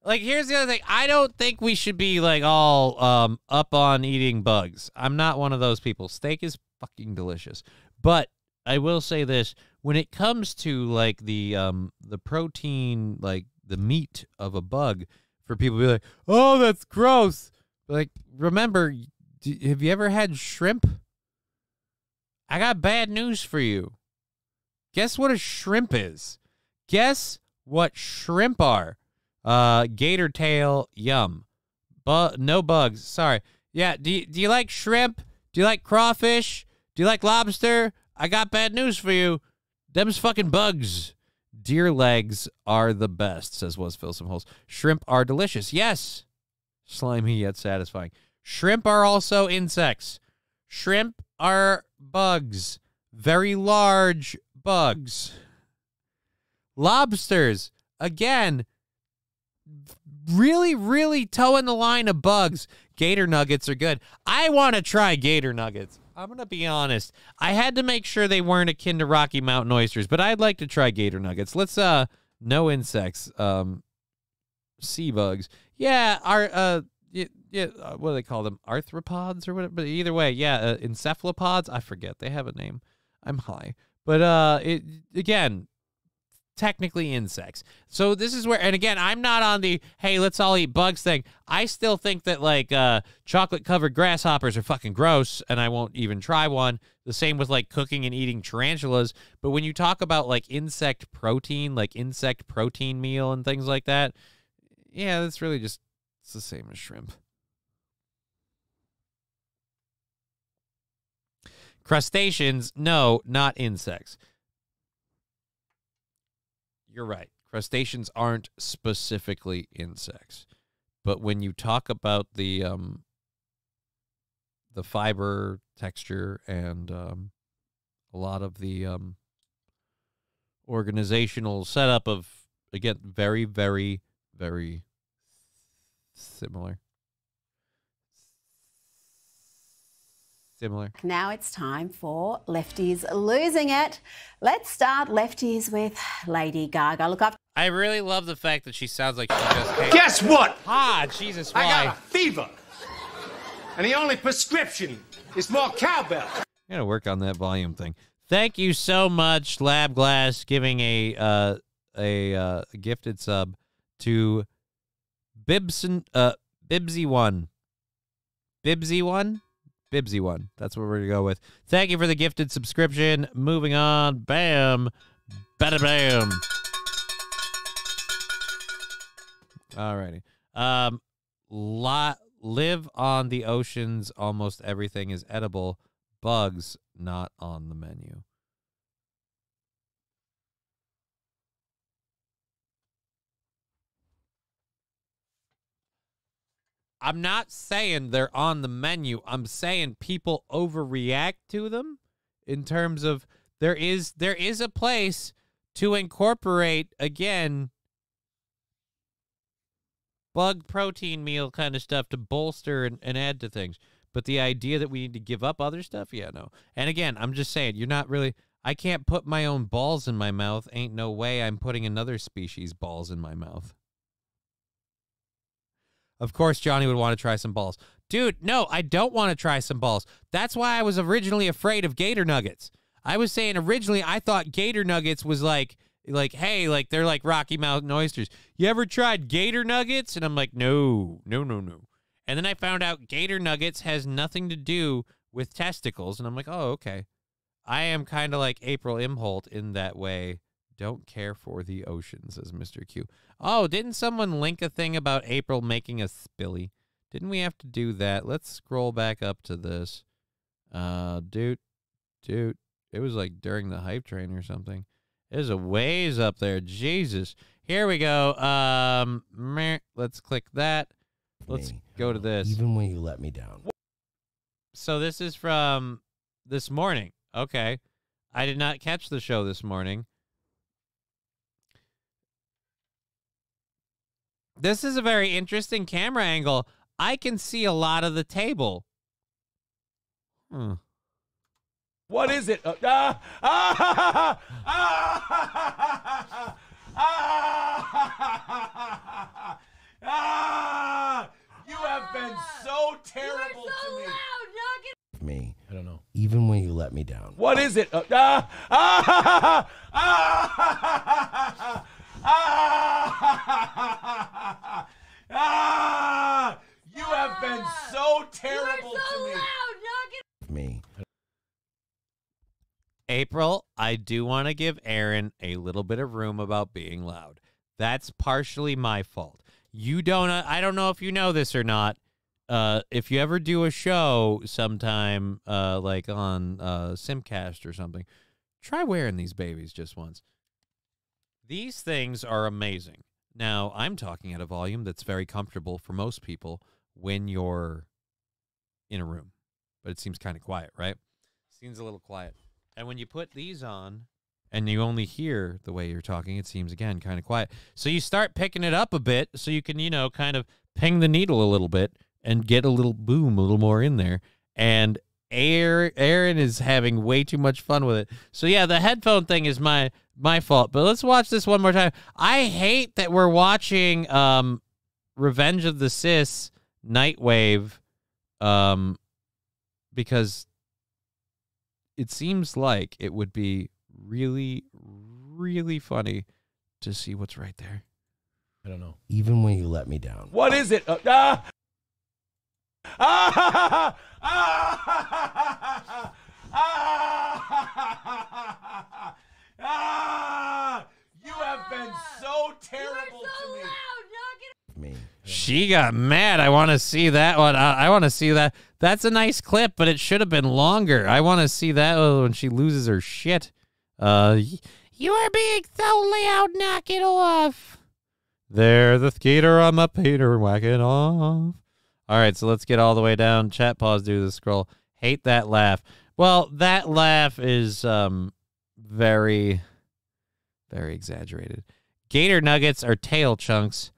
Like, here's the other thing. I don't think we should be, like, all up on eating bugs. I'm not one of those people. Steak is fucking delicious. But I will say this. When it comes to, like, the protein, like, the meat of a bug, for people to be like, oh, that's gross. Like, remember, have you ever had shrimp? I got bad news for you. Guess what a shrimp is? Guess what shrimp are? Gator tail, yum. No bugs, sorry. Yeah, do you like shrimp? Do you like crawfish? Do you like lobster? I got bad news for you. Them's fucking bugs. Deer legs are the best, says Was Fill Some Holes. Shrimp are delicious. Yes. Slimy yet satisfying. Shrimp are also insects. Shrimp are bugs. Very large bugs. Lobsters, again, really, really toeing the line of bugs. Gator nuggets are good. I want to try gator nuggets. I'm going to be honest. I had to make sure they weren't akin to Rocky Mountain oysters, but I'd like to try gator nuggets. Let's, no insects. Sea bugs. Yeah, what do they call them? Arthropods or whatever? But either way, yeah, encephalopods. I forget. They have a name. I'm high. But, again, technically insects. So this is where, and again, I'm not on the, hey, let's all eat bugs thing. I still think that, like, chocolate-covered grasshoppers are fucking gross, and I won't even try one. The same with, like, cooking and eating tarantulas. But when you talk about, like, insect protein meal and things like that, yeah, that's really just, it's the same as shrimp. Crustaceans, no, not insects. You're right. Crustaceans aren't specifically insects. But when you talk about the fiber texture and a lot of the organizational setup of, again, very, very, very similar. Now it's time for Lefties Losing It. Let's start Lefties with Lady Gaga. Look up. I really love the fact that she sounds like she just came. Guess what? Ah, Jesus, why? I got a fever. And the only prescription is more cowbell. I gotta work on that volume thing. Thank you so much, Lab Glass, giving a gifted sub to Bibsy1. Bibsy1. That's what we're going to go with. Thank you for the gifted subscription. Moving on. Bam. Bada bam. Alrighty. Live on the oceans. Almost everything is edible. Bugs not on the menu. I'm not saying they're on the menu. I'm saying people overreact to them in terms of there is a place to incorporate, again, bug protein meal kind of stuff to bolster and add to things. But the idea that we need to give up other stuff, yeah, no. And again, I'm just saying, you're not really, I can't put my own balls in my mouth. Ain't no way I'm putting another species' balls in my mouth. Of course, Johnny would want to try some balls. Dude, no, I don't want to try some balls. That's why I was originally afraid of gator nuggets. I was saying originally I thought gator nuggets was like, hey, like they're like Rocky Mountain oysters. You ever tried gator nuggets? And I'm like, no. And then I found out gator nuggets has nothing to do with testicles. And I'm like, oh, okay. I am kind of like April Imholt in that way. Don't care for the ocean, says Mr. Q. Oh, didn't someone link a thing about April making a spilly? Didn't we have to do that? Let's scroll back up to this. Dude, it was like during the hype train or something. It was a ways up there. Jesus. Here we go. Let's click that. Let's go to this. Even when you let me down. So this is from this morning. Okay. I did not catch the show this morning. This is a very interesting camera angle. I can see a lot of the table. What is it? You have been so terrible to me. I don't know. Even when you let me down. What is it? You have been so terrible to me. April, I do want to give Aaron a little bit of room about being loud. That's partially my fault. You don't. I don't know if you know this or not. If you ever do a show sometime, like on Simcast or something, try wearing these babies just once. These things are amazing. Now, I'm talking at a volume that's very comfortable for most people when you're in a room. But it seems kind of quiet, right? Seems a little quiet. And when you put these on and you only hear the way you're talking, it seems, again, kind of quiet. So you start picking it up a bit so you can, kind of ping the needle a little bit and get a little boom, a little more in there. And Aaron is having way too much fun with it. So, yeah, the headphone thing is my fault. But let's watch this one more time. I hate that we're watching Revenge of the Sis Nightwave because it seems like it would be really, really funny to see what's right there. I don't know. Even when you let me down. What is it? You have been so terrible to me. She got mad. I want to see that one. I want to see that. That's a nice clip, but it should have been longer. I want to see that when she loses her shit. You are being so loud, knock it off. There, the skater on my painter, whack it off. All right, so let's get all the way down. Chat, pause, do the scroll. Hate that laugh. Well, that laugh is very, very exaggerated. Gator nuggets are tail chunks.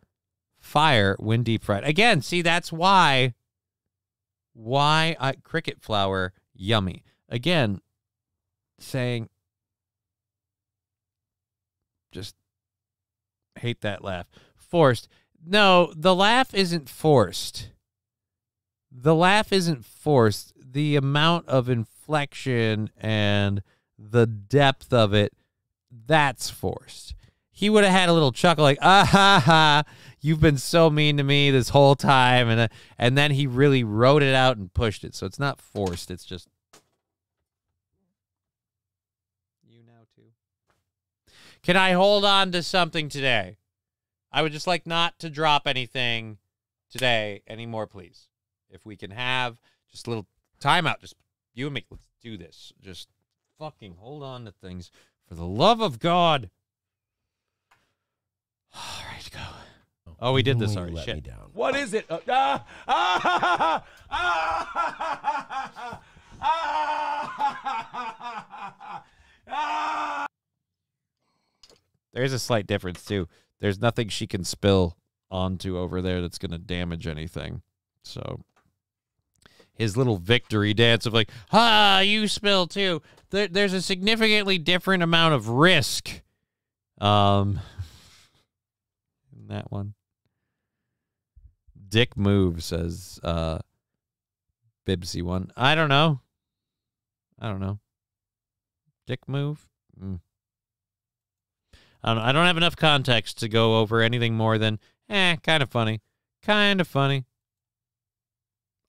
Fire when deep fried. Again, see, that's why cricket flour, yummy. Again, saying, just hate that laugh. Forced. No, the laugh isn't forced. The laugh isn't forced. The amount of inflection and the depth of it, that's forced. He would have had a little chuckle like, ah, ha, ha, you've been so mean to me this whole time. And then he really wrote it out and pushed it. So it's not forced. It's just. You now, too. Can I hold on to something today? I would just like not to drop anything today anymore, please. If we can have just a little timeout, just you and me, let's do this. Just fucking hold on to things for the love of God. All right, go. Oh, we did this already. Shit. What is it? There's a slight difference, too. There's nothing she can spill onto over there that's going to damage anything. So his little victory dance of like, you spill too. There's a significantly different amount of risk. In that one. Dick move, says Bibsy one. I don't know. Dick move? I don't have enough context to go over anything more than, kind of funny. Kind of funny.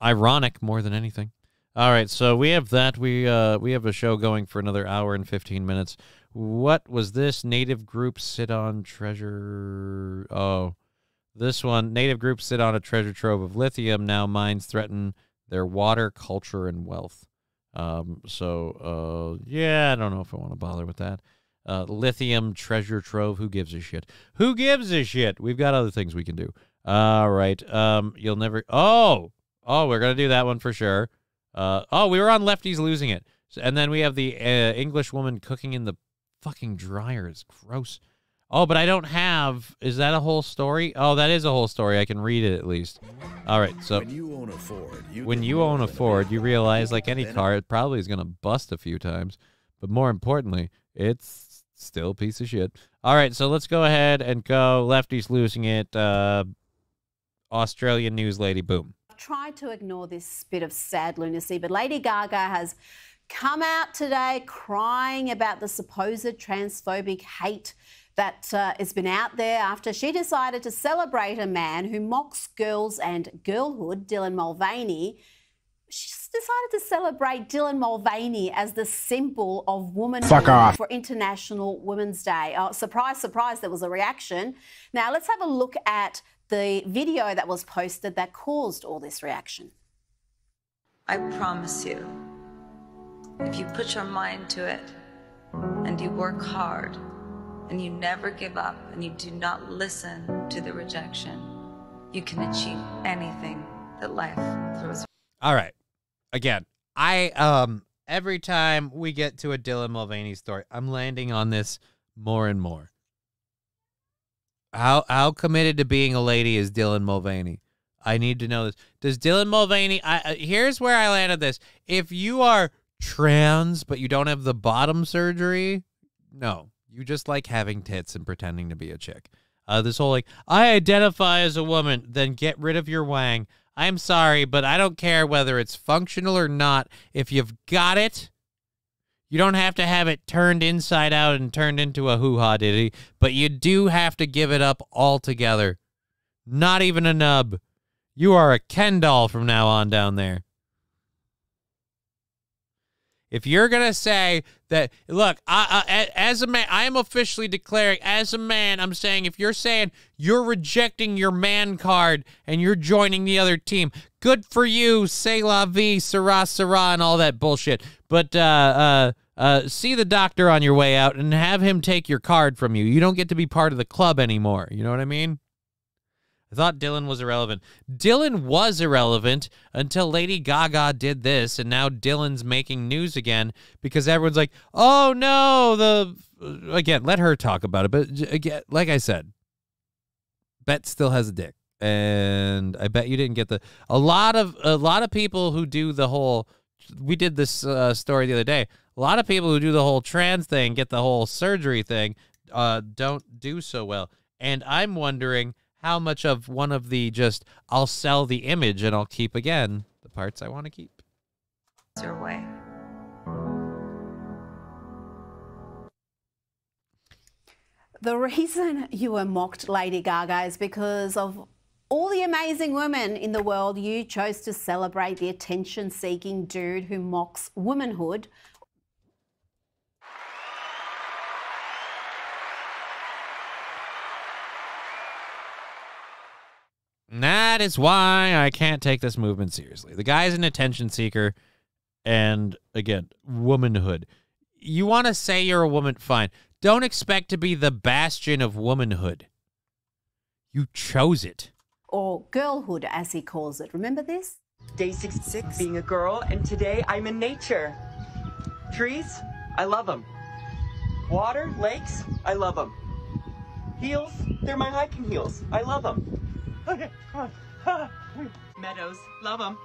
Ironic more than anything. All right, so we have that. We have a show going for another hour and 15 minutes. What was this? Native groups sit on treasure. Oh, this one. Native groups sit on a treasure trove of lithium. Now mines threaten their water, culture, and wealth. Yeah, I don't know if I want to bother with that. Lithium treasure trove. Who gives a shit? Who gives a shit? We've got other things we can do. All right. You'll never. Oh, we're gonna do that one for sure. We were on Lefties losing it, and then we have the English woman cooking in the fucking dryer. It's gross. Oh, but I don't have. Is that a whole story? Oh, that is a whole story. I can read it at least. All right. So when you own a Ford, you realize, like any car, it probably is gonna bust a few times, but more importantly, it's still a piece of shit. All right. So let's go ahead and go. Lefties losing it. Australian news lady. Boom. Tried to ignore this bit of sad lunacy, but Lady Gaga has come out today crying about the supposed transphobic hate that has been out there after she decided to celebrate a man who mocks girls and girlhood, Dylan Mulvaney. She decided to celebrate Dylan Mulvaney as the symbol of womanhood for International Women's Day. Oh, surprise, surprise, there was a reaction. Now let's have a look at the video that was posted that caused all this reaction. I promise you, if you put your mind to it and you work hard and you never give up and you do not listen to the rejection, you can achieve anything that life throws. All right. Again, every time we get to a Dylan Mulvaney story, I'm landing on this more and more. How committed to being a lady is Dylan Mulvaney? I need to know this. Does Dylan Mulvaney... here's where I landed this. If you are trans, but you don't have the bottom surgery, no. You just like having tits and pretending to be a chick. This whole, like, I identify as a woman, then get rid of your wang. I'm sorry, but I don't care whether it's functional or not. If you've got it... You don't have to have it turned inside out and turned into a hoo-ha ditty, but you do have to give it up altogether. Not even a nub. You are a Ken doll from now on down there. If you're going to say that, look, as a man, I am officially declaring, as a man, I'm saying, if you're saying you're rejecting your man card and you're joining the other team, good for you, c'est la vie, sera, and all that bullshit. But see the doctor on your way out and have him take your card from you. You don't get to be part of the club anymore. You know what I mean? I thought Dylan was irrelevant. Dylan was irrelevant until Lady Gaga did this, and now Dylan's making news again because everyone's like, oh, no, again, let her talk about it. But again, like I said, Bet still has a dick, and I bet you didn't get a lot of people who do the whole, we did this story the other day, a lot of people who do the whole trans thing, get the whole surgery thing, don't do so well. And I'm wondering how much of one of the just, I'll sell the image and I'll keep, again, the parts I want to keep. Your way. The reason you were mocked, Lady Gaga, is because of all the amazing women in the world. You chose to celebrate the attention-seeking dude who mocks womanhood. And that is why I can't take this movement seriously. The guy's an attention seeker, and again, womanhood. You want to say you're a woman, fine. Don't expect to be the bastion of womanhood. You chose it. Or girlhood, as he calls it. Remember this? Day 66, being a girl, and today I'm in nature. Trees, I love them. Water, lakes, I love them. Heels, they're my hiking heels. I love them. Okay, come on. Meadows, love them.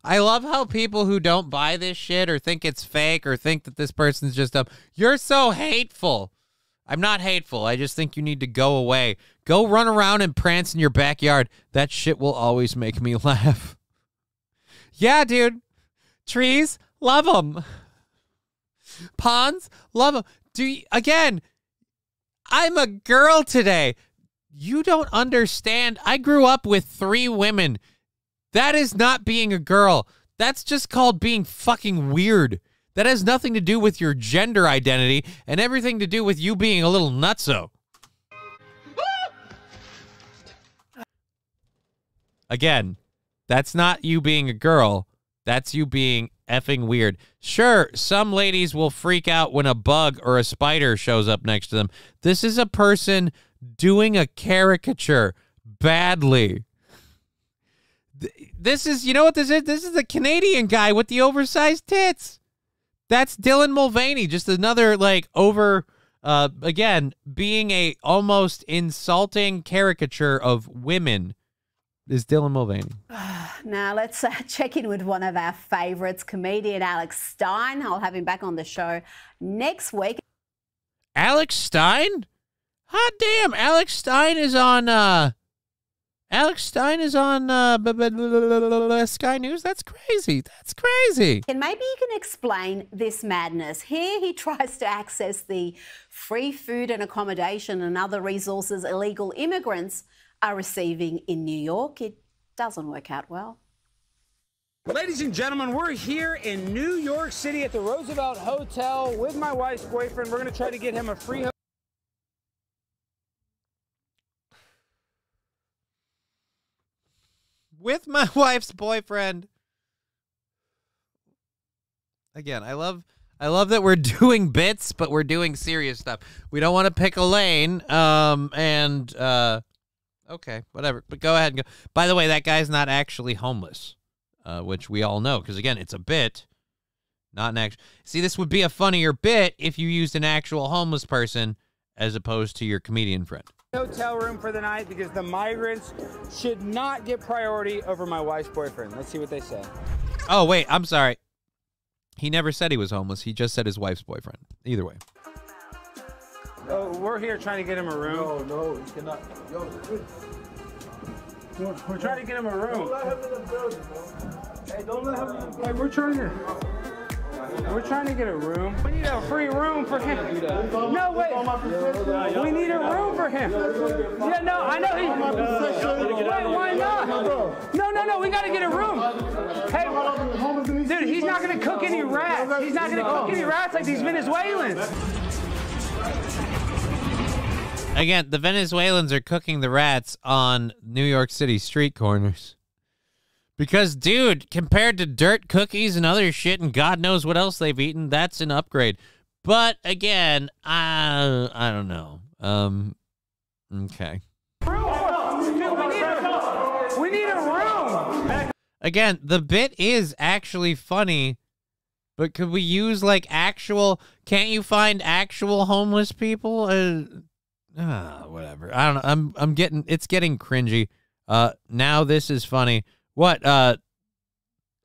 I love how people who don't buy this shit or think it's fake or think that this person's just dumb, you're so hateful. I'm not hateful. I just think you need to go away. Go run around and prance in your backyard. That shit will always make me laugh. Yeah, dude. Trees, love them. Ponds, love them. Again, I'm a girl today. You don't understand. I grew up with 3 women. That is not being a girl. That's just called being fucking weird. That has nothing to do with your gender identity and everything to do with you being a little nutso. Again, that's not you being a girl. That's you being effing weird. Sure, some ladies will freak out when a bug or a spider shows up next to them. This is a person doing a caricature badly. This is, you know what this is? This is a Canadian guy with the oversized tits. That's Dylan Mulvaney, just another, like, again, being a almost insulting caricature of women is Dylan Mulvaney. Now, let's check in with one of our favourites, comedian Alex Stein. I'll have him back on the show next week. Alex Stein? Hot damn, Alex Stein is on, Sky News. That's crazy. That's crazy. And maybe you can explain this madness. Here he tries to access the free food and accommodation and other resources illegal immigrants are receiving in New York. It doesn't work out well. Ladies and gentlemen, we're here in New York City at the Roosevelt Hotel with my wife's boyfriend. We're going to try to get him a free hotel. With my wife's boyfriend. Again, I love that we're doing bits, but we're doing serious stuff. We don't want to pick a lane. Okay, whatever. But go ahead and go. By the way, that guy's not actually homeless, which we all know, because again, it's a bit, not an actual. See, this would be a funnier bit if you used an actual homeless person as opposed to your comedian friend. Hotel room for the night because the migrants should not get priority over my wife's boyfriend. Let's see what they say. Oh, wait, I'm sorry. He never said he was homeless. He just said his wife's boyfriend. Either way. Oh, we're here trying to get him a room. No, he cannot. Yo, we're trying to get him a room. Don't let him in the building, bro. Hey, don't let him in the building. Hey, we're trying to. We're trying to get a room. We need a free room for him. No, wait. We need a room for him. Yeah, no, I know he... Wait, why not? No, we got to get a room. Hey, dude, he's not going to cook any rats. He's not going to cook any rats like these Venezuelans. Again, the Venezuelans are cooking the rats on New York City street corners. Because, dude, compared to dirt cookies and other shit and God knows what else they've eaten, that's an upgrade. But, again, I don't know. Okay. We need a room. Again, the bit is actually funny, but could we use, like, actual... Can't you find actual homeless people? Whatever. I don't know. I'm getting... It's getting cringy. Now this is funny. What?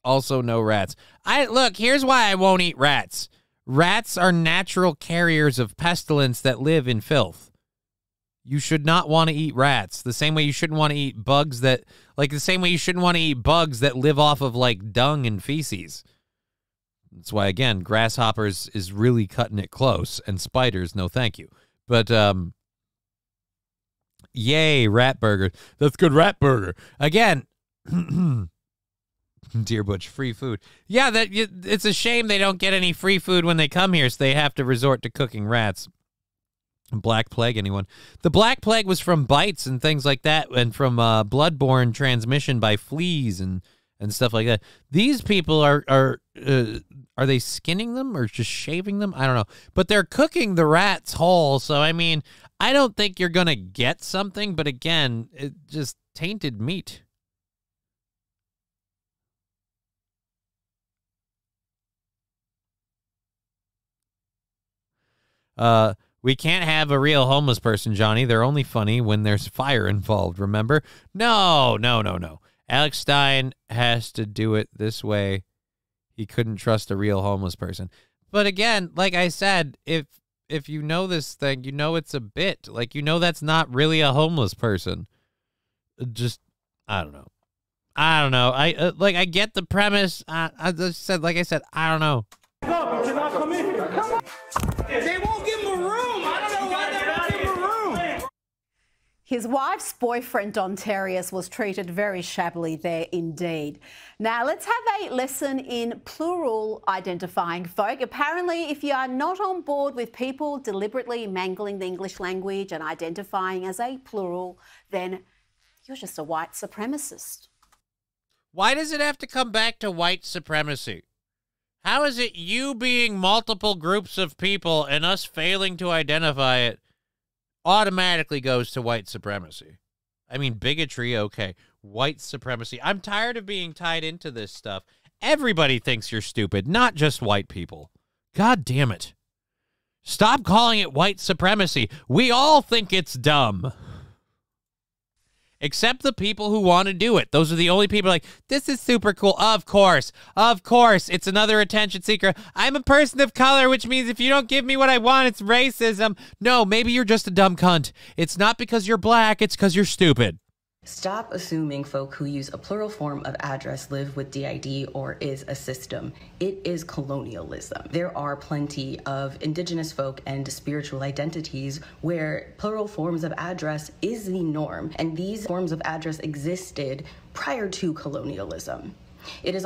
Also no rats. Look, here's why I won't eat rats. Rats are natural carriers of pestilence that live in filth. You should not want to eat rats. The same way you shouldn't want to eat bugs that, like the same way you shouldn't want to eat bugs that live off of like dung and feces. That's why, again, grasshoppers is really cutting it close, and spiders, no thank you. But, yay, rat burger. That's good rat burger. Again, Dear Butch, free food. Yeah, it's a shame they don't get any free food when they come here, so they have to resort to cooking rats. Black Plague, anyone? The Black Plague was from bites and things like that, and from bloodborne transmission by fleas and stuff like that. These people are they skinning them or just shaving them? I don't know. But they're cooking the rats whole, so I mean, I don't think you're going to get something, but again, it just tainted meat. We can't have a real homeless person, Johnny. They're only funny when there's fire involved, remember? No. Alex Stein has to do it this way. He couldn't trust a real homeless person. But again, like I said, if you know this thing, you know it's a bit. Like, you know that's not really a homeless person. Just, I don't know. I get the premise. I just said, like I said, I don't know. No, you cannot come in. Come on. They won't give him a room. I don't know why they won't give him a room. His wife's boyfriend, Don Terrius, was treated very shabbily there indeed. Now, let's have a lesson in plural identifying folk. Apparently, if you are not on board with people deliberately mangling the English language and identifying as a plural, then you're just a white supremacist. Why does it have to come back to white supremacy? How is it you being multiple groups of people and us failing to identify it automatically goes to white supremacy? I mean, bigotry, okay. White supremacy. I'm tired of being tied into this stuff. Everybody thinks you're stupid, not just white people. God damn it. Stop calling it white supremacy. We all think it's dumb. Except the people who want to do it. Those are the only people like, this is super cool. Of course. It's another attention seeker. I'm a person of color, which means if you don't give me what I want, it's racism. No, maybe you're just a dumb cunt. It's not because you're black, it's because you're stupid. Stop assuming folk who use a plural form of address live with DID or is a system. It is colonialism. There are plenty of indigenous folk and spiritual identities where plural forms of address is the norm, and these forms of address existed prior to colonialism. It is.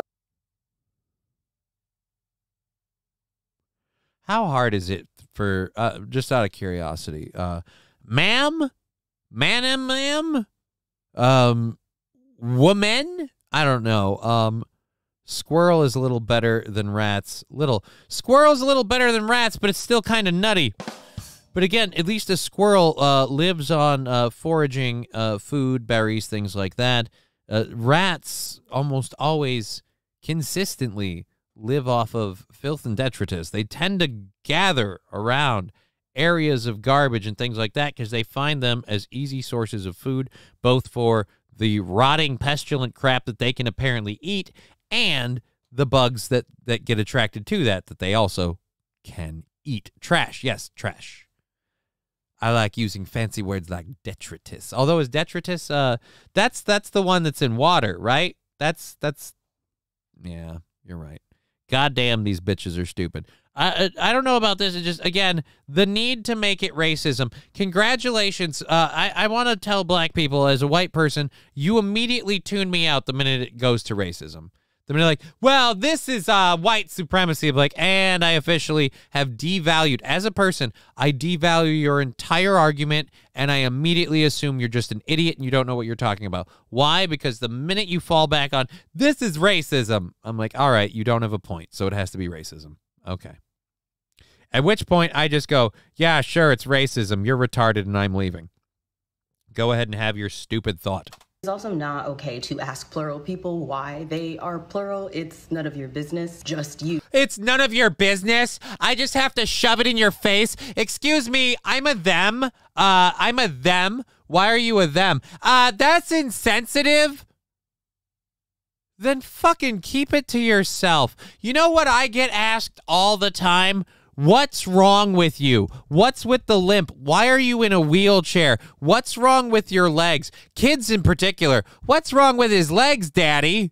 How hard is it for, just out of curiosity, ma'am? Woman? I don't know. Squirrel is a little better than rats. Squirrel's a little better than rats, but it's still kind of nutty. But again, at least a squirrel lives on foraging food, berries, things like that. Rats almost always consistently live off of filth and detritus. They tend to gather around areas of garbage and things like that because they find them as easy sources of food, both for the rotting, pestilent crap that they can apparently eat and the bugs that get attracted to that they also can eat. Trash. Yes, trash. I like using fancy words like detritus. Although is detritus, that's the one that's in water, right? That's yeah, you're right. Goddamn, these bitches are stupid. I don't know about this. It's just, again, the need to make it racism. Congratulations. I want to tell black people, as a white person, you immediately tune me out the minute it goes to racism. The minute like, well, this is white supremacy. I'm like, and I officially have devalued. As a person, I devalue your entire argument, and I immediately assume you're just an idiot and you don't know what you're talking about. Why? Because the minute you fall back on, this is racism, I'm like, all right, you don't have a point, so it has to be racism. Okay. At which point, I just go, yeah, sure, it's racism. You're retarded, and I'm leaving. Go ahead and have your stupid thought. It's also not okay to ask plural people why they are plural. It's none of your business, just you. It's none of your business. I just have to shove it in your face. Excuse me, I'm a them. I'm a them. Why are you a them? That's insensitive. Then fucking keep it to yourself. You know what I get asked all the time? What's wrong with you? What's with the limp? Why are you in a wheelchair? What's wrong with your legs? Kids in particular. What's wrong with his legs, Daddy?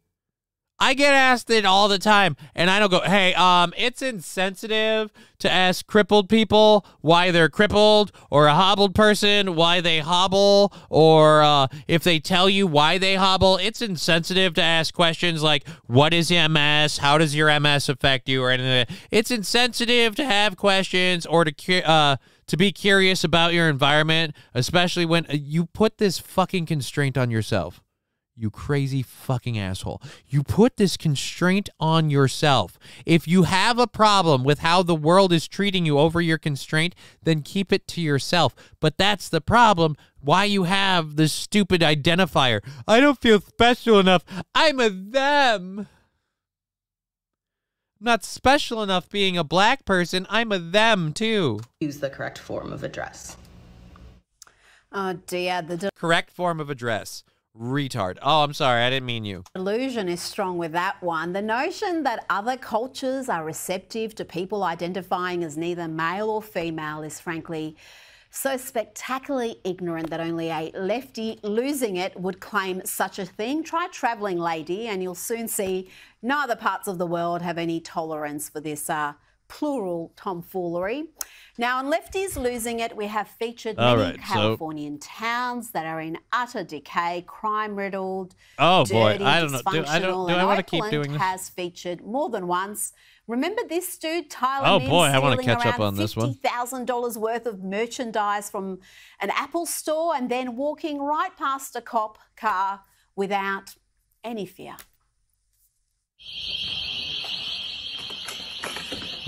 I get asked it all the time, and I don't go, hey, it's insensitive to ask crippled people why they're crippled, or a hobbled person why they hobble, or if they tell you why they hobble, it's insensitive to ask questions like, what is MS? How does your MS affect you? Or anything like that. It's insensitive to have questions or to be curious about your environment, especially when you put this fucking constraint on yourself. You crazy fucking asshole. You put this constraint on yourself. If you have a problem with how the world is treating you over your constraint, then keep it to yourself. But that's the problem. Why you have this stupid identifier. I don't feel special enough. I'm a them. I'm not special enough being a black person. I'm a them too. Use the correct form of address. Oh dear, the correct form of address. Retard. Oh, I'm sorry. I didn't mean you. Delusion is strong with that one. The notion that other cultures are receptive to people identifying as neither male or female is frankly so spectacularly ignorant that only a lefty losing it would claim such a thing. Try travelling, lady, and you'll soon see no other parts of the world have any tolerance for this plural tomfoolery. Now, on Lefties Losing It, we have featured many Californian towns that are in utter decay, crime-riddled, dirty, I don't know. dysfunctional, Do I want to keep doing this? Has featured more than once. Remember this dude, Tyler Mims, I want to stealing catch up on this one. $50,000 worth of merchandise from an Apple store and then walking right past a cop car without any fear.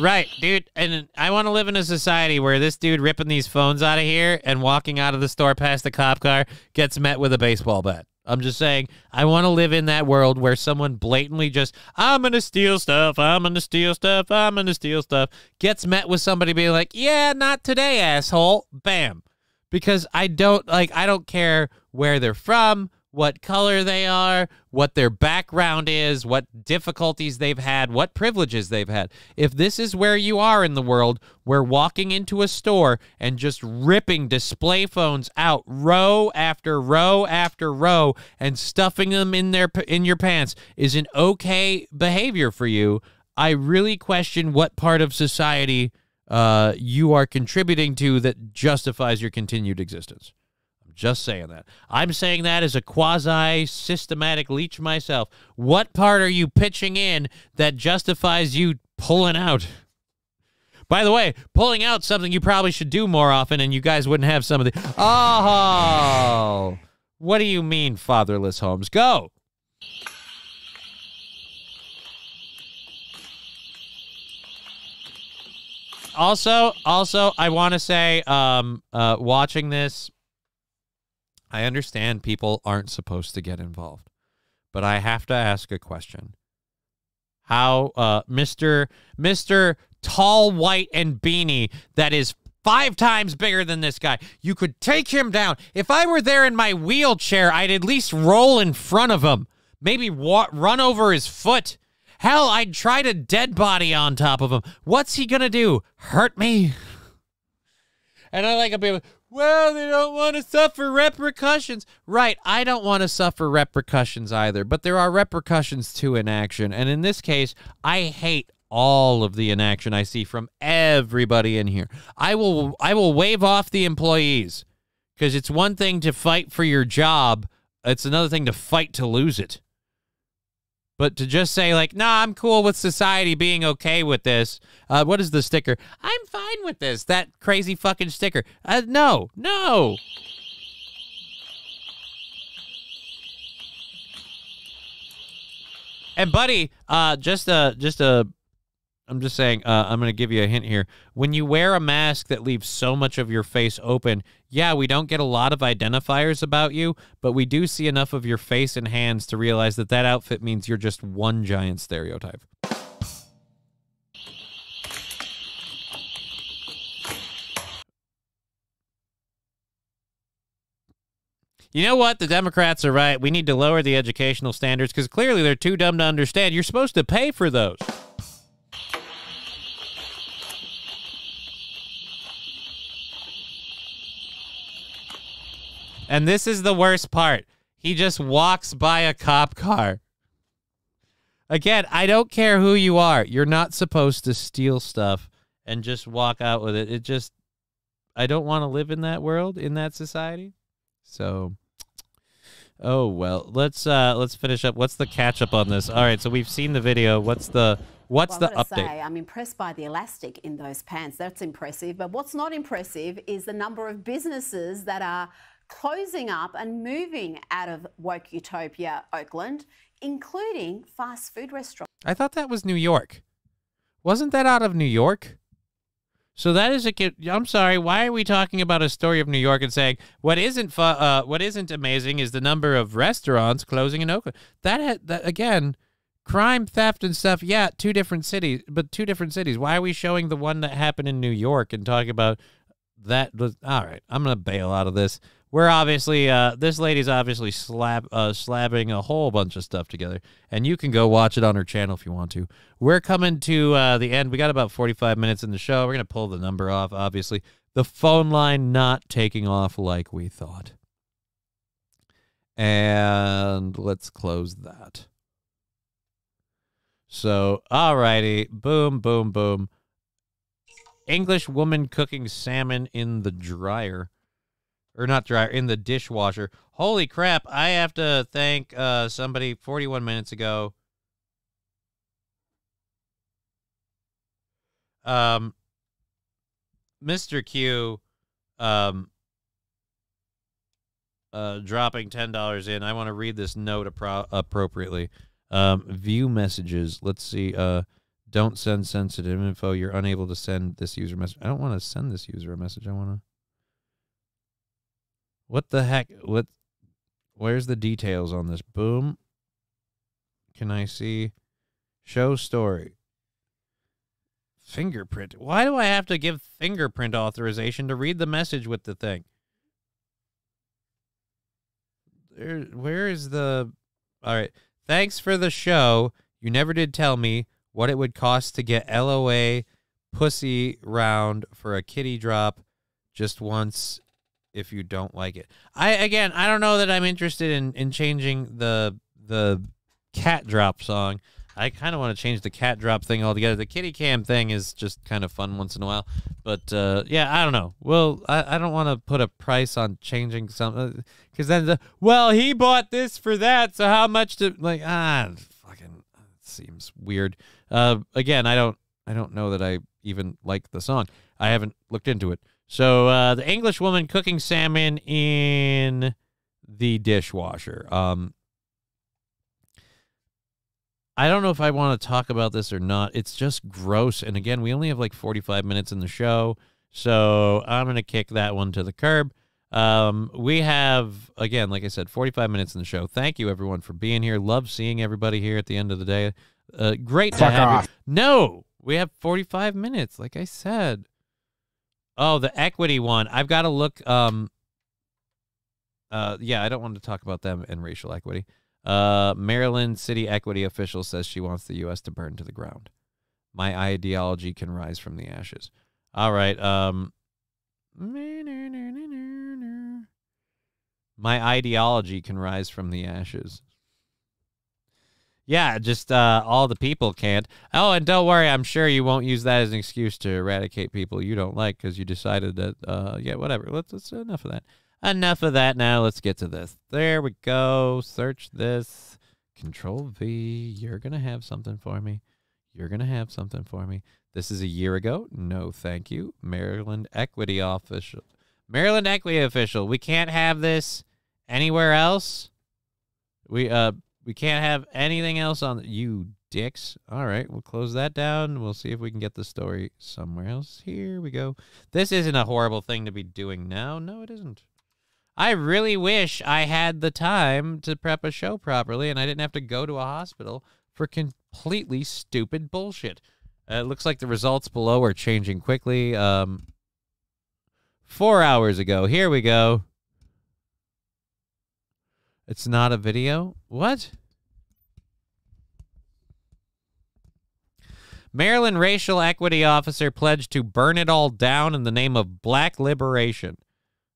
Right, dude, and I want to live in a society where this dude ripping these phones out of here and walking out of the store past the cop car gets met with a baseball bat. I'm just saying, I want to live in that world where someone blatantly just, I'm going to steal stuff, I'm going to steal stuff, I'm going to steal stuff, gets met with somebody being like, yeah, not today, asshole, bam. Because I don't care where they're from, what color they are, what their background is, what difficulties they've had, what privileges they've had. If this is where you are in the world, where walking into a store and just ripping display phones out row after row after row and stuffing them in your pants is an okay behavior for you, I really question what part of society you are contributing to that justifies your continued existence. Just saying that. I'm saying that as a quasi-systematic leech myself. What part are you pitching in that justifies you pulling out? By the way, pulling out something you probably should do more often, and you guys wouldn't have some of the... Oh! What do you mean, fatherless homes? Go! Also, I want to say, watching this... I understand people aren't supposed to get involved, but I have to ask a question. How Mr. Tall, White, and Beanie that is 5 times bigger than this guy, you could take him down. If I were there in my wheelchair, I'd at least roll in front of him, maybe run over his foot. Hell, I'd try to dead body on top of him. What's he gonna do? Hurt me? And I like a bit. Well, they don't want to suffer repercussions. Right, I don't want to suffer repercussions either, but there are repercussions to inaction. And in this case, I hate all of the inaction I see from everybody in here. I will wave off the employees, because it's one thing to fight for your job. It's another thing to fight to lose it. But to just say, like, nah, I'm cool with society being okay with this. What is the sticker? I'm fine with this. That crazy fucking sticker. No. And buddy, I'm just saying, I'm going to give you a hint here. When you wear a mask that leaves so much of your face open, yeah, we don't get a lot of identifiers about you, but we do see enough of your face and hands to realize that that outfit means you're just one giant stereotype. You know what? The Democrats are right. We need to lower the educational standards because clearly they're too dumb to understand. You're supposed to pay for those. And this is the worst part. He just walks by a cop car. Again, I don't care who you are. You're not supposed to steal stuff and just walk out with it. I don't want to live in that world, in that society. So, oh well. Let's finish up. What's the catch up on this? All right, so we've seen the video. What's the update? Say, I'm impressed by the elastic in those pants. That's impressive. But what's not impressive is the number of businesses that are closing up and moving out of woke utopia Oakland, including fast food restaurants. I thought that was New York. Wasn't that out of New York? So that is I'm sorry. Why are we talking about a story of New York and saying what isn't amazing is the number of restaurants closing in Oakland? That again, crime, theft, and stuff. Yeah, two different cities. Why are we showing the one that happened in New York and talking about that? All right, I'm gonna bail out of this. We're obviously, this lady's obviously slabbing a whole bunch of stuff together, and you can go watch it on her channel if you want to. We're coming to the end. We got about 45 minutes in the show. We're going to pull the number off, obviously. The phone line not taking off like we thought. And let's close that. So, alrighty. Boom, boom, boom. English woman cooking salmon in the dryer. Or not dryer, in the dishwasher. Holy crap, I have to thank somebody 41 minutes ago. Mr. Q dropping $10 in. I want to read this note appropriately. View messages. Let's see. Don't send sensitive info. You're unable to send this user message. I don't want to send this user a message. I want to... What the heck? Where's the details on this? Boom. Can I see? Show story. Fingerprint. Why do I have to give fingerprint authorization to read the message with the thing? Where is the... All right. Thanks for the show. You never did tell me what it would cost to get LOA pussy round for a kitty drop just once... if you don't like it. I don't know that I'm interested in changing the cat drop song. I kind of want to change the cat drop thing altogether. The kitty cam thing is just kind of fun once in a while. But, yeah, I don't know. Well, I don't want to put a price on changing something. Because then, well, he bought this for that, so how much to... Like, fucking... It seems weird. Again, I don't know that I even like the song. I haven't looked into it. So, the English woman cooking salmon in the dishwasher. I don't know if I want to talk about this or not. It's just gross. And again, we only have like 45 minutes in the show. So, I'm going to kick that one to the curb. We have, again, like I said, 45 minutes in the show. Thank you, everyone, for being here. Love seeing everybody here at the end of the day. Great to have you. No, we have 45 minutes, like I said. Oh, the equity one. I've got to look. Yeah, I don't want to talk about them and racial equity. Maryland city equity official says she wants the U.S. to burn to the ground. My ideology can rise from the ashes. All right. My ideology can rise from the ashes. Yeah, just all the people can't. Oh, and don't worry, I'm sure you won't use that as an excuse to eradicate people you don't like because you decided that, yeah, whatever. Let's enough of that. Enough of that now. Let's get to this. There we go. Search this. Control V. You're going to have something for me. You're going to have something for me. This is a year ago. No, thank you. Maryland Equity Official. Maryland Equity Official. We can't have this anywhere else. We can't have anything else on you dicks. All right, we'll close that down. We'll see if we can get the story somewhere else. Here we go. This isn't a horrible thing to be doing now. No, it isn't. I really wish I had the time to prep a show properly and I didn't have to go to a hospital for completely stupid bullshit. It looks like the results below are changing quickly. 4 hours ago. Here we go. It's not a video? What? Maryland racial equity officer pledged to burn it all down in the name of black liberation.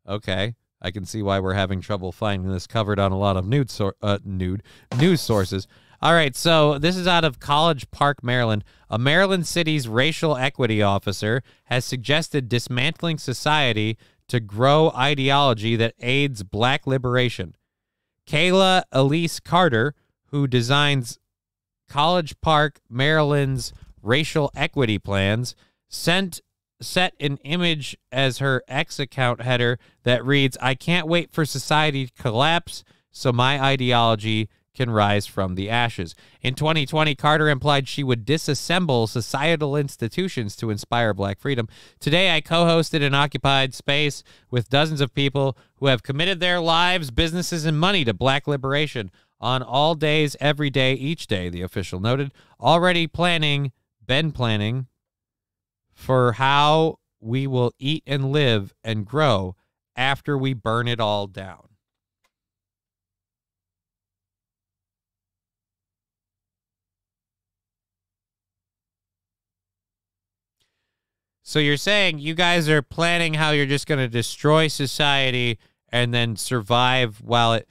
Okay, I can see why we're having trouble finding this covered on a lot of news sources. All right, so this is out of College Park, Maryland. A Maryland city's racial equity officer has suggested dismantling society to grow ideology that aids black liberation. Kayla Elise Carter, who designs College Park, Maryland's racial equity plans, set an image as her X account header that reads, "I can't wait for society to collapse so my ideology can rise from the ashes." In 2020, Carter implied she would disassemble societal institutions to inspire black freedom. Today, I co-hosted an occupied space with dozens of people who have committed their lives, businesses, and money to black liberation on all days, every day, each day, the official noted. Already been planning for how we will eat and live and grow after we burn it all down. So you're saying you guys are planning how you're just going to destroy society and then survive while it...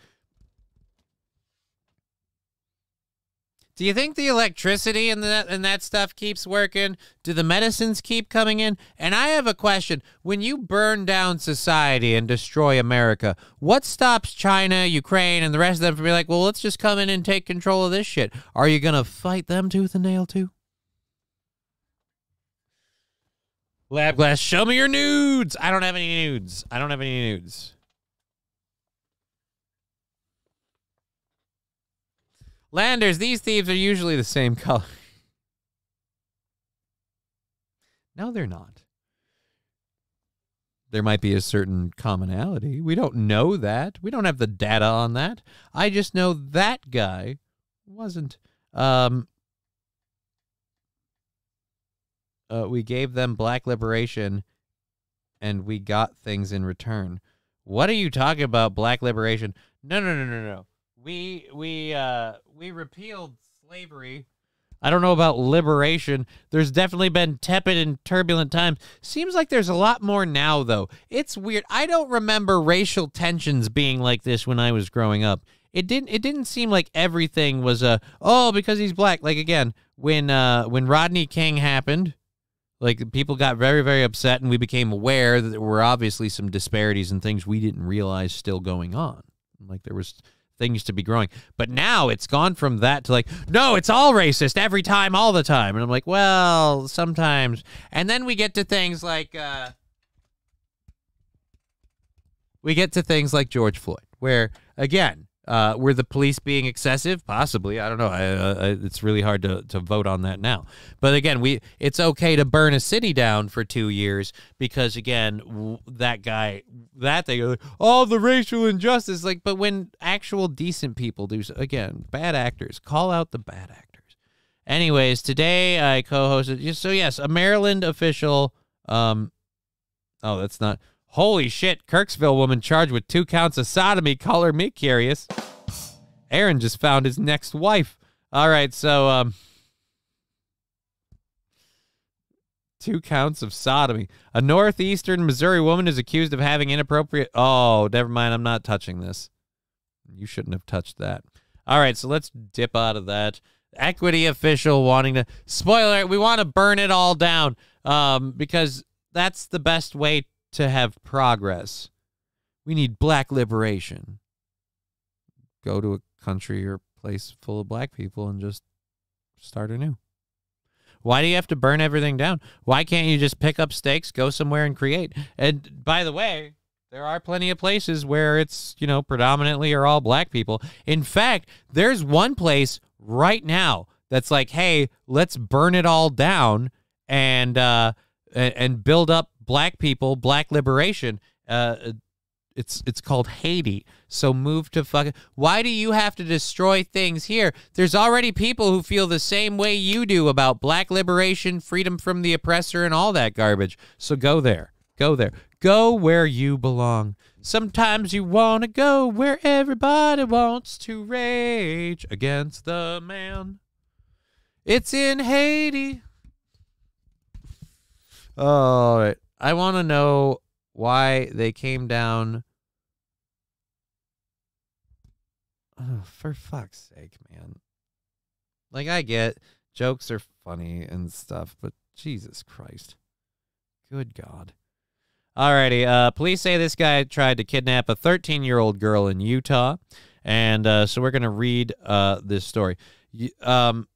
Do you think the electricity and that stuff keeps working? Do the medicines keep coming in? And I have a question. When you burn down society and destroy America, what stops China, Ukraine, and the rest of them from being like, well, let's just come in and take control of this shit? Are you going to fight them tooth and nail too? Lab Glass, show me your nudes. I don't have any nudes. I don't have any nudes. Landers, these thieves are usually the same color. No, they're not. There might be a certain commonality. We don't know that. We don't have the data on that. I just know that guy wasn't. We gave them black liberation, and we got things in return. What are you talking about, black liberation? No. We repealed slavery. I don't know about liberation. There's definitely been tepid and turbulent times. Seems like there's a lot more now, though. It's weird. I don't remember racial tensions being like this when I was growing up. It didn't seem like everything was because he's black. Like again, when Rodney King happened, like people got very, very upset, and we became aware that there were obviously some disparities and things we didn't realize still going on. Like there was things to be growing. But now it's gone from that to like, no, it's all racist every time, all the time. And I'm like, well, sometimes. And then we get to things like George Floyd, where again, were the police being excessive? Possibly. I don't know. It's really hard to vote on that now. But again, it's okay to burn a city down for 2 years because, again, that thing, all the racial injustice. Like, but when actual decent people do, again, bad actors, call out the bad actors. Anyways, today I co-hosted. So yes, a Maryland official. Oh, that's not. Holy shit, Kirksville woman charged with 2 counts of sodomy. Color me curious. Aaron just found his next wife. All right, so 2 counts of sodomy. A northeastern Missouri woman is accused of having inappropriate... Oh, never mind, I'm not touching this. You shouldn't have touched that. All right, so let's dip out of that. Equity official wanting to, spoiler, we want to burn it all down because that's the best way to have progress. We need black liberation. Go to a country or place full of black people and just start anew. Why do you have to burn everything down? Why can't you just pick up stakes, go somewhere and create? And by the way, there are plenty of places where it's, you know, predominantly are all black people. In fact, there's one place right now that's like, hey, let's burn it all down and build up black people, black liberation. It's called Haiti. So move to fucking... Why do you have to destroy things here? There's already people who feel the same way you do about black liberation, freedom from the oppressor, and all that garbage. So go there. Go there. Go where you belong. Sometimes you want to go where everybody wants to rage against the man. It's in Haiti. All right. I want to know why they came down. Oh, for fuck's sake, man. Like, I get jokes are funny and stuff, but Jesus Christ. Good God. Alrighty, police say this guy tried to kidnap a 13-year-old girl in Utah, and so we're going to read this story. The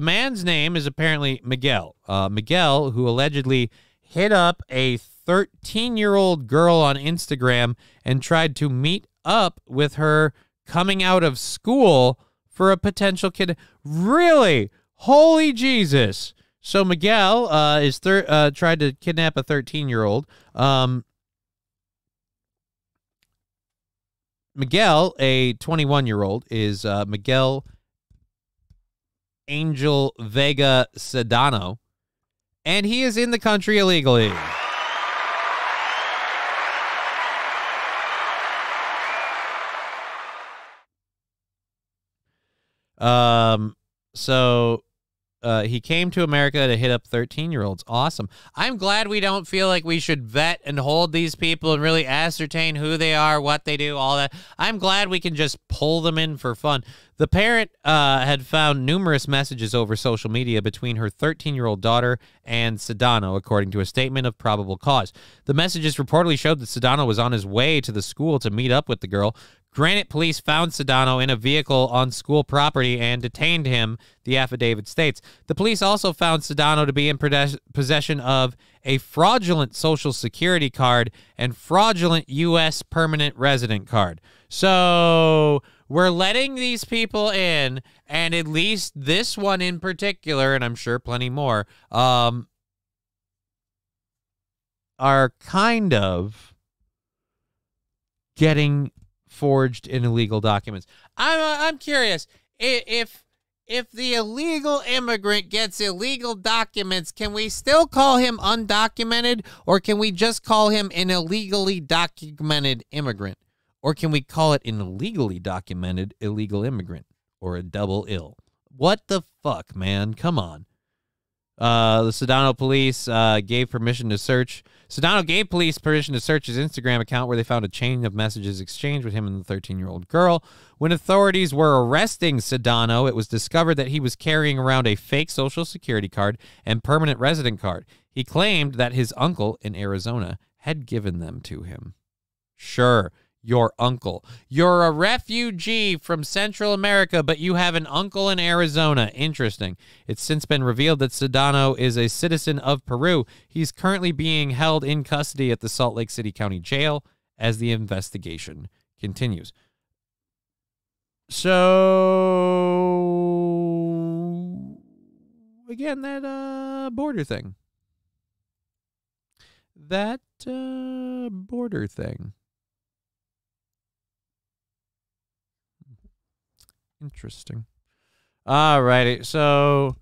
man's name is apparently Miguel. Miguel, who allegedly hit up a 13-year-old girl on Instagram and tried to meet up with her coming out of school for a potential kid. Really? Holy Jesus. So Miguel tried to kidnap a 13-year-old. Miguel, a 21-year-old, is Miguel Angel Vega Sedano, and he is in the country illegally. So he came to America to hit up 13-year-olds. Awesome. I'm glad we don't feel like we should vet and hold these people and really ascertain who they are, what they do, all that. I'm glad we can just pull them in for fun. The parent had found numerous messages over social media between her 13-year-old daughter and Sedano, according to a statement of probable cause. The messages reportedly showed that Sedano was on his way to the school to meet up with the girl. Granite police found Sedano in a vehicle on school property and detained him, the affidavit states. The police also found Sedano to be in possession of a fraudulent Social Security card and fraudulent U.S. permanent resident card. So we're letting these people in, and at least this one in particular, and I'm sure plenty more, are kind of getting forged in illegal documents. I'm curious if the illegal immigrant gets illegal documents, can we still call him undocumented, or can we just call him an illegally documented immigrant, or can we call it an illegally documented illegal immigrant, or a double ill? What the fuck, man? Come on. The Sedano police gave police permission to search his Instagram account, where they found a chain of messages exchanged with him and the 13-year-old girl. When authorities were arresting Sedano, it was discovered that he was carrying around a fake Social Security card and permanent resident card. He claimed that his uncle in Arizona had given them to him. Sure, your uncle. You're a refugee from Central America, but you have an uncle in Arizona. Interesting. It's since been revealed that Sedano is a citizen of Peru. He's currently being held in custody at the Salt Lake City County Jail as the investigation continues. So, again, that border thing. Interesting. All righty. So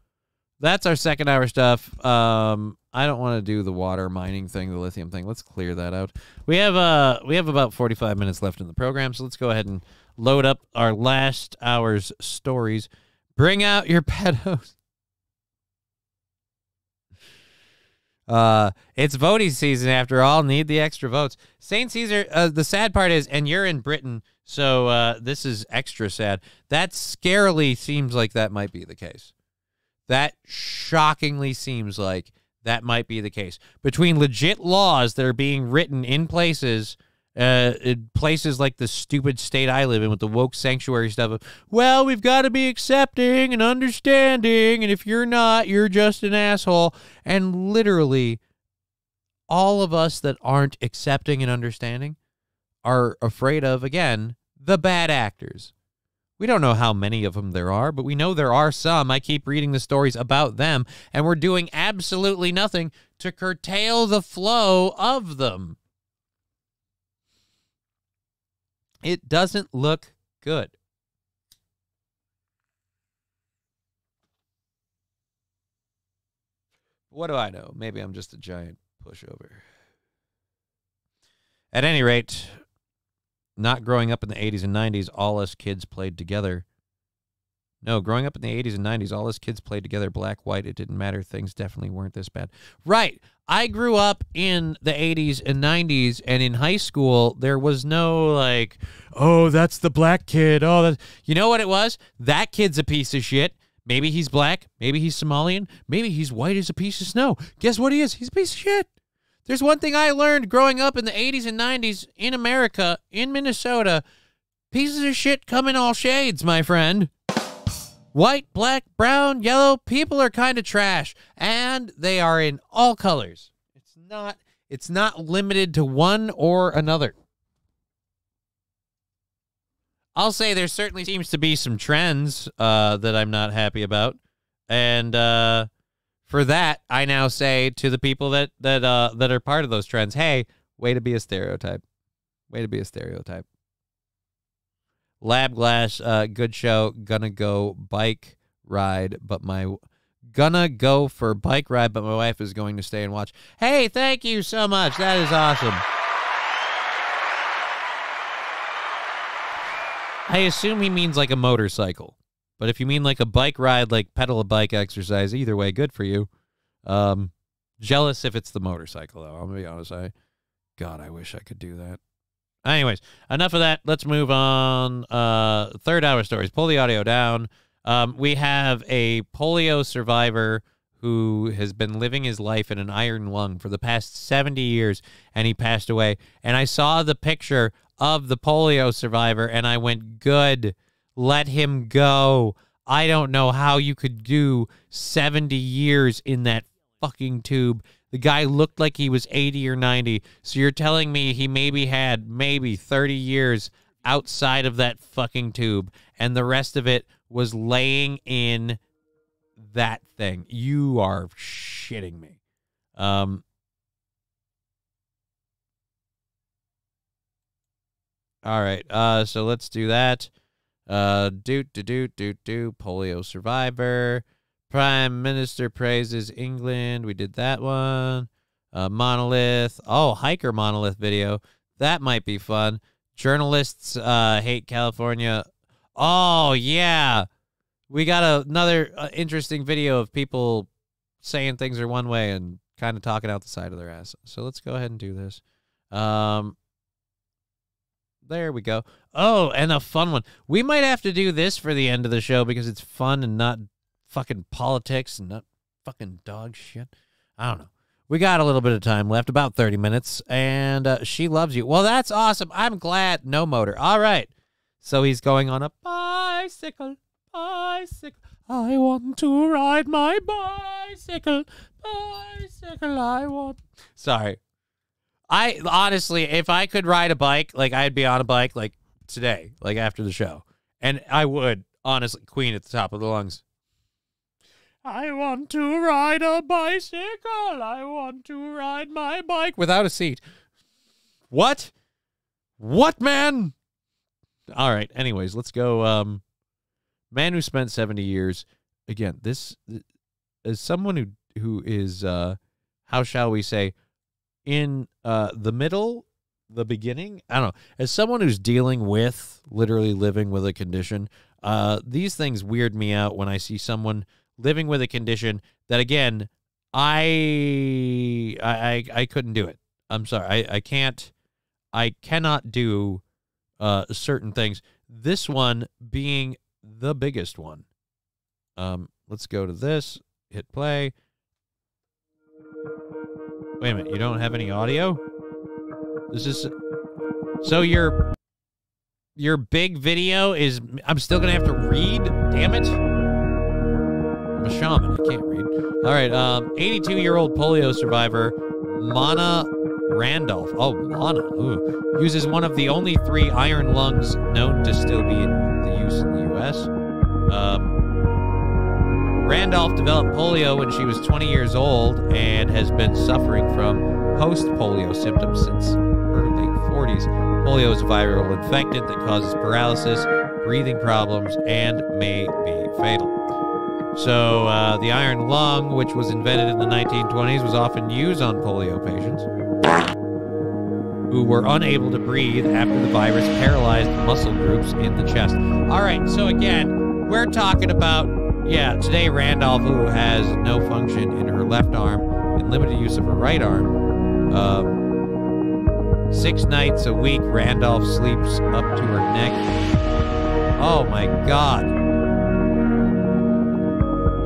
that's our second hour stuff. I don't want to do the water mining thing, the lithium thing. Let's clear that out. We have about 45 minutes left in the program, so let's go ahead and load up our last hour's stories. Bring out your pedos. It's voting season after all. Need the extra votes. St. Caesar, the sad part is, and you're in Britain, So this is extra sad. That scarily seems like that might be the case. That shockingly seems like that might be the case. Between legit laws that are being written in places like the stupid state I live in with the woke sanctuary stuff of, well, we've got to be accepting and understanding, and if you're not, you're just an asshole. And literally all of us that aren't accepting and understanding are afraid of, again, the bad actors. We don't know how many of them there are, but we know there are some. I keep reading the stories about them, and we're doing absolutely nothing to curtail the flow of them. It doesn't look good. What do I know? Maybe I'm just a giant pushover. At any rate, not growing up in the 80s and 90s, all us kids played together. No, growing up in the 80s and 90s, all us kids played together, black, white, it didn't matter. Things definitely weren't this bad. Right. I grew up in the 80s and 90s, and in high school, there was no, like, oh, that's the black kid. Oh, that... You know what it was? That kid's a piece of shit. Maybe he's black. Maybe he's Somalian. Maybe he's white as a piece of snow. Guess what he is? He's a piece of shit. There's one thing I learned growing up in the 80s and 90s in America, in Minnesota. Pieces of shit come in all shades, my friend. White, black, brown, yellow, people are kind of trash, and they are in all colors. It's not limited to one or another. I'll say there certainly seems to be some trends that I'm not happy about, and for that, I now say to the people that are part of those trends, hey, way to be a stereotype. Way to be a stereotype. Lab Glass, good show. Gonna go for bike ride, but my wife is going to stay and watch. Hey, thank you so much. That is awesome. I assume he means like a motorcycle. But if you mean like a bike ride, like pedal a bike exercise, either way, good for you. Jealous if it's the motorcycle, though. I'm going to be honest. God, I wish I could do that. Anyways, enough of that. Let's move on. Third hour stories. Pull the audio down. We have a polio survivor who has been living his life in an iron lung for the past 70 years, and he passed away. And I saw the picture of the polio survivor, and I went, good. Let him go. I don't know how you could do 70 years in that fucking tube. The guy looked like he was 80 or 90. So you're telling me he had 30 years outside of that fucking tube, and the rest of it was laying in that thing. You are shitting me. All right. So let's do that. Polio survivor. Prime Minister praises England. We did that one. Monolith. Oh, hiker monolith video. That might be fun. Journalists hate California. Oh, yeah. We got another interesting video of people saying things are one way and kind of talking out the side of their ass. So let's go ahead and do this. There we go. Oh, and a fun one. We might have to do this for the end of the show because it's fun and not fucking politics and not fucking dog shit. I don't know. We got a little bit of time left, about 30 minutes, and she loves you. Well, that's awesome. I'm glad. No motor. All right. So he's going on a bicycle, bicycle. I want to ride my bicycle, bicycle. I want. Sorry. I honestly, if I could ride a bike, like I'd be on a bike like today, like after the show. And I would, honestly, Queen at the top of the lungs. I want to ride a bicycle. I want to ride my bike without a seat. What? What, man? All right. Anyways, let's go. Man who spent 70 years. Again, this is someone who is, how shall we say, in the middle, the beginning. I don't know. As someone who's dealing with, literally living with a condition, these things weird me out when I see someone living with a condition that, again, I couldn't do it. I'm sorry. I cannot do certain things. This one being the biggest one. Let's go to this. Hit play. Wait a minute. You don't have any audio? This is... So your big video is... I'm still going to have to read? Damn it. I'm a shaman. I can't read. All right. 82-year-old polio survivor Mana Randolph. Oh, Mana. Ooh. Uses one of the only 3 iron lungs known to still be in the use in the U.S. Randolph developed polio when she was 20 years old and has been suffering from post-polio symptoms since her late 40s. Polio is a viral infectant that causes paralysis, breathing problems, and may be fatal. So the iron lung, which was invented in the 1920s, was often used on polio patients who were unable to breathe after the virus paralyzed muscle groups in the chest. All right, so again, we're talking about, today Randolph, who has no function in her left arm and limited use of her right arm, 6 nights a week, Randolph sleeps up to her neck. Oh my God.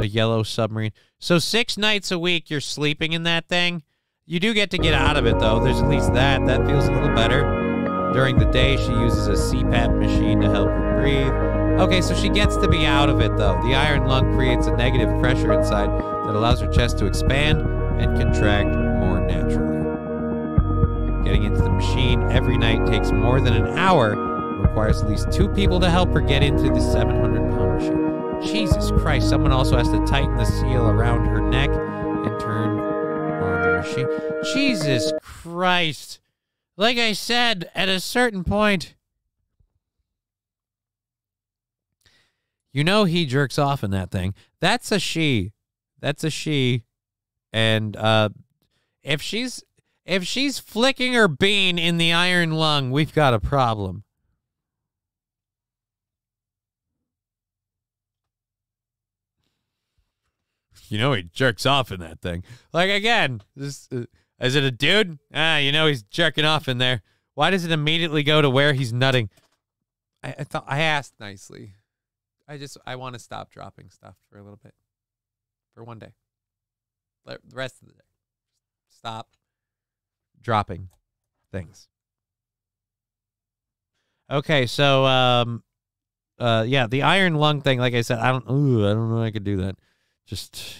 A yellow submarine. So 6 nights a week you're sleeping in that thing. You do get to get out of it, though. There's at least that. That feels a little better. During the day, she uses a CPAP machine to help her breathe. Okay, so she gets to be out of it, though. The iron lung creates a negative pressure inside that allows her chest to expand and contract more naturally. Getting into the machine every night takes more than an hour. Requires at least 2 people to help her get into the 700-pound machine. Jesus Christ, someone also has to tighten the seal around her neck and turn on the machine. Jesus Christ. Like I said, at a certain point, you know he jerks off in that thing. That's a she. That's a she. And if she's flicking her bean in the iron lung, we've got a problem. You know he jerks off in that thing. Like, again, this, is it a dude? You know he's jerking off in there. Why does it immediately go to where he's nutting? I thought I asked nicely. I want to stop dropping stuff for a little bit. For one day. The rest of the day. Stop dropping things. Okay, so yeah, the iron lung thing, like I said, I don't know if I could do that. Just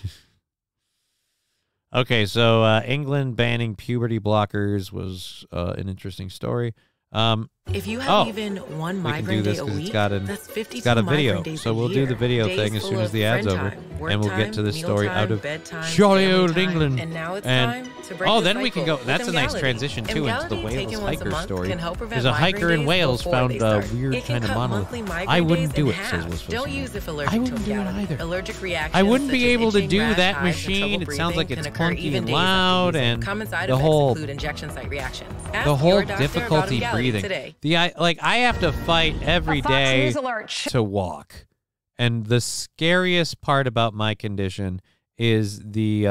okay, so England banning puberty blockers was an interesting story. If you have even one migraine day a week, that's 52 it's got a video, migraine days so we'll a do year. the video Days thing as full soon as of the ad's friend over, time, work and we'll get to the time, story meal out of time, bedtime, jolly family old time, England. and now it's time to break oh, the then we can go. cycle That's with a nice Emgality. transition too into the Emgality, Wales taken once a hiker month, story. can help prevent There's a migraine hiker in days Wales before found they a start. weird It can kind of cut monolith. monthly migraine I wouldn't days do in it, half. says West Don't Wilson. use if I allergic wouldn't to do it Emgality. either. Allergic reactions I wouldn't such be as able to itching, do rash, that hives, and machine. trouble It sounds like breathing it's can occur clunky even and days after loud, using. and Common side the effects whole include injection site reactions. Ask the whole your doctor about difficulty Emgality breathing. today. I have to fight every day to walk, and the scariest part about my condition is the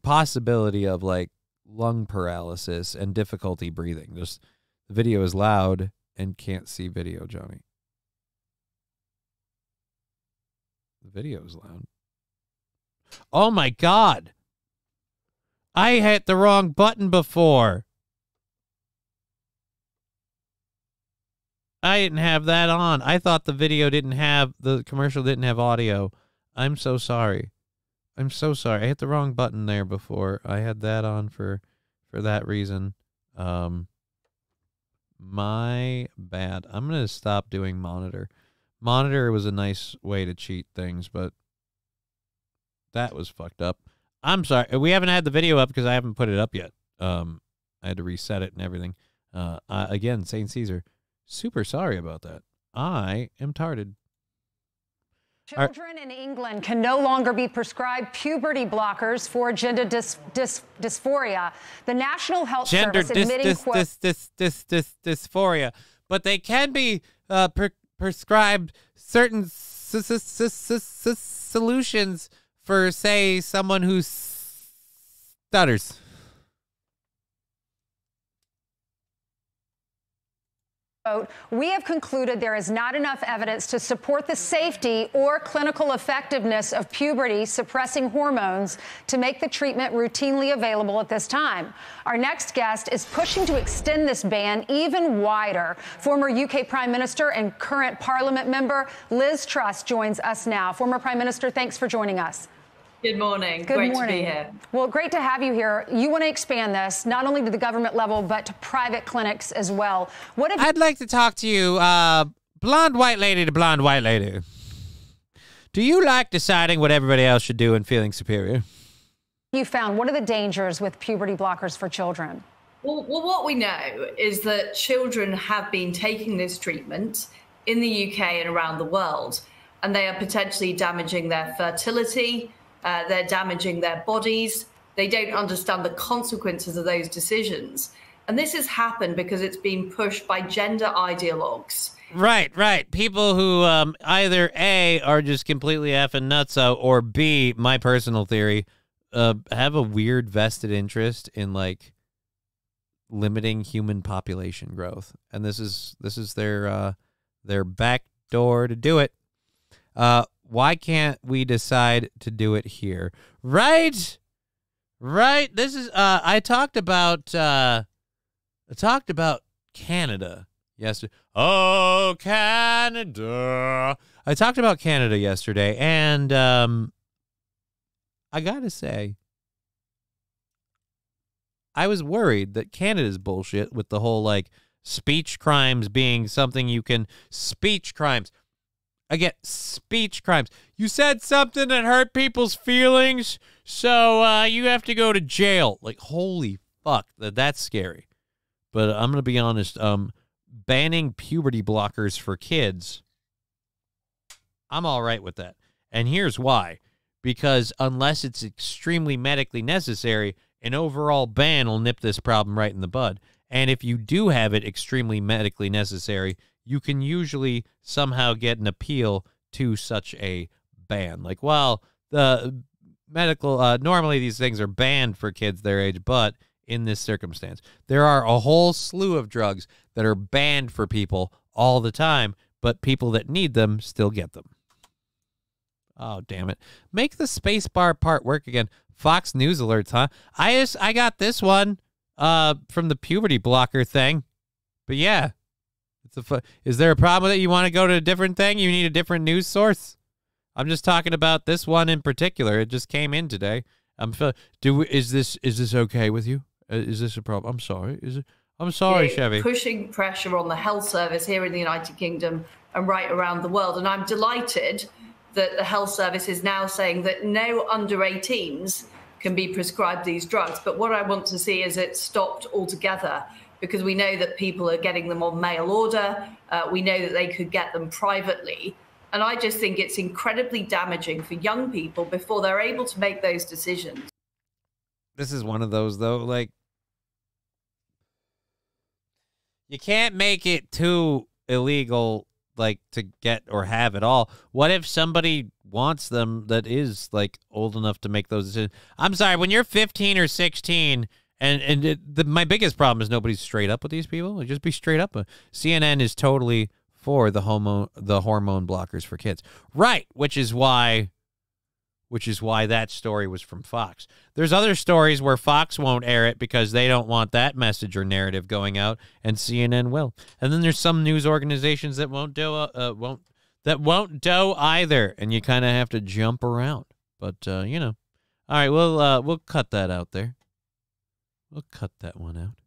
possibility of like lung paralysis and difficulty breathing. Just the video is loud and can't see video, Johnny. The video is loud. Oh my God. I hit the wrong button before. I didn't have that on. I thought the commercial didn't have audio. I'm so sorry. I'm so sorry. I hit the wrong button there before. I had that on for that reason. My bad. I'm going to stop doing monitor. Monitor was a nice way to cheat things, but that was fucked up. I'm sorry. We haven't had the video up because I haven't put it up yet. I had to reset it and everything. Again, St. Caesar, super sorry about that. I am tarded. Children in England can no longer be prescribed puberty blockers for gender dysphoria. The National Health Service admitting dysphoria, but they can be prescribed certain solutions for, say, someone who stutters. We have concluded there is not enough evidence to support the safety or clinical effectiveness of puberty-suppressing hormones to make the treatment routinely available at this time. Our next guest is pushing to extend this ban even wider. Former UK Prime Minister and current Parliament member Liz Truss joins us now. Former Prime Minister, thanks for joining us. Good morning. Good Great morning. to be here. Well, great to have you here. You want to expand this not only to the government level, but to private clinics as well. What have I'd like to talk to you, blonde white lady to blonde white lady. Do you like deciding what everybody else should do and feeling superior? you found? What are the dangers with puberty blockers for children? Well, what we know is that children have been taking this treatment in the UK and around the world, and they are potentially damaging their fertility, they're damaging their bodies. They don't understand the consequences of those decisions. And this has happened because it's been pushed by gender ideologues. Right, right. People who either A, are just completely effing nutso, or B, my personal theory, have a weird vested interest in, like, limiting human population growth. And this is their back door to do it. Why can't we decide to do it here? Right? Right? This is I talked about Canada yesterday. Oh, Canada. I talked about Canada yesterday, and I got to say, I was worried that Canada's bullshit with the whole, like, speech crimes being something you can... Speech crimes. Again, speech crimes. You said something that hurt people's feelings, so you have to go to jail. Like, holy fuck, that's scary. But I'm going to be honest, banning puberty blockers for kids, I'm all right with that. And here's why. Because unless it's extremely medically necessary, an overall ban will nip this problem right in the bud. And if you do have it extremely medically necessary, you can usually somehow get an appeal to such a ban. Like, well, the medical, normally these things are banned for kids their age, but in this circumstance, there are a whole slew of drugs that are banned for people all the time, but people that need them still get them. Oh, damn it. Make the spacebar part work again. Fox News alerts, huh? I got this one from the puberty blocker thing. But yeah, is there a problem with it? You want to go to a different thing? You need a different news source? I'm just talking about this one in particular. It just came in today. Is this okay with you? Is this a problem? I'm sorry. I'm sorry, Chevy. Pushing pressure on the health service here in the United Kingdom and right around the world. And I'm delighted that the health service is now saying that no under 18s can be prescribed these drugs. But what I want to see is it stopped altogether, because we know that people are getting them on mail order. We know that they could get them privately. And I just think it's incredibly damaging for young people before they're able to make those decisions. This is one of those, though, like, you can't make it too illegal, like, to get or have at all. What if somebody wants them that is, like, old enough to make those decisions? I'm sorry, when you're 15 or 16, my biggest problem is nobody's straight up with these people. Like, just be straight up. CNN is totally for the hormone blockers for kids. Right, which is why that story was from Fox. There's other stories where Fox won't air it because they don't want that message or narrative going out, and CNN will. And then there's some news organizations that won't do either, and you kind of have to jump around. But you know, all right, we'll cut that out there. We'll cut that one out.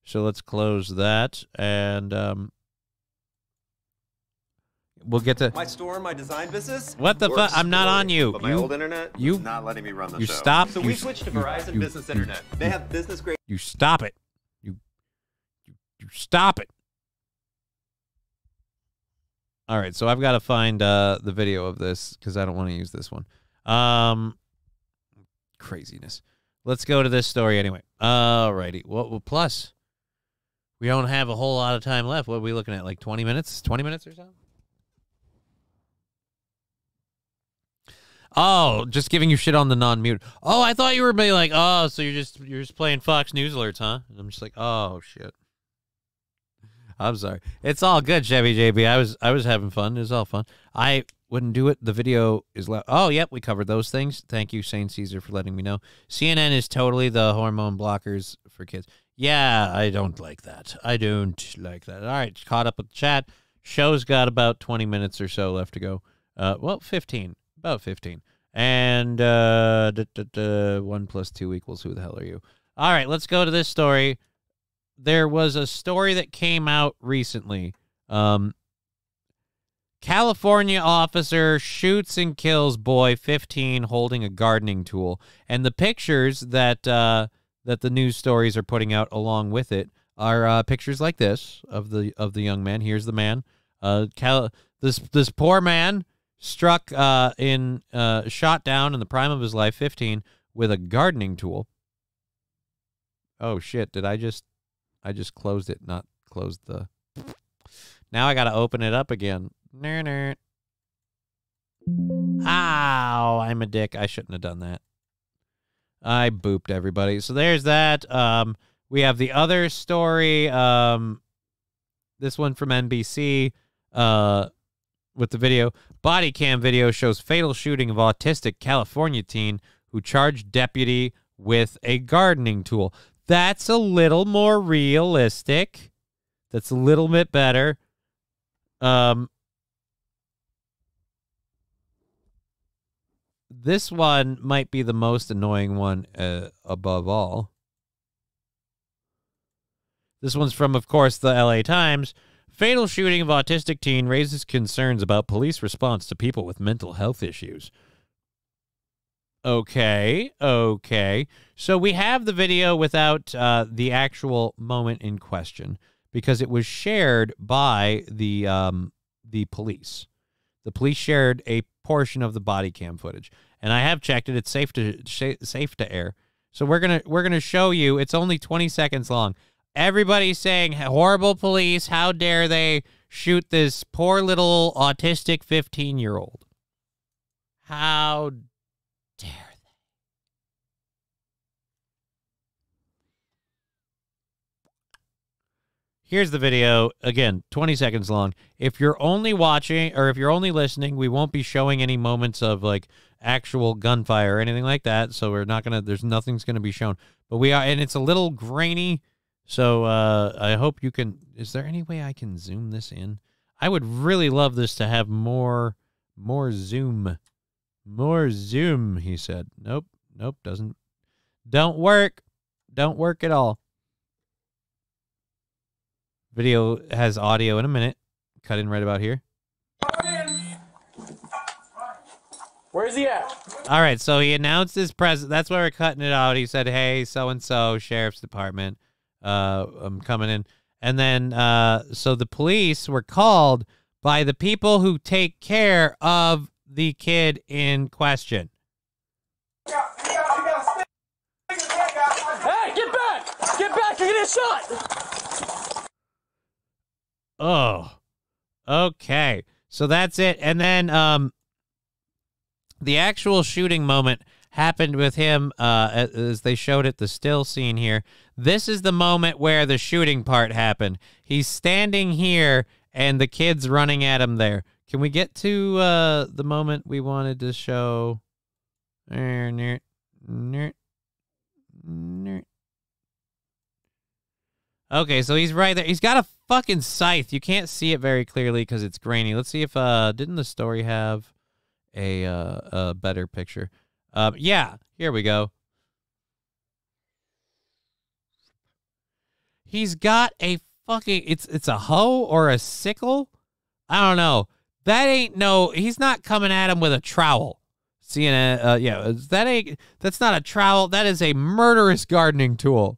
So let's close that, and we'll get to my store, my design business. What the fuck? I'm not on you. But my old internet is not letting me run the show. Stop. So we switched to Verizon Business Internet. They have business grade. You stop it. You stop it. All right, so I've got to find the video of this because I don't want to use this one. Craziness. Let's go to this story anyway. All righty. Well, plus, we don't have a whole lot of time left. What are we looking at, like 20 minutes? 20 minutes or so? Oh, just giving you shit on the non-mute. Oh, I thought you were being like, oh, so you're just playing Fox News alerts, huh? And I'm just like, oh, shit. I'm sorry. It's all good, Chevy JB. I was having fun. It was all fun. I wouldn't do it. The video is oh, yep, we covered those things. Thank you, Saint Caesar, for letting me know. CNN is totally the hormone blockers for kids. Yeah, I don't like that. I don't like that. All right, caught up with the chat. Show's got about 20 minutes or so left to go. Well, 15. About 15. And 1 + 2 = who the hell are you? All right, let's go to this story. There was a story that came out recently. California officer shoots and kills boy 15 holding a gardening tool. And the pictures that that the news stories are putting out along with it are pictures like this of the young man. Here's the man. This poor man struck shot down in the prime of his life, 15, with a gardening tool. Oh shit! I just closed it, not closed the. Now I got to open it up again. Ow! I'm a dick. I shouldn't have done that. I booped everybody. So there's that. We have the other story. This one from NBC. With the video, body cam video shows fatal shooting of autistic California teen who charged deputy with a gardening tool. That's a little more realistic. That's a little bit better. This one might be the most annoying one above all. This one's from, of course, the LA Times. Fatal shooting of autistic teen raises concerns about police response to people with mental health issues. Okay. So we have the video without the actual moment in question because it was shared by the police. The police shared a portion of the body cam footage, and I have checked it. It's safe to air. So we're gonna show you. It's only 20 seconds long. Everybody's saying, horrible police, how dare they shoot this poor little autistic 15-year-old? How dare they? Here's the video. Again, 20 seconds long. If you're only watching, or if you're only listening, we won't be showing any moments of, like, actual gunfire or anything like that, so we're not gonna, nothing's gonna be shown. But we are, and it's a little grainy. So I hope you can. Is there any way I can zoom this in? I would really love this to have more zoom. More zoom, he said. Nope, don't work at all. Video has audio in a minute. Cut in right about here. Where's he at? All right, so he announced his presence. That's why we're cutting it out. He said, hey, so-and-so, Sheriff's Department. I'm coming in. And then, so the police were called by the people who take care of the kid in question. Hey, get back! Get back, you're gonna get shot! Oh, okay. So that's it. And then, the actual shooting moment happened with him, as they showed it, the still scene here. This is the moment where the shooting part happened. He's standing here, and the kid's running at him there. Can we get to the moment we wanted to show? Okay, so he's right there. He's got a fucking scythe. You can't see it very clearly because it's grainy. Let's see if didn't the story have a better picture? Yeah, here we go. He's got a fucking, it's a hoe or a sickle? I don't know. That ain't no, he's not coming at him with a trowel. CNN, yeah, that's not a trowel. That is a murderous gardening tool.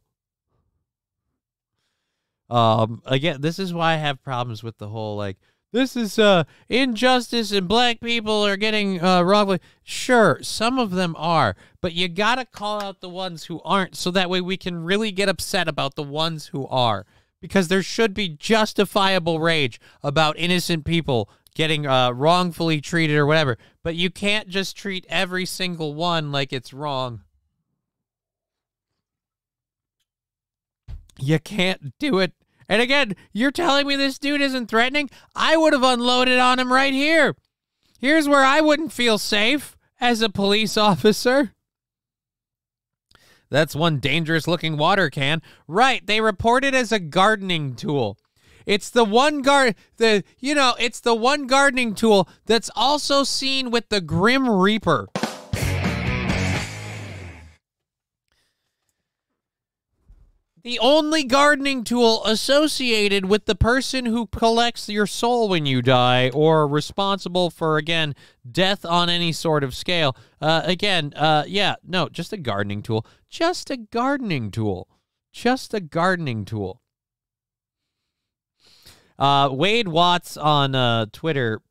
Again, this is why I have problems with the whole, like, this is injustice and black people are getting wrongly. Sure, some of them are, but you gotta call out the ones who aren't, so that way we can really get upset about the ones who are, because there should be justifiable rage about innocent people getting wrongfully treated or whatever, but you can't just treat every single one like it's wrong. You can't do it And again, you're telling me this dude isn't threatening? I would have unloaded on him right here. Here's where I wouldn't feel safe as a police officer. That's one dangerous-looking water can. Right, they report it as a gardening tool. It's the one it's the one gardening tool that's also seen with the Grim Reaper. The only gardening tool associated with the person who collects your soul when you die, or responsible for, again, death on any sort of scale. Yeah, no, just a gardening tool. Just a gardening tool. Just a gardening tool. Wade Watts on Twitter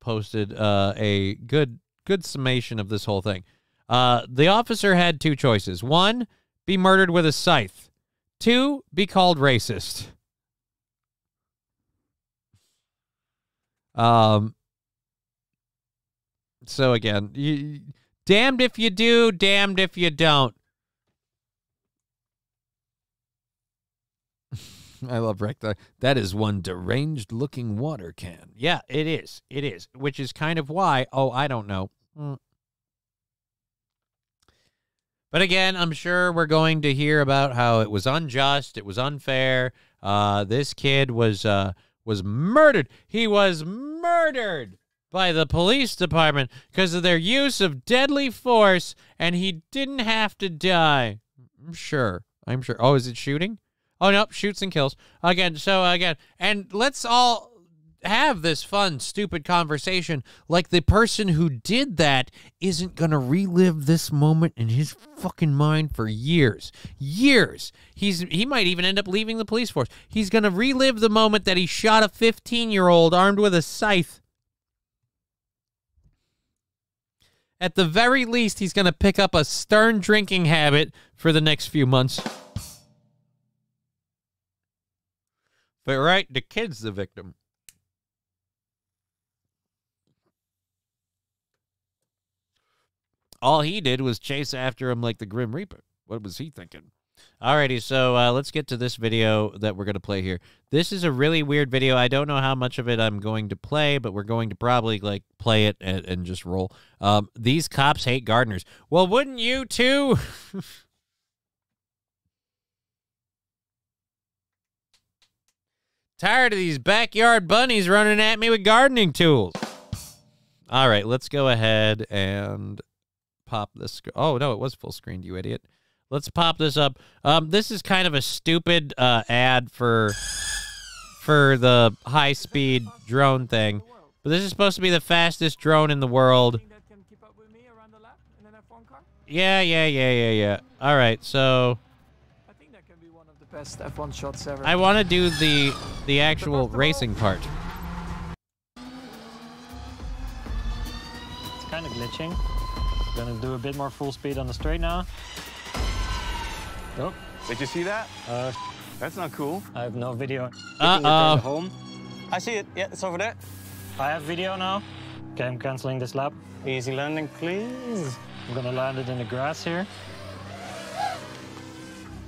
posted a good summation of this whole thing. The officer had two choices. 1, be murdered with a scythe. 2, be called racist. So again, damned if you do, damned if you don't. I love Rick. That is one deranged-looking water can. Yeah, it is. It is. Which is kind of why. Oh, I don't know. But again, I'm sure we're going to hear about how it was unjust, it was unfair. This kid was murdered. He was murdered by the police department because of their use of deadly force, and he didn't have to die. I'm sure. Oh, is it shooting? Oh, nope, shoots and kills. Again, and let's all have this fun, stupid conversation like the person who did that isn't going to relive this moment in his fucking mind for years. Years. He might even end up leaving the police force. He's going to relive the moment that he shot a 15-year-old armed with a scythe. At the very least, he's going to pick up a stern drinking habit for the next few months. But right, the kid's the victim. All he did was chase after him like the Grim Reaper. What was he thinking? Alrighty, so let's get to this video that we're going to play here. This is a really weird video. I don't know how much of it I'm going to play, but we're going to probably like play it and just roll. These cops hate gardeners. Well, wouldn't you too? Tired of these backyard bunnies running at me with gardening tools. All right, let's go ahead and pop this. Oh, no, it was full screen, you idiot. Let's pop this up. This is kind of a stupid ad for the high-speed drone thing. But this is supposed to be the fastest drone in the world. Yeah. All right, so I think that can be one of the best F1 shots ever. I want to do the actual racing part. It's kind of glitching. Gonna do a bit more full speed on the straight now. Oh. Did you see that? That's not cool. I have no video. Home. I see it. Yeah, it's over there. I have video now. Okay, I'm canceling this lap. Easy landing, please. I'm gonna land it in the grass here.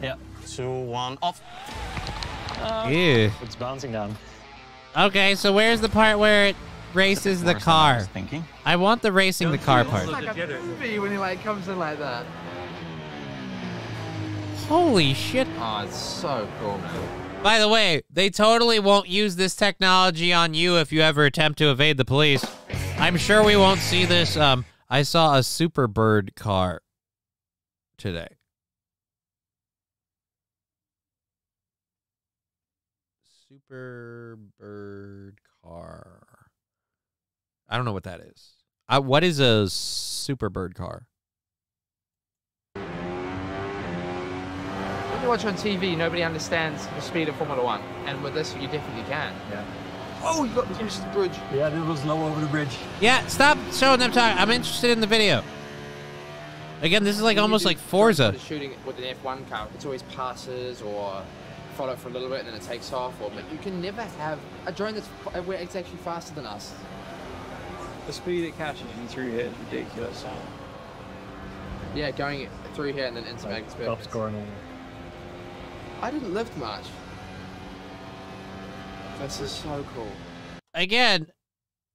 Yeah, 2, 1, off. Ew. It's bouncing down. Okay, so where's the part where it races the car? I want the racing the car part. It's like a movie when he like comes in like that. Holy shit. Oh, it's so cool, man. By the way, they totally won't use this technology on you if you ever attempt to evade the police. I'm sure we won't see this. I saw a Superbird car today. Superbird car. I don't know what that is. What is a Superbird car? When you watch on TV, nobody understands the speed of Formula 1. And with this, you definitely can. Yeah. Oh, you got the bridge. Yeah, it was low over the bridge. Yeah, stop showing them talking. I'm interested in the video. Again, this is like almost like Forza. Shooting with an F1 car, it's always passes or follow for a little bit and then it takes off. But you can never have a drone that's where it's actually faster than us. The speed it catches you through here is ridiculous. Yeah, going through here and then into Magnus. Top scoring. I didn't lift much. This is so cool. Again,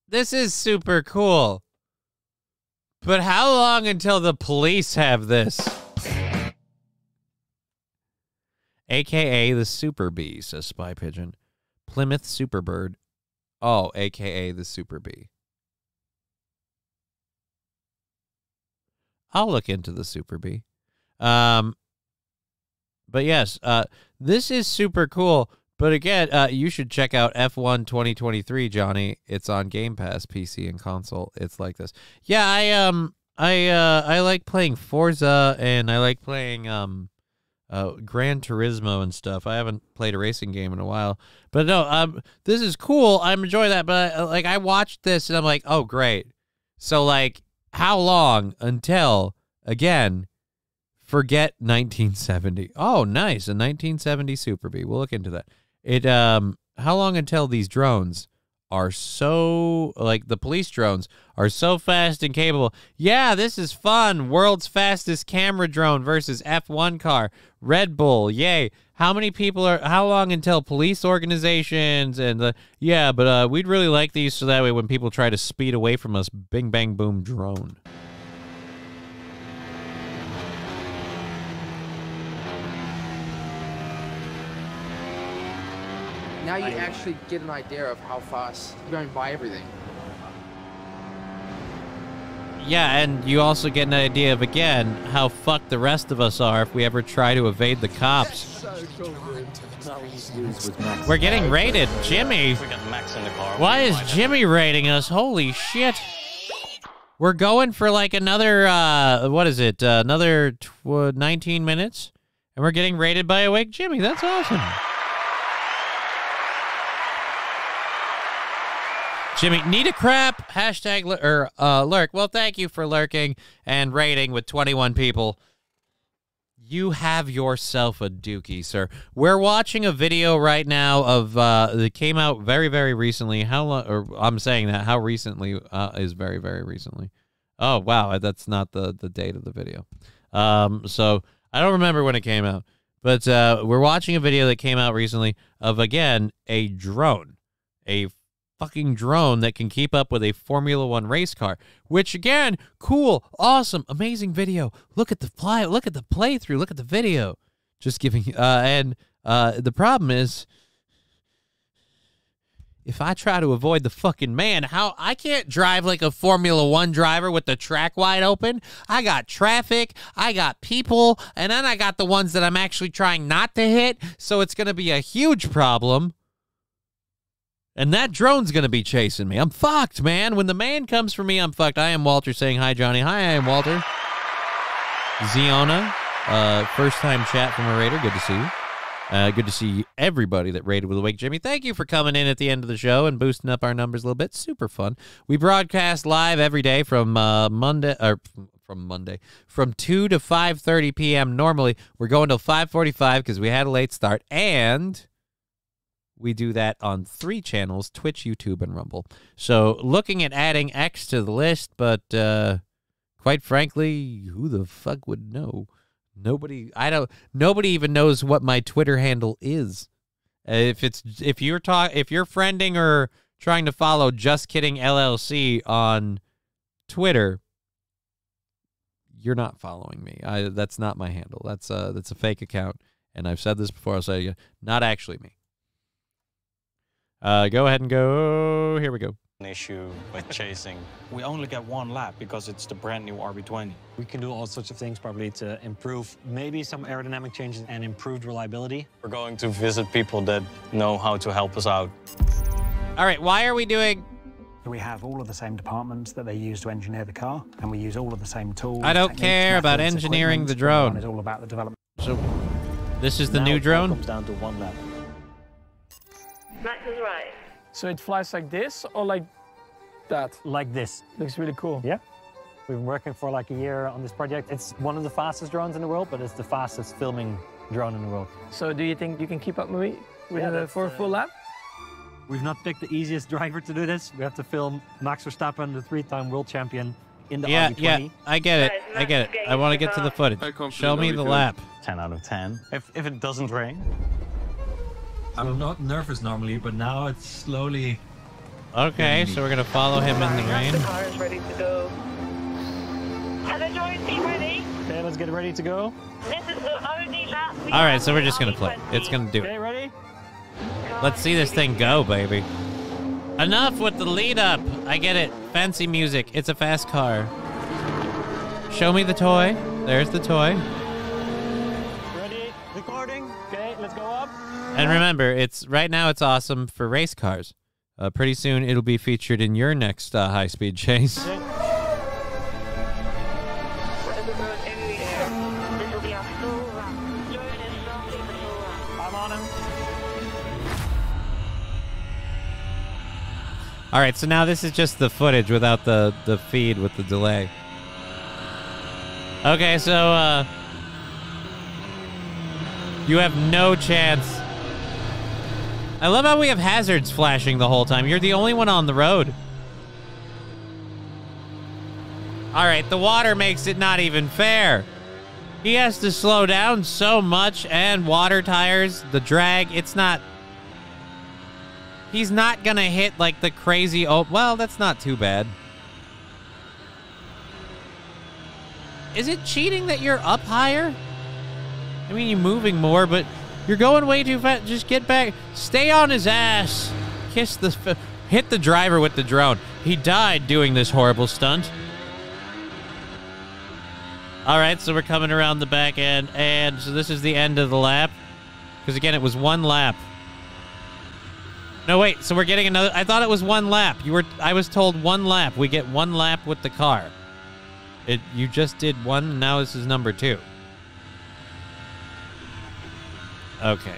this is super cool. But how long until the police have this? AKA the Super Bee, says Spy Pigeon. Plymouth Superbird. Oh, AKA the Super Bee. I'll look into the Super Bee. But yes, this is super cool. But again, you should check out F1 2023, Johnny. It's on Game Pass, PC and console. It's like this. Yeah, I like playing Forza, and I like playing Gran Turismo and stuff. I haven't played a racing game in a while, but no, this is cool. I'm enjoying that. But I watched this and I'm like, oh great. So like, how long until again? Forget 1970. Oh, nice, a 1970 Super Bee. We'll look into that. How long until these drones are so, like the police drones, are so fast and capable? Yeah, this is fun. World's fastest camera drone versus F1 car. Red Bull, yay. How many people are, how long until police organizations and yeah, but we'd really like these so that way when people try to speed away from us, bing, bang, boom, drone. Now you actually get an idea of how fast you're going by everything. Yeah, and you also get an idea of, again, how fucked the rest of us are if we ever try to evade the cops. So cool, dude. We're getting raided. Jimmy! Why is Jimmy raiding us? Holy shit! We're going for like another, what is it, another 19 minutes? And we're getting raided by Awake Jimmy. That's awesome. Jimmy, need a crap, hashtag lurk. Well, thank you for lurking and raiding with 21 people. You have yourself a dookie, sir. We're watching a video right now of, that came out very, very recently. How long, or I'm saying that, how recently is very, very recently. Oh, wow, that's not the date of the video. So I don't remember when it came out. But we're watching a video that came out recently of, again, a drone. A fucking drone that can keep up with a Formula One race car, which again, cool, awesome, amazing video. Look at the playthrough, look at the video. Just giving, the problem is, if I try to avoid the fucking man, how I can't drive like a Formula One driver with the track wide open. I got traffic, I got people, and then I got the ones that I'm actually trying not to hit, so it's going to be a huge problem. And that drone's going to be chasing me. I'm fucked, man. When the man comes for me, I'm fucked. I am Walter saying hi, Johnny. Hi, I am Walter. Ziona, first-time chat from a raider. Good to see you. Good to see everybody that raided with Awake Jimmy. Thank you for coming in at the end of the show and boosting up our numbers a little bit. Super fun. We broadcast live every day from from 2 to 5:30 p.m. normally. We're going till 5:45 because we had a late start, and we do that on 3 channels, Twitch, YouTube, and Rumble. So looking at adding X to the list, but quite frankly, who the fuck would know? Nobody even knows what my Twitter handle is. If you're friending or trying to follow Just Kidding LLC on Twitter, you're not following me. That's not my handle. That's a fake account, and I've said this before. I'll say it again. Not actually me. Go ahead and go. Here we go. An issue with chasing. We only get 1 lap because it's the brand new RB20. We can do all sorts of things probably to improve maybe some aerodynamic changes and improved reliability. We're going to visit people that know how to help us out. All right, why are we doing... We have all of the same departments that they use to engineer the car, and we use all of the same tools. I don't care about engineering the drone. It's all about the development. So, this is the new drone? It comes down to 1 lap. Max is right. So it flies like this or like that? Like this. Looks really cool. Yeah. We've been working for like a year on this project. It's one of the fastest drones in the world, but it's the fastest filming drone in the world. So do you think you can keep up with me for a full lap? We've not picked the easiest driver to do this. We have to film Max Verstappen, the 3-time world champion, in the RB20. Yeah, I get it. I get it. I want to get to the footage. Show me the lap. 10 out of 10. If it doesn't rain. I'm not nervous normally, but now it's slowly. Okay, so we're gonna follow him in the rain. The car is ready to go. Has the joystick ready? Okay, let's get ready to go. This is the only lap. All right, so we're just gonna play. It's gonna do Okay, it. ready? Let's see this thing go, baby. Enough with the lead up. I get it. Fancy music. It's a fast car. Show me the toy. There's the toy. Ready? Recording. Okay, let's go up. And remember, it's right now it's awesome for race cars. Pretty soon it'll be featured in your next high-speed chase. Okay. I'm on him. All right, so now this is just the footage without the feed with the delay. Okay, so you have no chance. I love how we have hazards flashing the whole time. You're the only one on the road. All right, the water makes it not even fair. He has to slow down so much, and water tires, the drag, it's not... He's not gonna hit like the crazy... Oh, well, that's not too bad. Is it cheating that you're up higher? I mean, you're moving more, but you're going way too fast. Just get back. Stay on his ass. Kiss the... Hit the driver with the drone. He died doing this horrible stunt. All right, so we're coming around the back end, and so this is the end of the lap. Because, again, it was one lap. No, wait, so we're getting another... I thought it was one lap. I was told one lap. We get one lap with the car. You just did one, and now this is number 2. Okay.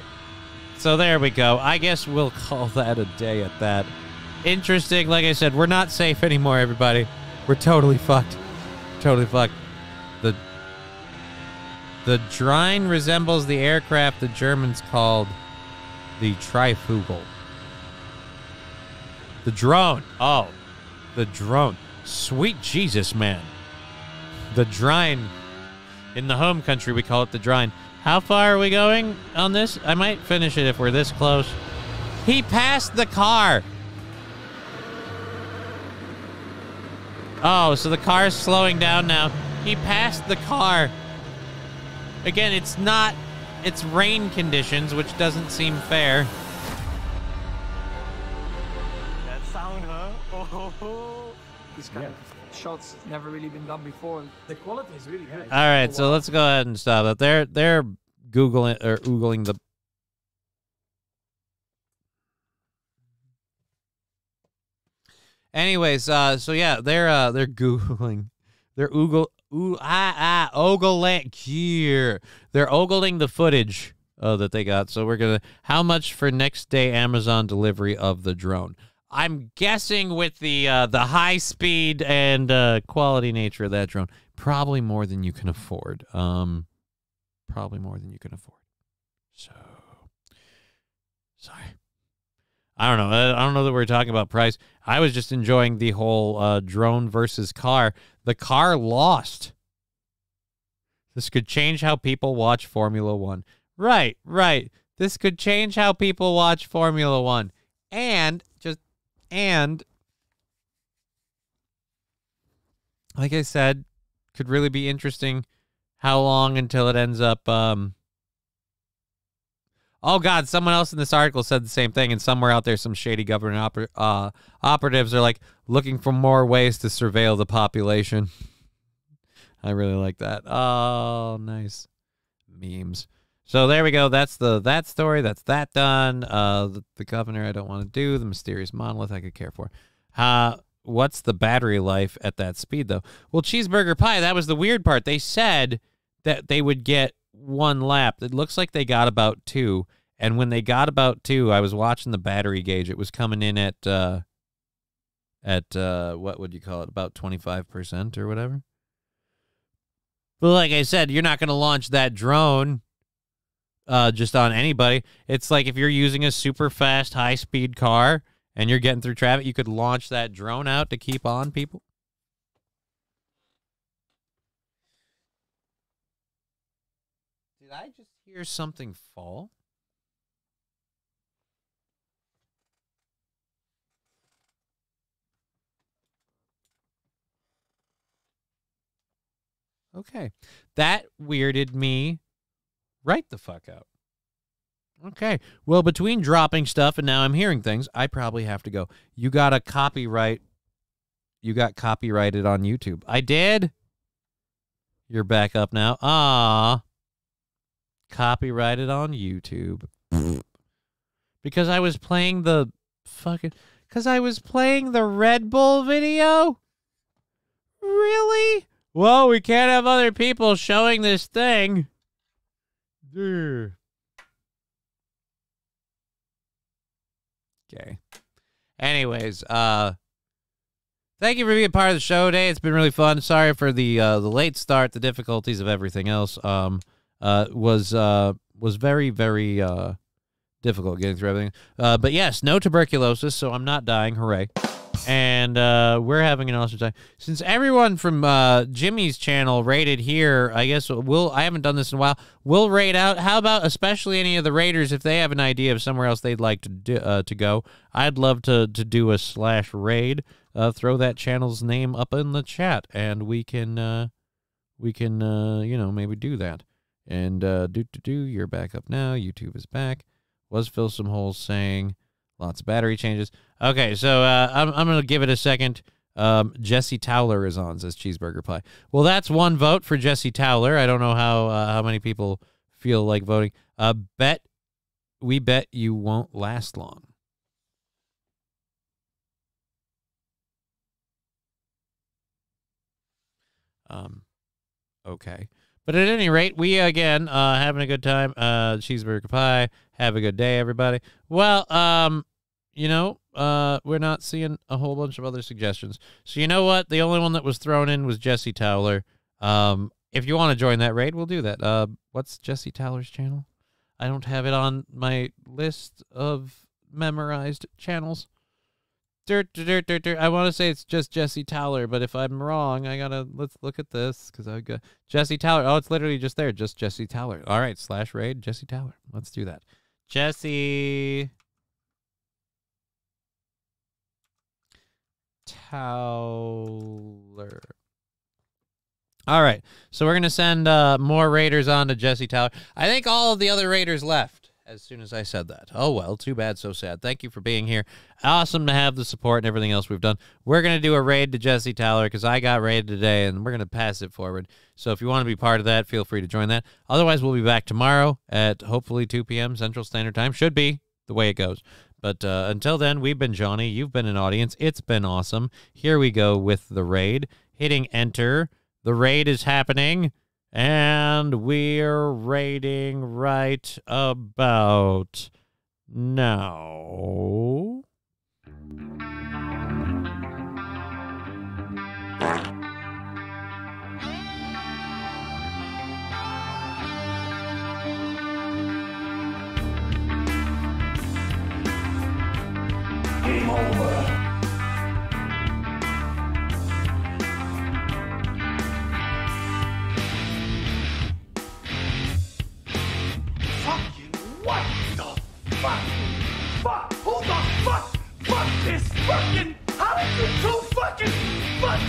So there we go. I guess we'll call that a day at that. Interesting. Like I said, we're not safe anymore, everybody. We're totally fucked. Totally fucked. The drine resembles the aircraft the Germans called the Trifugel. The drone. Oh, the drone. Sweet Jesus, man. The drine. In the home country, we call it the drine. How far are we going on this? I might finish it if we're this close. He passed the car. Oh, so the car is slowing down now. He passed the car. Again, it's not... It's rain conditions, which doesn't seem fair. That sound, huh? Oh. These kind of shots never really been done before. The quality is really good. All right, so let's go ahead and stop that. They're googling or oogling the... Anyways, so yeah, they're googling. They're ogling here. They're ogling the footage that they got. So we're gonna... How much for next day Amazon delivery of the drone? I'm guessing with the high speed and quality nature of that drone, probably more than you can afford. Probably more than you can afford. So, sorry. I don't know. I don't know that we're talking about price. I was just enjoying the whole drone versus car. The car lost. This could change how people watch Formula One. Right. This could change how people watch Formula One. And like I said, could really be interesting how long until it ends up... Oh, God, someone else in this article said the same thing, and somewhere out there some shady government operatives are, like, looking for more ways to surveil the population. I really like that. Oh, nice. Memes. So there we go. That's that story. That's that done. The governor I don't want to do. The mysterious monolith I could care for. What's the battery life at that speed, though? Well, Cheeseburger Pie, that was the weird part. They said that they would get one lap. It looks like they got about 2. And when they got about 2, I was watching the battery gauge. It was coming in at what would you call it? About 25% or whatever. But like I said, you're not going to launch that drone just on anybody. It's like if you're using a super fast, high-speed car and you're getting through traffic, you could launch that drone out to keep on people. Did I just hear something fall? Okay. That weirded me right the fuck out. Okay. Well, between dropping stuff and now I'm hearing things, I probably have to go. You got a copyright. You got copyrighted on YouTube. I did. You're back up now. Ah. Copyrighted on YouTube. Because I was playing the fucking... Because I was playing the Red Bull video? Really? Well, we can't have other people showing this thing. Okay. Anyways, thank you for being part of the show today. It's been really fun. Sorry for the late start, the difficulties of everything else. Was very, very difficult getting through everything. But yes, no tuberculosis, so I'm not dying. Hooray. And we're having an awesome time. Since everyone from Jimmy's channel rated here, I guess I haven't done this in a while. We'll raid out. How about especially any of the raiders, if they have an idea of somewhere else they'd like to go? I'd love to do a /raid. Throw that channel's name up in the chat, and we can you know, maybe do that. And you're back up now. YouTube is back. Was Fill Some Holes saying lots of battery changes. Okay, so I'm going to give it a second. Jesse Towler is on, says Cheeseburger Pie. Well, that's one vote for Jesse Towler. I don't know how many people feel like voting. We bet you won't last long. Okay. But at any rate, we, again, having a good time. Cheeseburger Pie, have a good day, everybody. Well, you know, we're not seeing a whole bunch of other suggestions. So you know what? The only one that was thrown in was Jesse Towler. If you want to join that raid, we'll do that. What's Jesse Towler's channel? I don't have it on my list of memorized channels. I want to say it's just Jesse Towler, but if I'm wrong, let's look at this, because I've got Jesse Towler. Oh, it's literally just there, just Jesse Towler. All right, /raid Jesse Towler. Let's do that. Jesse Towler. All right, so we're going to send more raiders on to Jesse Towler. I think all of the other raiders left as soon as I said that. Oh, well, too bad, so sad. Thank you for being here. Awesome to have the support and everything else we've done. We're going to do a raid to Jesse Towler because I got raided today, and we're going to pass it forward. So if you want to be part of that, feel free to join that. Otherwise, we'll be back tomorrow at hopefully 2 p.m. Central Standard Time. Should be the way it goes. But until then, we've been Johnny. You've been an audience. It's been awesome. Here we go with the raid. Hitting enter. The raid is happening. And we're raiding right about now. Game over. What the fuck? Fuck! Who the fuck is fucking? How did you two fucking fuck?